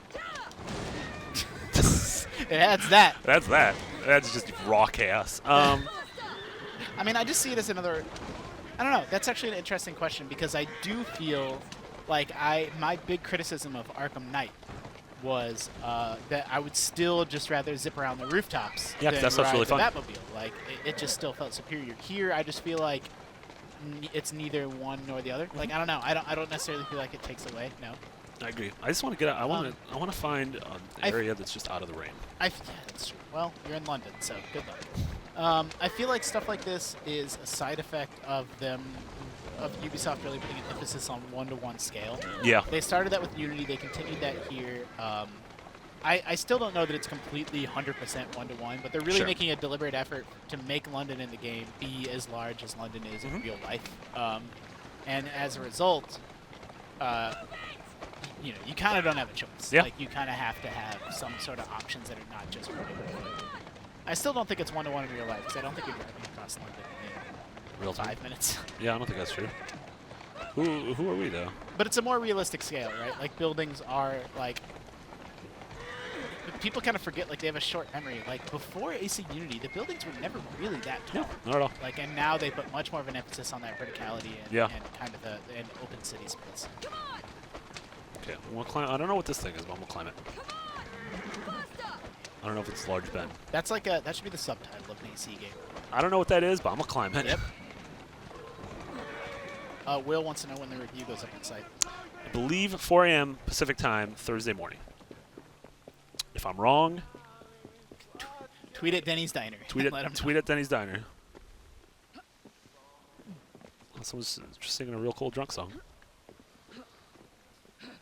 It adds that. That's that. That's just raw chaos. I mean, I just see it as another. I don't know. That's actually an interesting question because I do feel like my big criticism of Arkham Knight was that I would still just rather zip around the rooftops Yeah, than that stuff's ride really the fun. Batmobile. Like it just still felt superior. Here, I just feel like it's neither one nor the other. Like I don't know. I don't necessarily feel like it takes away. No. I agree. I just want to get out. I want to find an area that's just out of the rain. Yeah, that's true. Well, you're in London, so good luck. I feel like stuff like this is a side effect of Ubisoft really putting an emphasis on one-to-one scale. Yeah. They started that with Unity. They continued that here. I still don't know that it's completely 100% one-to-one, but they're really making a deliberate effort to make London in the game be as large as London is in real life. And as a result, you kind of don't have a choice. Yeah. Like, you kind of have to have some sort of options that are not just one-to-one. I still don't think it's one-to-one in real life, because I don't think you're driving across London in Real time. 5 minutes. Yeah, I don't think that's true. Who are we, though? But it's a more realistic scale, right? Like, buildings are, like... People kind of forget, like, they have a short memory. Like, before AC Unity, the buildings were never really that tall. No, not at all. Like, and now they put much more of an emphasis on that verticality and kind of the open city space. Okay, we'll climb. I don't know what this thing is, but I'm gonna climb it. I don't know if it's Large Ben. That's like that should be the subtitle of an AC game. I don't know what that is, but I'm gonna climb it. Yep. Will wants to know when the review goes up on site. I believe 4 a.m. Pacific time, Thursday morning. If I'm wrong, tweet at Denny's Diner. Tweet at at Denny's Diner. Someone's just singing a real cool drunk song.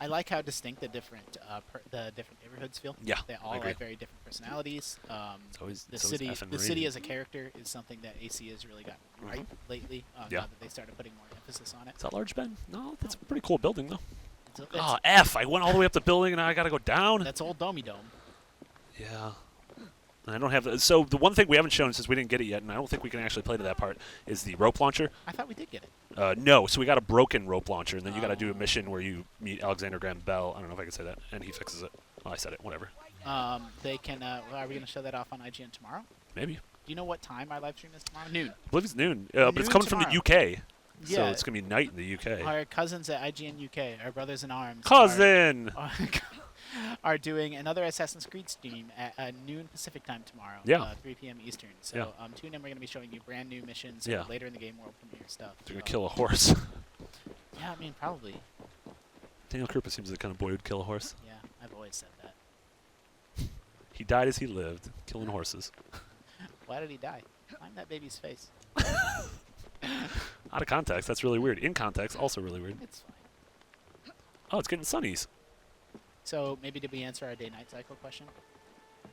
I like how distinct the different neighborhoods feel. Yeah, they all have very different personalities. The city as a character is something that AC has really gotten right lately. Now that they started putting more emphasis on it. Is that Large Ben? No, that's a pretty cool building though. Oh, F! I went all the way up the building and now I gotta go down. That's old Domey Dome. Yeah. And I don't have so the one thing we haven't shown since we didn't get it yet, and I don't think we can actually play to that part, is the rope launcher. I thought we did get it. No, so we got a broken rope launcher, and then you got to do a mission where you meet Alexander Graham Bell. I don't know if I can say that, and he fixes it. Well, I said it. Whatever. They can. Are we going to show that off on IGN tomorrow? Maybe. Do you know what time our live stream is tomorrow? Noon. I believe it's noon, but it's coming from the UK. So Yeah. it's gonna be night in the UK. Our cousins at IGN UK, our brothers in arms, Cousin. are doing another Assassin's Creed stream at noon Pacific time tomorrow. Yeah. 3 p.m. Eastern. So Yeah. tune in. We're gonna be showing you brand new missions. Yeah. And later in the game, world premiere stuff. They're gonna kill a horse. Yeah, I mean probably. Daniel Krupa seems like the kind of boy who'd kill a horse. Yeah, I've always said that. He died as he lived, killing horses. Why did he die? Climb that baby's face. Out of context, that's really weird. In context, also really weird. It's fine. Oh, it's getting sunnies. So maybe did we answer our day-night cycle question?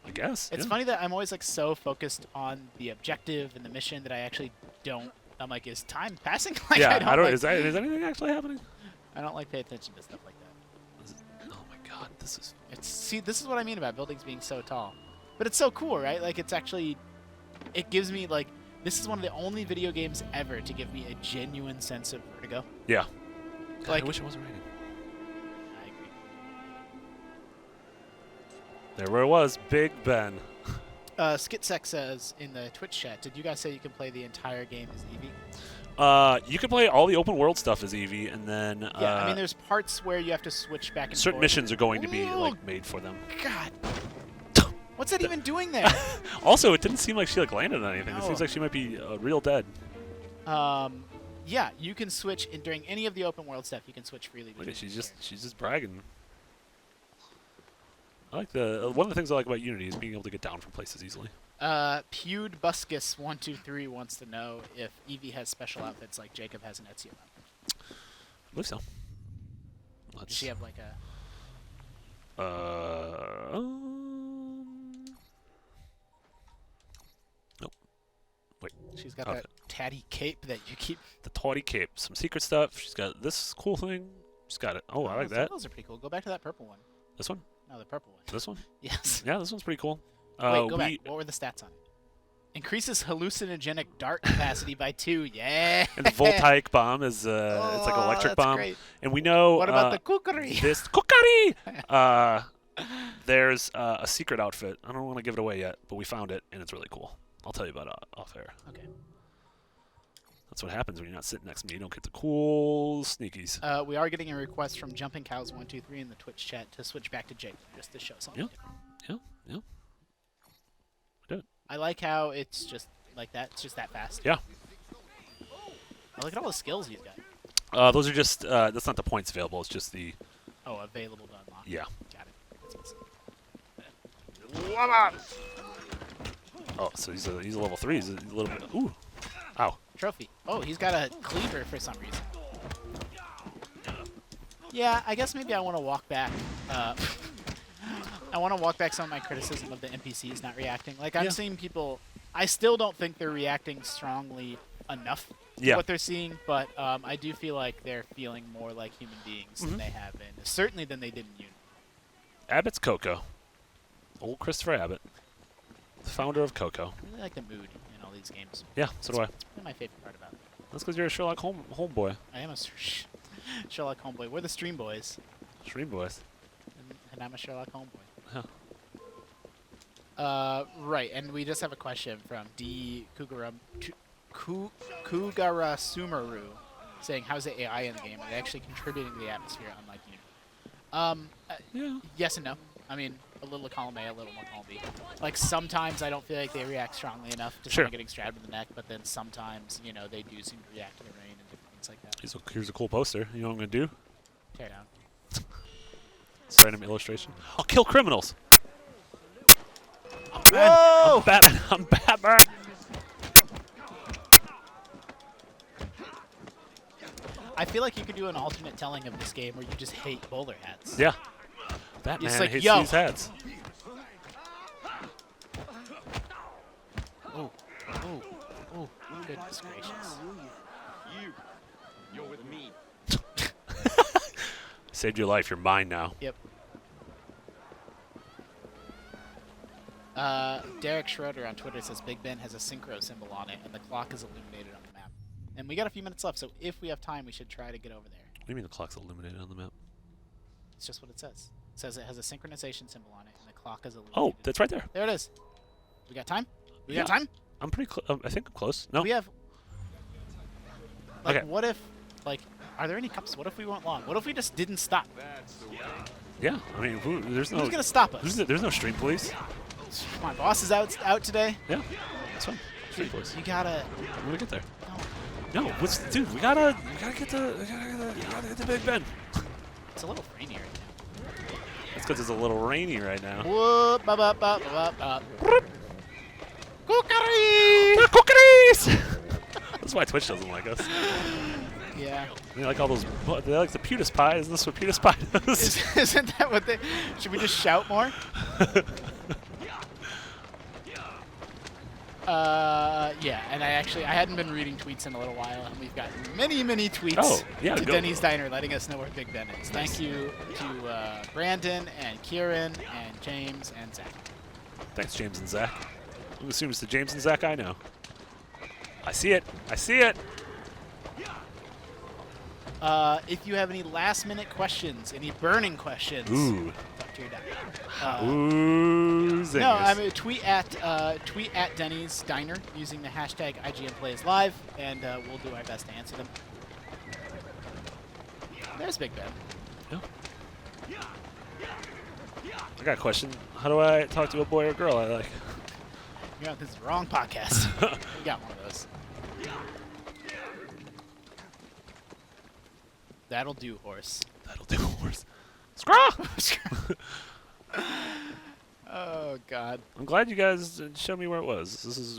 I guess. It's yeah. funny that I'm always like so focused on the objective and the mission that I actually don't. I'm like, is time passing? Like, Yeah, I don't. Like, is anything actually happening? I don't like pay attention to stuff like that. Oh my god, this is. This is what I mean about buildings being so tall, but it's so cool, right? Like it's actually, it gives me like, this is one of the only video games ever to give me a genuine sense of vertigo. Yeah. God, Like, I wish it wasn't raining. I agree. There where it was, Big Ben. Skitsec says in the Twitch chat, did you guys say you can play the entire game as Eevee? You can play all the open world stuff as Eevee, and then Yeah, I mean, there's parts where you have to switch back and certain forth. missions are going to be Oh, like made for them. God. What's that even doing there? Also, it didn't seem like she like landed on anything. It No. seems like she might be real dead. Yeah, you can switch during any of the open world stuff. You can switch freely. Look between at she's characters. just bragging. I like the one of the things I like about Unity is being able to get down from places easily. Pewed Buscus 123 wants to know if Eevee has special outfits like Jacob has in Ezio. I believe so. Does she have like a? Nope. Wait. She's got Okay. that tatty cape that you keep. The tawny cape, some secret stuff. She's got this cool thing. She's got it. Oh, I like that. Those are pretty cool. Go back to that purple one. This one? No, the purple one. This one? Yes. Yeah, this one's pretty cool. Wait, go back. What were the stats on it? Increases hallucinogenic dart capacity by 2. Yeah. And the voltaic bomb is it's like an electric that's bomb. great. And we know What about the kukri? this kukari. There's a secret outfit. I don't want to give it away yet, but we found it and it's really cool. I'll tell you about it off air. Okay. That's what happens when you're not sitting next to me. You don't get the cool sneakies. We are getting a request from Jumping Cows 123 in the Twitch chat to switch back to Jake just to show something. Yeah. Do it. I like how it's just like that. It's just that fast. Yeah. Oh, look at all the skills he's got. Those are just that's not the points available. It's just the Available to unlock. yeah. Got it. Oh, so he's a level 3. He's a little bit. Ooh. Ow. Trophy. Oh, he's got a cleaver for some reason. Yeah, I guess maybe I want to walk back. I want to walk back some of my criticism of the NPCs not reacting. Like, I'm seeing people... I still don't think they're reacting strongly enough to what they're seeing, but I do feel like they're feeling more like human beings than they have been. Certainly than they did in Unity. Abbott's Coco. Old Christopher Abbott. The founder of Coco. I really like the mood in all these games. Yeah, so do I. It's probably my favorite part about it. That's because you're a Sherlock homeboy. I am a Sherlock homeboy. We're the Stream Boys. Stream boys. And I'm a Sherlock homeboy. Huh. Right, and we just have a question from D. Kugarasumaru saying, how's the AI in the game? Are they actually contributing to the atmosphere unlike Unity? Yes and no. I mean, a little column A, a little more column B. Like, sometimes I don't feel like they react strongly enough to someone getting stabbed in the neck, but then sometimes, you know, they do seem to react to the rain and different things like that. Here's a cool poster. You know what I'm going to do? Tear down. It's random illustration. I'll kill criminals! I'm Whoa! Batman! I'm Batman! I feel like you could do an alternate telling of this game where you just hate bowler hats. Yeah. Batman like, hates yo. these hats. Oh, goodness gracious. You're with me. Saved your life. You're mine now. Yep. Derek Schroeder on Twitter says Big Ben has a synchro symbol on it, and the clock is illuminated on the map. And we got a few minutes left, so if we have time, we should try to get over there. What do you mean the clock's illuminated on the map? It's just what it says. It says it has a synchronization symbol on it, and the clock is illuminated. Oh, that's right there. There it is. We got time? We got time? I'm pretty close. I think I'm close. No. We have... Like, Okay. what if, like, are there any cups? What if we went long? What if we just didn't stop? Yeah, I mean, there's no. Who's gonna stop us? There's no stream police. My boss is out today. Yeah, that's fine. Stream police. You gotta. I'm gonna get there. No, No, dude? We gotta get the Big Ben. it's a little rainy right now. That's because it's a little rainy right now. Whoop, ba ba ba ba ba. Cookies! That's why Twitch doesn't like us. Yeah. They like all those. They like the PewDiePie pie. Isn't this what PewDiePie does? Isn't that what they? Should we just shout more? Yeah, and I hadn't been reading tweets in a little while, and we've gotten many tweets to Denny's Diner letting us know where Big Ben is. Nice. Thank you to Brandon and Kieran and James and Zach. Thanks, James and Zach. I'm assuming it's the James and Zach I know. I see it. I see it. If you have any last-minute questions, any burning questions, Ooh. talk to your dad. Ooh, zingers. No, I mean tweet at Denny's Diner using the hashtag IGNPlaysLive, and we'll do our best to answer them. There's Big Ben. Yeah. I got a question. How do I talk to a boy or girl I like? You're on this wrong podcast. We got one of those. That'll do, horse. That'll do, horse. Scraw! Oh God. I'm glad you guys showed me where it was.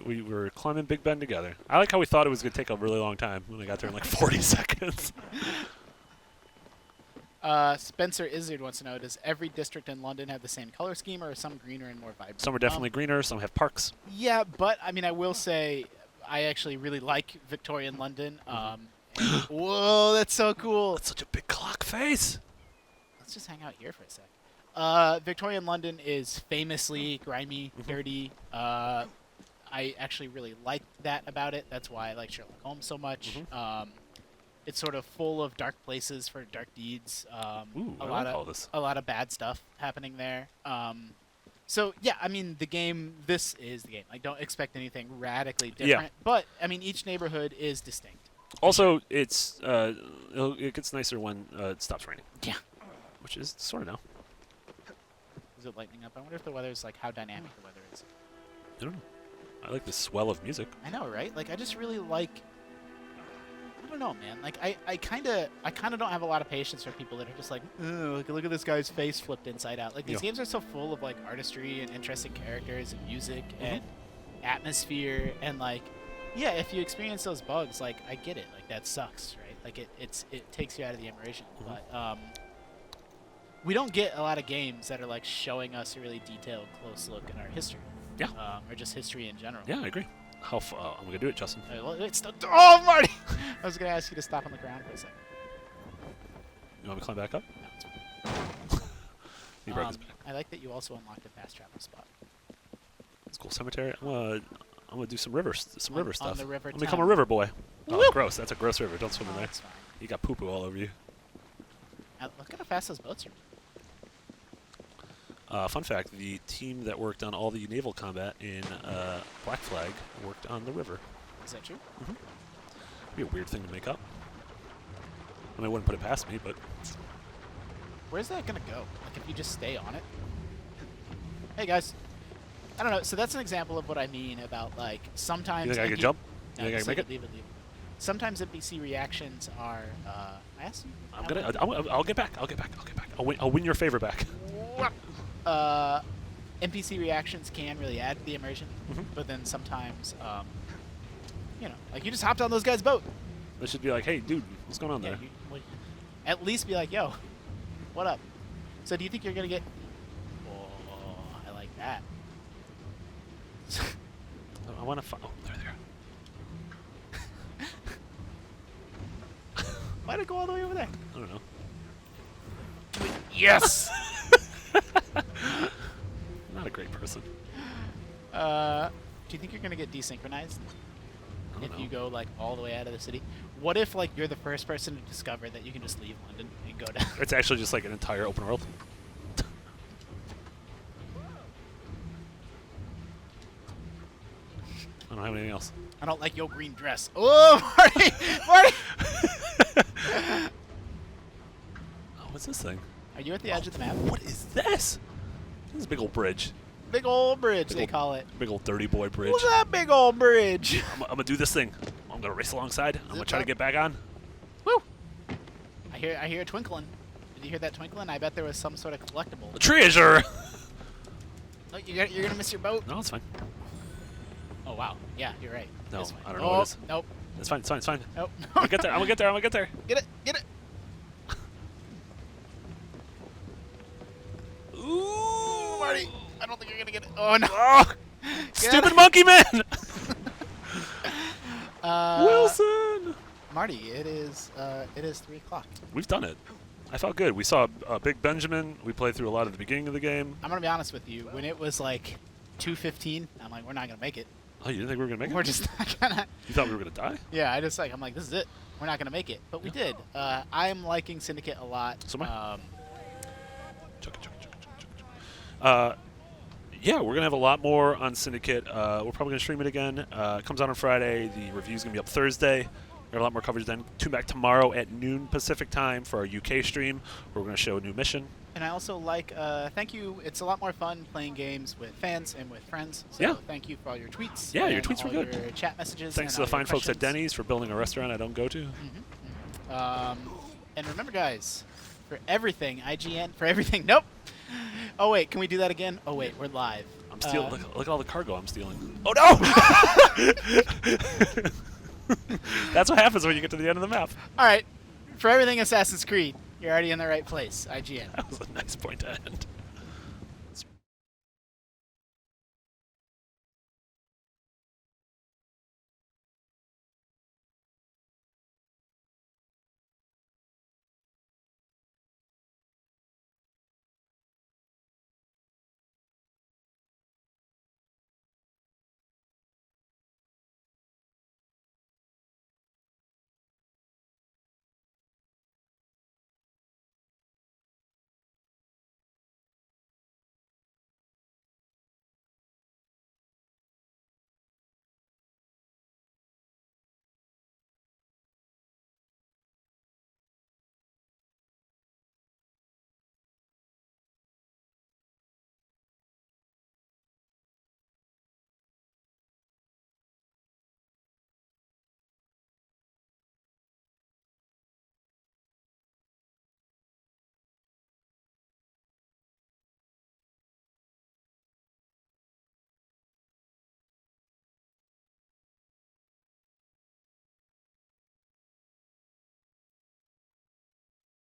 We were climbing Big Ben together. I like how we thought it was gonna take a really long time when we got there in like 40 seconds. Spencer Izzard wants to know: does every district in London have the same color scheme, or are some greener and more vibrant? Some are definitely greener. Some have parks. Yeah, but I mean, I will say, I actually really like Victorian London. Whoa, that's so cool. That's such a big clock face. Let's just hang out here for a sec. Victorian London is famously grimy, dirty. I actually really like that about it. That's why I like Sherlock Holmes so much. It's sort of full of dark places for dark deeds. Ooh, a I lot like of all this. a lot of bad stuff happening there. So yeah, I mean the game. This is the game. Like, don't expect anything radically different. Yeah. But I mean, each neighborhood is distinct. Also, it gets nicer when it stops raining. Yeah. Which is sort of now. Is it lightening up? I wonder if the weather's like how dynamic the weather is. I don't know. I like the swell of music. I know, right? Like, I just really like. I don't know, man. Like, I kind of don't have a lot of patience for people that are just like, look at this guy's face flipped inside out. Like, these games are so full of like artistry and interesting characters and music and atmosphere and like, yeah, if you experience those bugs, like, I get it. Like, that sucks, right? Like, it takes you out of the immersion. But we don't get a lot of games that are like showing us a really detailed, close look at our history. Yeah. Or just history in general. Yeah, I agree. I'm gonna do it, Justin. Oh, Marty! I was gonna ask you to stop on the ground for a second. You want me to climb back up? No, it's fine. He broke his back. I like that you also unlocked a fast travel spot. It's a cool cemetery. I'm gonna do some river stuff. On the river I'm become a town. river boy. Oh, Whoop! gross. That's a gross river. Don't swim in there. That's fine. You got poo-poo all over you. Look at how fast those boats are. Fun fact, the team that worked on all the naval combat in Black Flag worked on the river. Is that true? It'd be a weird thing to make up. I mean, I wouldn't put it past me, but... Where's that gonna go? Like, if you just stay on it? Hey, guys. I don't know. So that's an example of what I mean about, like, sometimes... You think I could jump? No, You think I just can make it? Leave it. Sometimes NPC reactions are... I asked you? I'll get back. I'll win your favor back. NPC reactions can really add to the immersion, but then sometimes, you know, like, you just hopped on those guys' boat. They should be like, hey, dude, what's going on there? At least be like, yo, what up? So do you think you're going to get... Oh, I like that. I want to... Oh, they're there. Why'd it go all the way over there? I don't know. Yes! Not a great person. Do you think you're going to get desynchronized? I don't know. You go, like, all the way out of the city? What if, like, you're the first person to discover that you can just leave London and go down? It's actually just like an entire open world. I don't have anything else. I don't like your green dress. Oh, Marty! Marty! Oh, what's this thing? Are you at the edge of the map? What is this? This is a big old bridge. Big old bridge, Big they old- call it. Big old dirty boy bridge. What's that big old bridge? I'm gonna do this thing. I'm gonna race alongside. I'm gonna try to get back on. Woo! I hear a twinkling. Did you hear that twinkling? I bet there was some sort of collectible. The treasure. Oh, you're gonna miss your boat. No, it's fine. Oh wow. Yeah, you're right. No, This way. I don't know oh, what it is. Nope. It's fine. It's fine. It's fine. Nope. I'm gonna get there. I'm gonna get there. I'm gonna get there. Get it. Get it. Ooh, Marty. I don't think you're gonna get it. Oh no. Oh, Get stupid it. monkey man. Wilson. Marty, it is 3 o'clock. We've done it. I felt good. We saw Big Benjamin. We played through a lot at the beginning of the game. I'm gonna be honest with you. When it was like 2:15, I'm like, we're not gonna make it. Oh, you didn't think we were gonna make it? We're just not gonna. You thought we were gonna die? Yeah, I'm like, this is it. We're not gonna make it, but we did. I'm liking Syndicate a lot. So am I. Yeah, we're gonna have a lot more on Syndicate. We're probably gonna stream it again. It comes out on Friday. The review's gonna be up Thursday. We have a lot more coverage then. Tune back tomorrow at noon Pacific time for our UK stream, where we're gonna show a new mission. And I also like, thank you. It's a lot more fun playing games with fans and with friends. So Yeah. thank you for all your tweets. Yeah, your and tweets were all good. Your chat messages. Thanks and to the all fine your folks at questions. Denny's for building a restaurant I don't go to. And remember, guys, for everything, IGN, for everything. Nope. Oh wait, can we do that again? Oh wait, we're live. I'm stealing. Look at all the cargo I'm stealing. Oh no! That's what happens when you get to the end of the map. All right, for everything Assassin's Creed, you're already in the right place, IGN. That was a nice point to end.